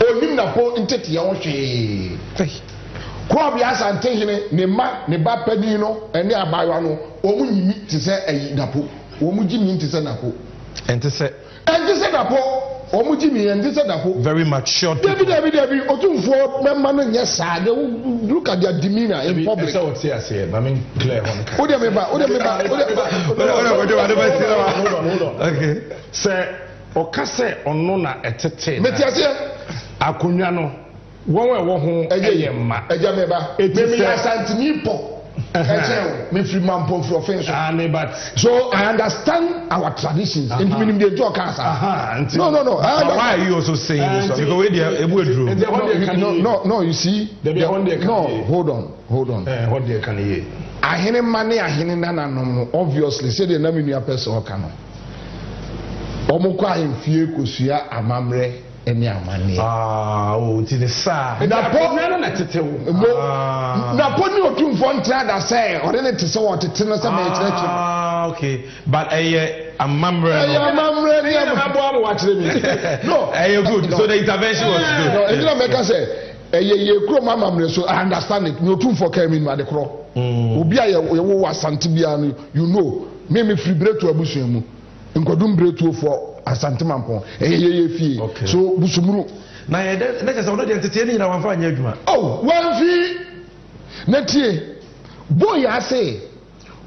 onim na po ntete ya wo hwe Kwabia asante hene ne ma ne ba pani no ene abawa no omu nyimi te se ayi napo omu jimi te se napo ente se napo omu jimi ente se napo very mature David otumfo memma no nye saa de look at their demeanor in public. So what say I mean clear one. Ode meba okay say okase ono na etete metiase akonwa no wọ́n wọ́n ho ẹyẹ mma ẹja mẹba mẹmi asantini pọ ẹjẹ mi fi ma mpọ fi ọfẹ so so I understand our traditions nti mi ni mi de jọ kansa no why are you also saying this because wey dey ebu eduro no you see hold on what dey kan ye ahene mane ahene nananom no obviously say dey na me nua person oka no omo kwa ahemfie kosua amamre eni amane tinisa na po na tete wo na po ni otumfo ntra da say ore ne tese wo tete no say me kire okay but amamre ni abo am wa kire me no good so the intervention was good no eni na make say ye kro amamre so I understand it no otumfo ka me ma de kro obi aye wo wasante bia no you know me free break to abusuan mu nkodum break to for asante mampon ye fie so busumuru na ye na kasa ono de entertain na wanfa anya adwuma wanfi na tie Boya say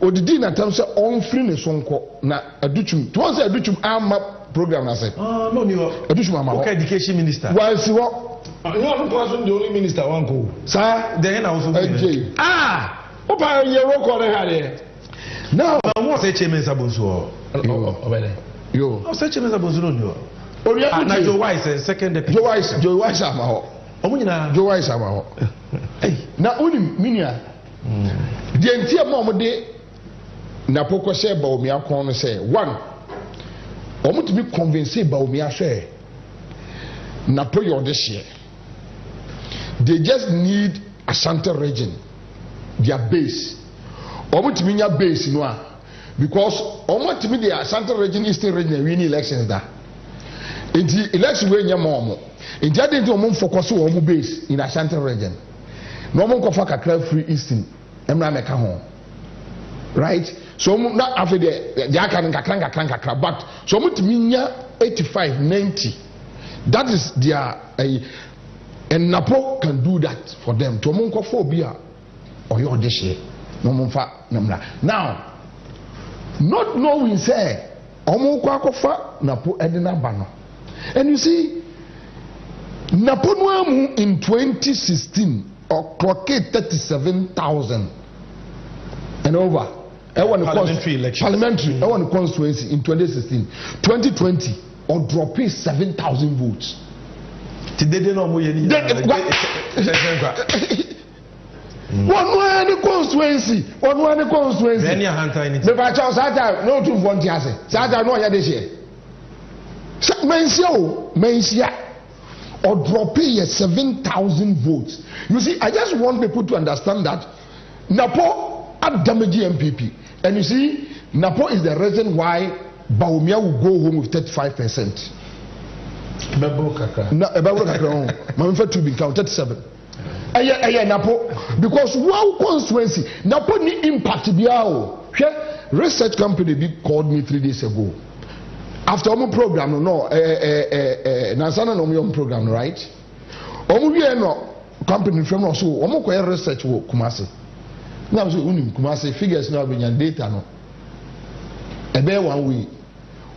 odidi na tam se onfiri ne sonko na aduchum to won say aduchum ama program na say no ni ho aduchum ama okay education minister wansi ho you are the only minister one go sir then also opa ye record here now what say chairman sabonso obede yo o say chairman sabonso no na Joe Wise second deputy Joe Wise ama ho omunyina Joe Wise ama ho na onim minia de ntia ma omde na poko se ba omi akon no say one omutimi convince ba omi ahwe na to your this year they just need Ashanti region their base omutimi nya base no a because omutimi the Ashanti region Eastern region win elections da enti election we nya mo enti ade enti omum focus on base in Ashanti region no omum kofa kakra free Eastern emra meka ho right so na after the aka kakra but so omutimi nya 85 90 that is their and Napo can do that for them to omum kofa obi a oyo odehye no mfa namra now not knowing say omo kwa kofa napo edina ba no and you see napo no amu in 2016 clocked 37,000 and over parliamentary constituency in 2016 2020 or dropping 7,000 votes today no mo ye one constituency any hunter me ba cha sata no to volunteer say sata no ya dey share mensia or dropping 7,000 votes. You see, I just want people to understand that Napo are damaging MPP. And you see, Napo is the reason why Bawumia will go home with 35%. To become 37. Napo, because one constituency, Napo ni impact biao. Research company called me 3 days ago. After our program, no, Nansana no program, right? We no company from us, we research wo Kumasi. Now so unim Kumasi figures now be data no. Ebe 1 week.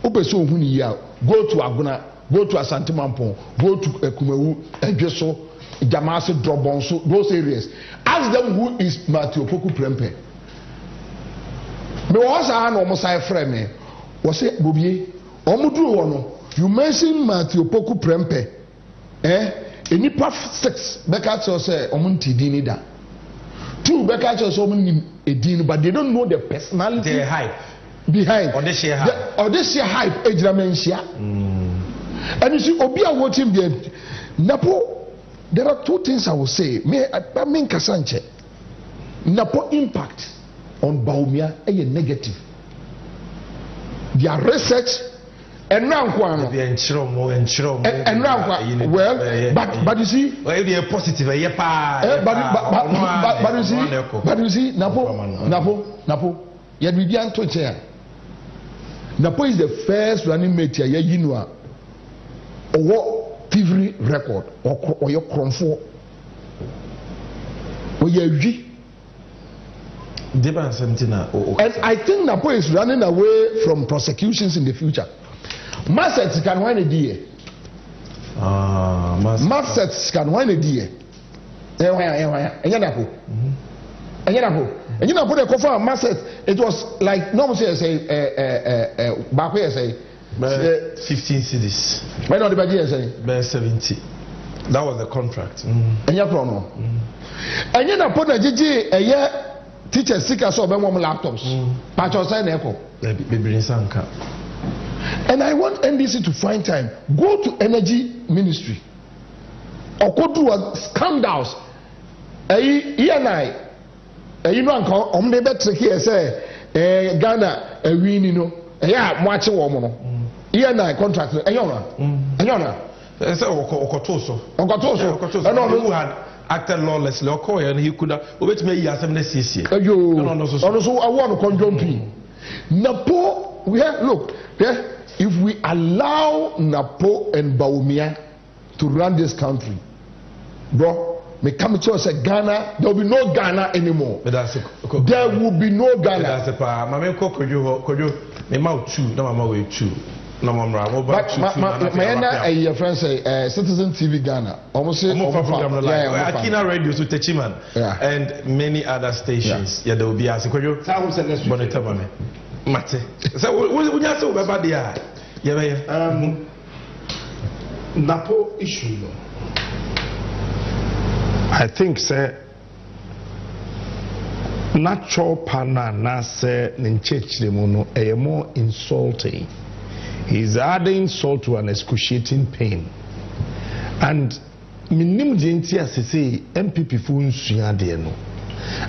Opeso huni ya go to Aguna, go to Asante Mampong, go to Kumewu, Ejeso, Jamase Drobonso, those areas. Ask them who is Matthew Poku Prempe. Me was an almost I frame me. Was it Bobie? You mentioned Matthew Poku Prempe. Any part 6 Becca say Omunti Dinida. 2 Becca Omun Edin, but they don't know the personality. The hype behind. Or this year hype. Or this year hype, Ejramensia. And you see, Obia watching the Napo. There are 2 things I will say. I mean Kasanche. Napo impact on Bawumia is negative. Their research. And now, well, but you see, but you see, Napo, yet we began to chair. Napo is the first running mate here, you know, or TV record or your cronfo. And I think Napo is running away from prosecutions in the future. Masset can win a deal. Masset can win a deal. And you know, put a cover on Masset. It was like normally say back where say 15 cities. Why not the budget say 70. That was the contract. And you know, and you know, put a GG a year teacher sick as well laptops. But you say echo. Baby Sanka. And I want NDC to find time. Go to energy ministry. Or go to scandals. You know, I'm the better here say Ghana win, you know. Yeah, much woman. I contract. Ayona. Who had acted lawlessly or coy and he could have wait me yes I'm necessary. I want to conjure Napo, look, if we allow Napo and Bawumia to run this country, bro, me come to us at Ghana, there will be no Ghana anymore. There will be no Ghana. That's the part. My man could you me mouth chew, no my way chew. No, my friend say Citizen TV Ghana. Almost say Akina Radio to Techiman and many other stations. Yeah, there will be as you monitor me. Mate. So when you say about the Napo issue. I think say natural partner na say ninchechlemono a more insulting. He's adding salt to an excruciating pain. And minim jinti asese MPP fu nsua de no.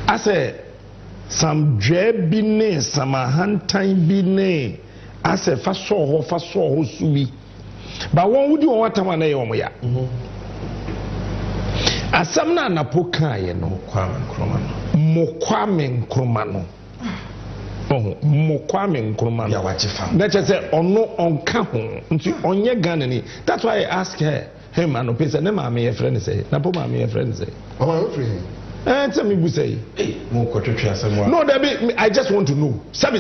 Ase some dread bi ne some ahantan bi ne ase fa so ho subi. But one would do what time na ye ya. Asam na Napo kan ye no Kwame Nkrumah no. Kwame Nkrumah ya wachifa na chese ono onka ho nti onye Ghana ni. That's why I ask him and opesa na ma me friend say Napo ma me friend say oh free Tell me who say. No, I just want to know. Sabi.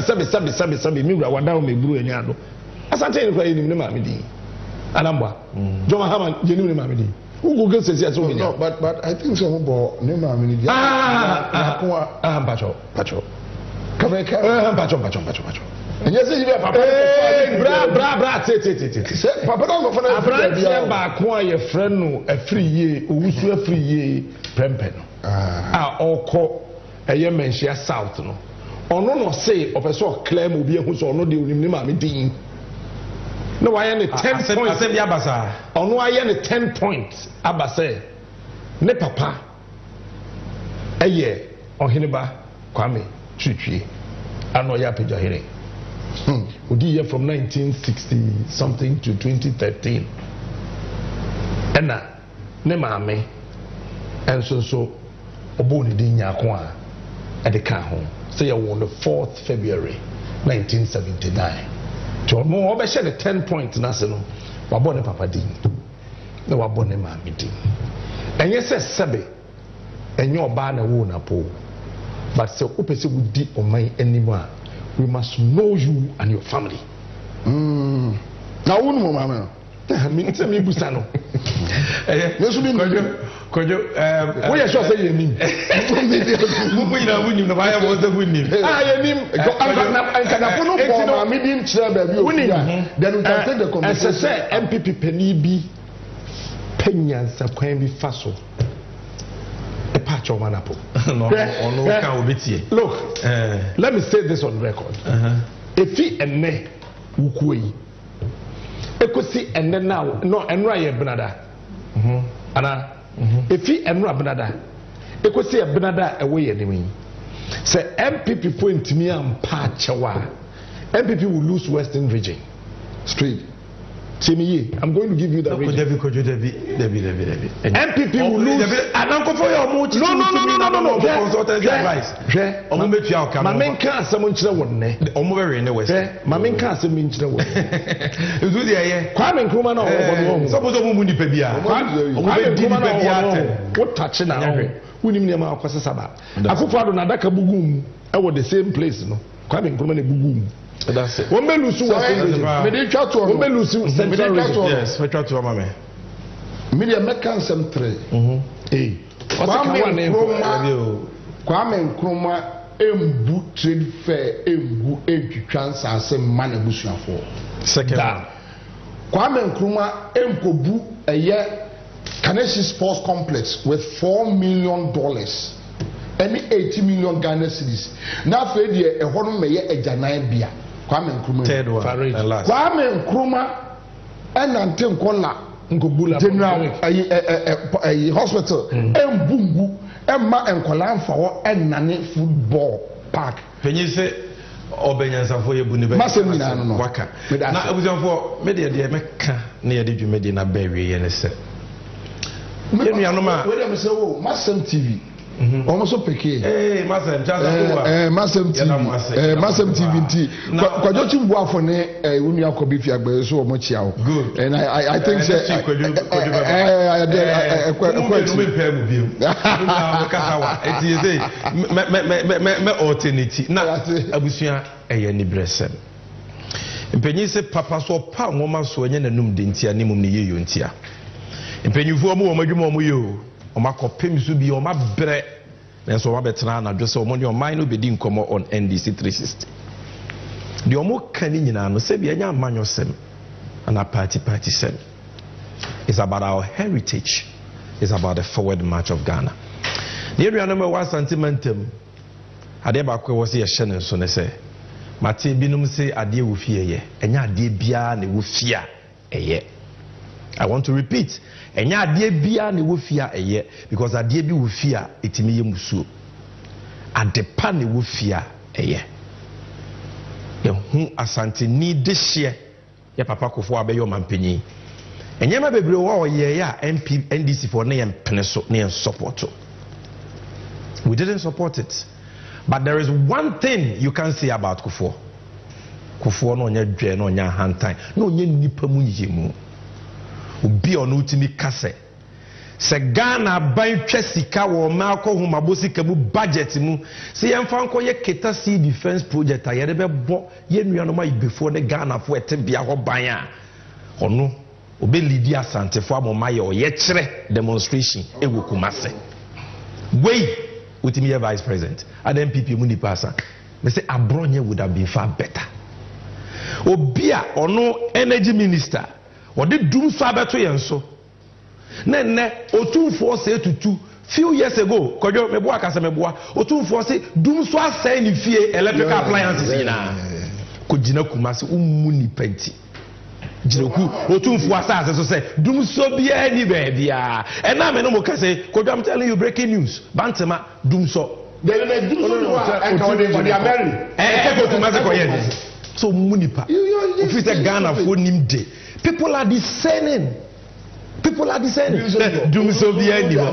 Me wada me buru enyado. Asante ni kwa ni mama di. Anamba. Joma Haman jeni ni mama di. Who go get say so many. No, but I think so bo ni mama di. Pacho. Kameka. Pacho. And you say you are papa. Bra. Say papa don't go for na friend ba ko ye friend no afri ye, owusu afri ye prempe no. Oko eye menhia south no. Ono no say opeso claim obi ehu so ono de onim ni ma me din. No why any 10 points asem ya basa. Ono why any 10 points abase. Ne papa eye oheneba Kwame Twitwie ano ya peja here. Odi here from 1960 something to 2013. Ena ne maame enso so oboni din nyako a edeka ho say on the 4th February 1979. To mo obehye the 10 points na se no wabo ne papa din na wabo ne maame din enye se sebe enye oba na wo na po but se opese wudi oman animo a we must know you and your family. Na wonu mo maame no me tell me busa no yesu bi kojo we are sure say you nim Mupu ina wunim na baya mo se wunim. You nim anka no for maame bi nkyere ba bi ofi a then we can take the conversation. Say MPP pani bi penyansa kwan bi faso e patch o manapo. No can obetie. Look, let me say this on record. Efi enne wukuyi ekosi enne now no enra ye benada ana efi enra benada ekosi e benada ewe ye nimi say MPP for ntimi ampa chewa MPP will lose Western region straight. Timiye, I'm going to give you the region. Debbie. MPP will lose. Adanko for your mood. No. Consultancy advice. Mamen kan asem nkyere wonne. Omo be re ne west. Mamen kan asem nkyere wonne. Ezu dia ye. Kwame Nkrumah na obo. Suppose omo mu nipa bia. Kwame Nkrumah na obo. What touch na ho. Wunim ne ma akwasesa ba. Akufo-Addo na adaka bugum e wo the same place no. Kwame Nkrumah na bugum. That's it. One belusu was me dey try to one belusu central region. Yes, we try to mama me. Me dey make some 3. Kwame Nkrumah embu trade fair embu etwitwa nsase man abusuafo. Second. Kwame Nkrumah emkobu eye Kaneshi Sports Complex with $4 million. Any 80 million Ghana cedis. Now for the ehono meye ejanan bia. Kwame Nkrumah. Third one. And last. Kwame Nkrumah enante nkola Ngobula general hospital embungu emma enkola mfawo enane football park. Penyi se obenyansafo ye bu ne be. Masem nyina no. Waka. Na abusanfo me de meka na ye de dwumedi na ba wie ye ne se. Ye nuanoma. We dem say o MasemTV. Almost peke. MasemTV nti. Kwajo chimbu afo ne unu akobi fi agbe so omo chia o. And I think say me alternate na abusua eye ni bresem. Mpenyi se papa so pa nwoma so enye nanum de ntia ni mum ne yeyo ntia. Mpenyifo mu omadwuma mu yo omakopem so bi omabre nenso wabetena na dwese omoni oman no bedi nkomo on NDC 360 de omo kani nyina no se bi anya amanyosem and a party sem. It's about our heritage. It's about the forward march of Ghana. The area number 1 sentimentum ade ba kwa wose ye hye so ne se mate binum se ade wo fie ye enya ade bia na wo fia eye. I want to repeat. Enya ade bia na wo fia eye because ade bi wo fia etimi ye musuo. Ade pa na wo fia eye. Ye hu asante ni de hye ye papa kofo abeyo mampanyi. Enyema bebre wo ye ya NDC for na ye mpene so na ye support. We didn't support it. But there is one thing you can say about Kufo. Kufo no nya dwe no nya hantan. No nya nipa mu yemu. Obi ono timi kase. se Ghana ban twa sika wo ma akọ homa bo sika mu budget mu se yemfa nko ye keta sea defense project ayere be bo ye nuanom ayi before ne Ghana fo ete bia ho ban a ono obe lidi asantefo amoma ye oye kire demonstration ewo Kumase wey utimi ye vice president and MPP mu ni pasa me say Abronye would have been far better. Obia ono energy minister odi dum so abeto yen so nenne otumfo say tutu few years ago kojo mebo akasa mebo otumfo say dum so asay ni fie electrical appliances ina ko gina Kumase ummu ni penti jireku otumfo asa so say dum so bia ni ba bia and na me no mo kase kojo I'm telling you breaking news bantema dum so so munipa if you say Ghana for nim day people are discerning doom so be anywhere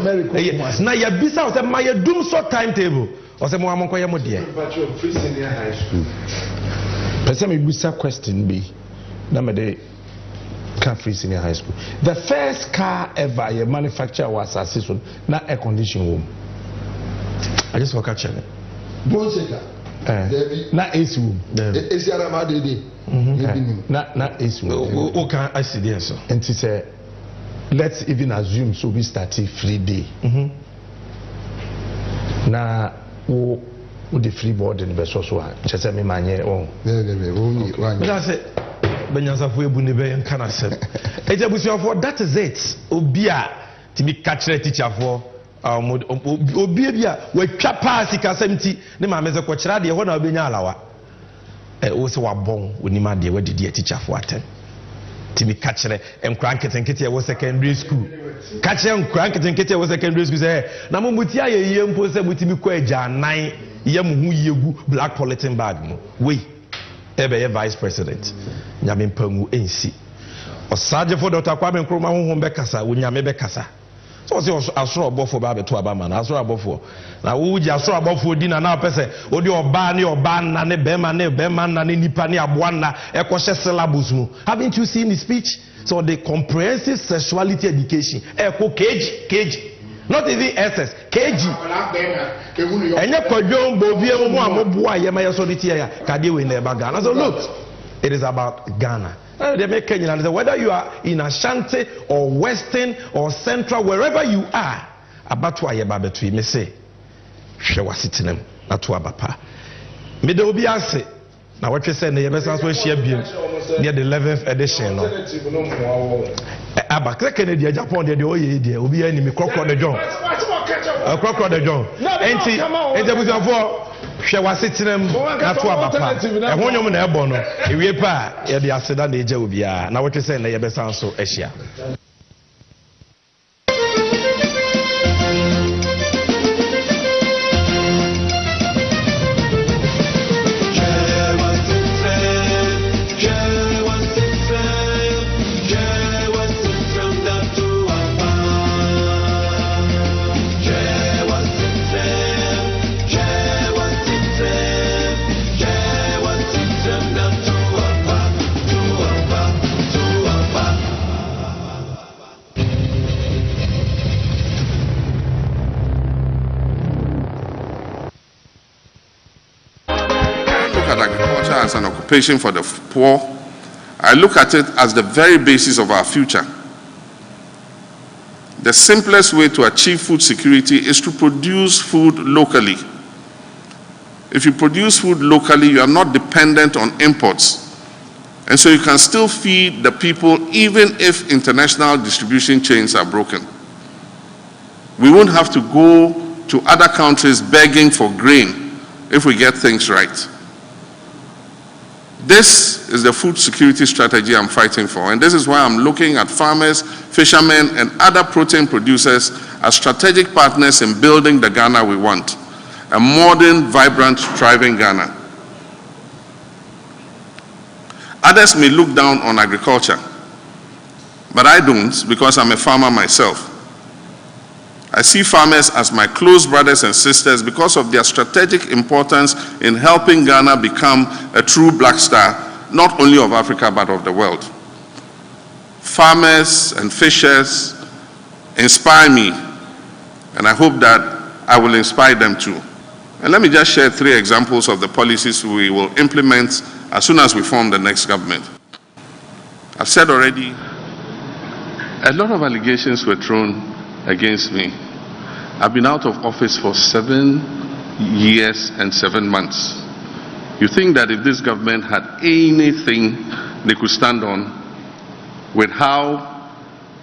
na ya bisa o say my doom so timetable o say mo amonko ye mo de free senior high school person me bisa question be na me de can free senior high school the first car ever you manufacture was assisted na air condition room. I just walk out channel. Don't say that. Not AC room. AC arama dede. Not AC room. Who can I see there so? And she said, let's even assume so we start free day. Na wo the free board in the so just me manye on. But I said Benyansa fo ebu ne be en kana se. Ejabusiafo that is it. Obia to be catch teacher for obi bia we twa pass kasamti ne ma meze ko kira de ho na obenya alawa wo se wabon onima de wadidi teacher for aten timi ka kire enkran ketenkete wo secondary school ka kire enkran ketenkete wo secondary school say na mo muti ayeye mpo se mutimi ko agya nan ye mu hu yegu black polythene bag mu we ebe ye vice president nyame mpangu ensi osaje for Dr. Kwame Nkrumah honhom be kasa wonyame be kasa so say asoro obofo ba beto abama na asoro obofo na wo ji asoro obofo di na pese odi oba na ne bema na ne nipa ne aboa na ekwohye syllabus mu. Haven't you seen the speech? So the comprehensive sexuality education KG not even SS KG enye kwadwo bobie mu amoboa ye maye so diti ya kade we na eba Ghana. So look, it is about Ghana. They make Kenya, whether you are in Ashanti or Western or Central, wherever you are, about why you between me say, she was sitting them, not to Abapa. Me de obi ase. Now what you say, the best answer share near the 11th edition. Abba, Kennedy, Japan, the oye, the obi enemy, crocodile the John. Crocodile the John. Enti, was hwɛ wasetenam na to abapa ɛho nyom na ɛbɔ no ewie pa yɛde aseda na egya obiara na wɔtwe sɛ na yɛbɛsan so ahyia. As an occupation for the poor, I look at it as the very basis of our future. The simplest way to achieve food security is to produce food locally. If you produce food locally, you are not dependent on imports. And so you can still feed the people even if international distribution chains are broken. We won't have to go to other countries begging for grain if we get things right. This is the food security strategy I'm fighting for, and this is why I'm looking at farmers, fishermen, and other protein producers as strategic partners in building the Ghana we want, a modern, vibrant, thriving Ghana. Others may look down on agriculture, but I don't, because I'm a farmer myself. I see farmers as my close brothers and sisters because of their strategic importance in helping Ghana become a true black star, not only of Africa but of the world. Farmers and fishers inspire me, and I hope that I will inspire them too. And let me just share 3 examples of the policies we will implement as soon as we form the next government. I've said already, a lot of allegations were thrown against me. I've been out of office for 7 years and 7 months. You think that if this government had anything they could stand on with how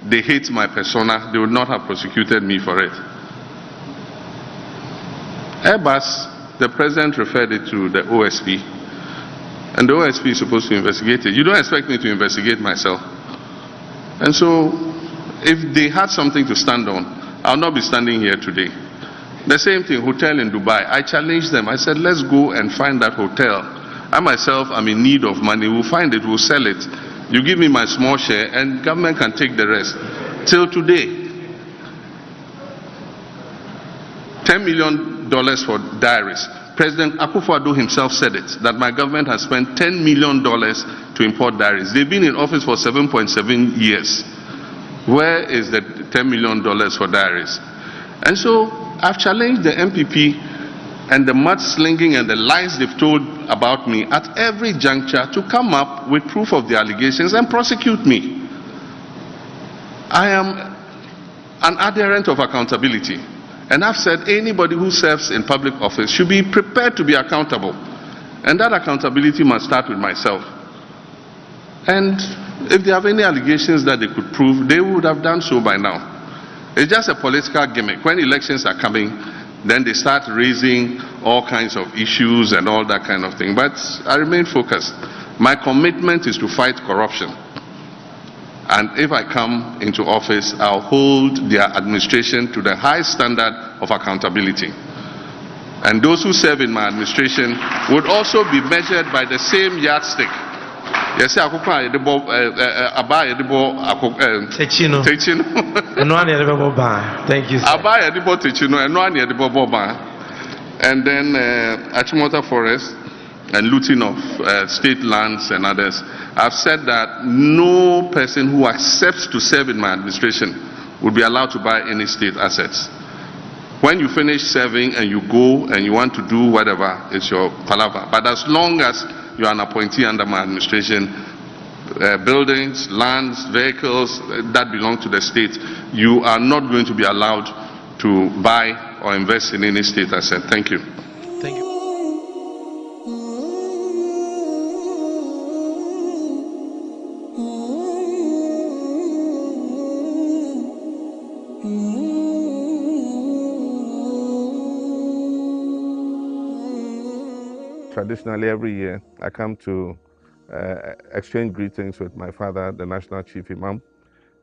they hate my persona, they would not have prosecuted me for it. Airbus, the president referred it to the OSP, and the OSP is supposed to investigate it. You don't expect me to investigate myself. And so, if they had something to stand on, I'll not be standing here today. The same thing, hotel in Dubai. I challenged them. I said, let's go and find that hotel. I myself am in need of money. We'll find it, we'll sell it. You give me my small share and government can take the rest. Till today, $10 million for diaries. President Akufo-Addo himself said it, that my government has spent $10 million to import diaries. They've been in office for 7.7 years. Where is the $10 million for diaries? And so I've challenged the MPP and the mudslinging and the lies they've told about me at every juncture to come up with proof of the allegations and prosecute me. I am an adherent of accountability. And I've said anybody who serves in public office should be prepared to be accountable. And that accountability must start with myself. And if they have any allegations that they could prove, they would have done so by now. It's just a political gimmick. When elections are coming, then they start raising all kinds of issues and all that kind of thing. But I remain focused. My commitment is to fight corruption. And if I come into office, I'll hold their administration to the high standard of accountability. And those who serve in my administration would also be measured by the same yardstick. Yes, thank you. And then Achimota Forest and looting of state lands and others. I've said that no person who accepts to serve in my administration will be allowed to buy any state assets. When you finish serving and you go and you want to do whatever, it's your palaver. But as long as you are an appointee under my administration, buildings, lands, vehicles that belong to the state, you are not going to be allowed to buy or invest in any state asset. Thank you. Thank you. Traditionally, every year, I come to exchange greetings with my father, the National Chief Imam.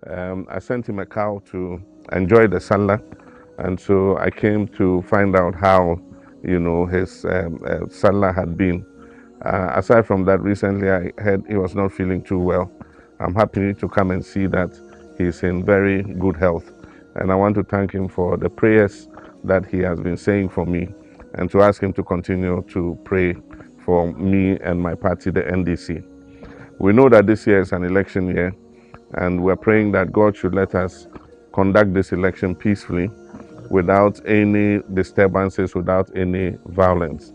I sent him a cow to enjoy the Salah, and so I came to find out how, his Salah had been. Aside from that, recently I heard he was not feeling too well. I'm happy to come and see that he's in very good health, and I want to thank him for the prayers that he has been saying for me, and to ask him to continue to pray for me and my party, the NDC. We know that this year is an election year, and we're praying that God should let us conduct this election peacefully, without any disturbances, without any violence.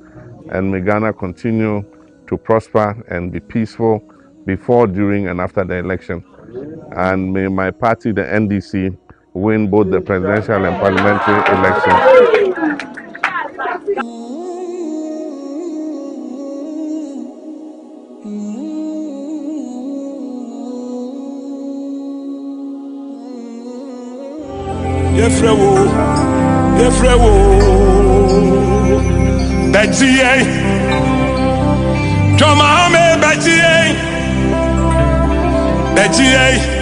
And may Ghana continue to prosper and be peaceful before, during, and after the election. And may my party, the NDC, win both the presidential and parliamentary elections. Yefrewo Betiye Jomahame Betiye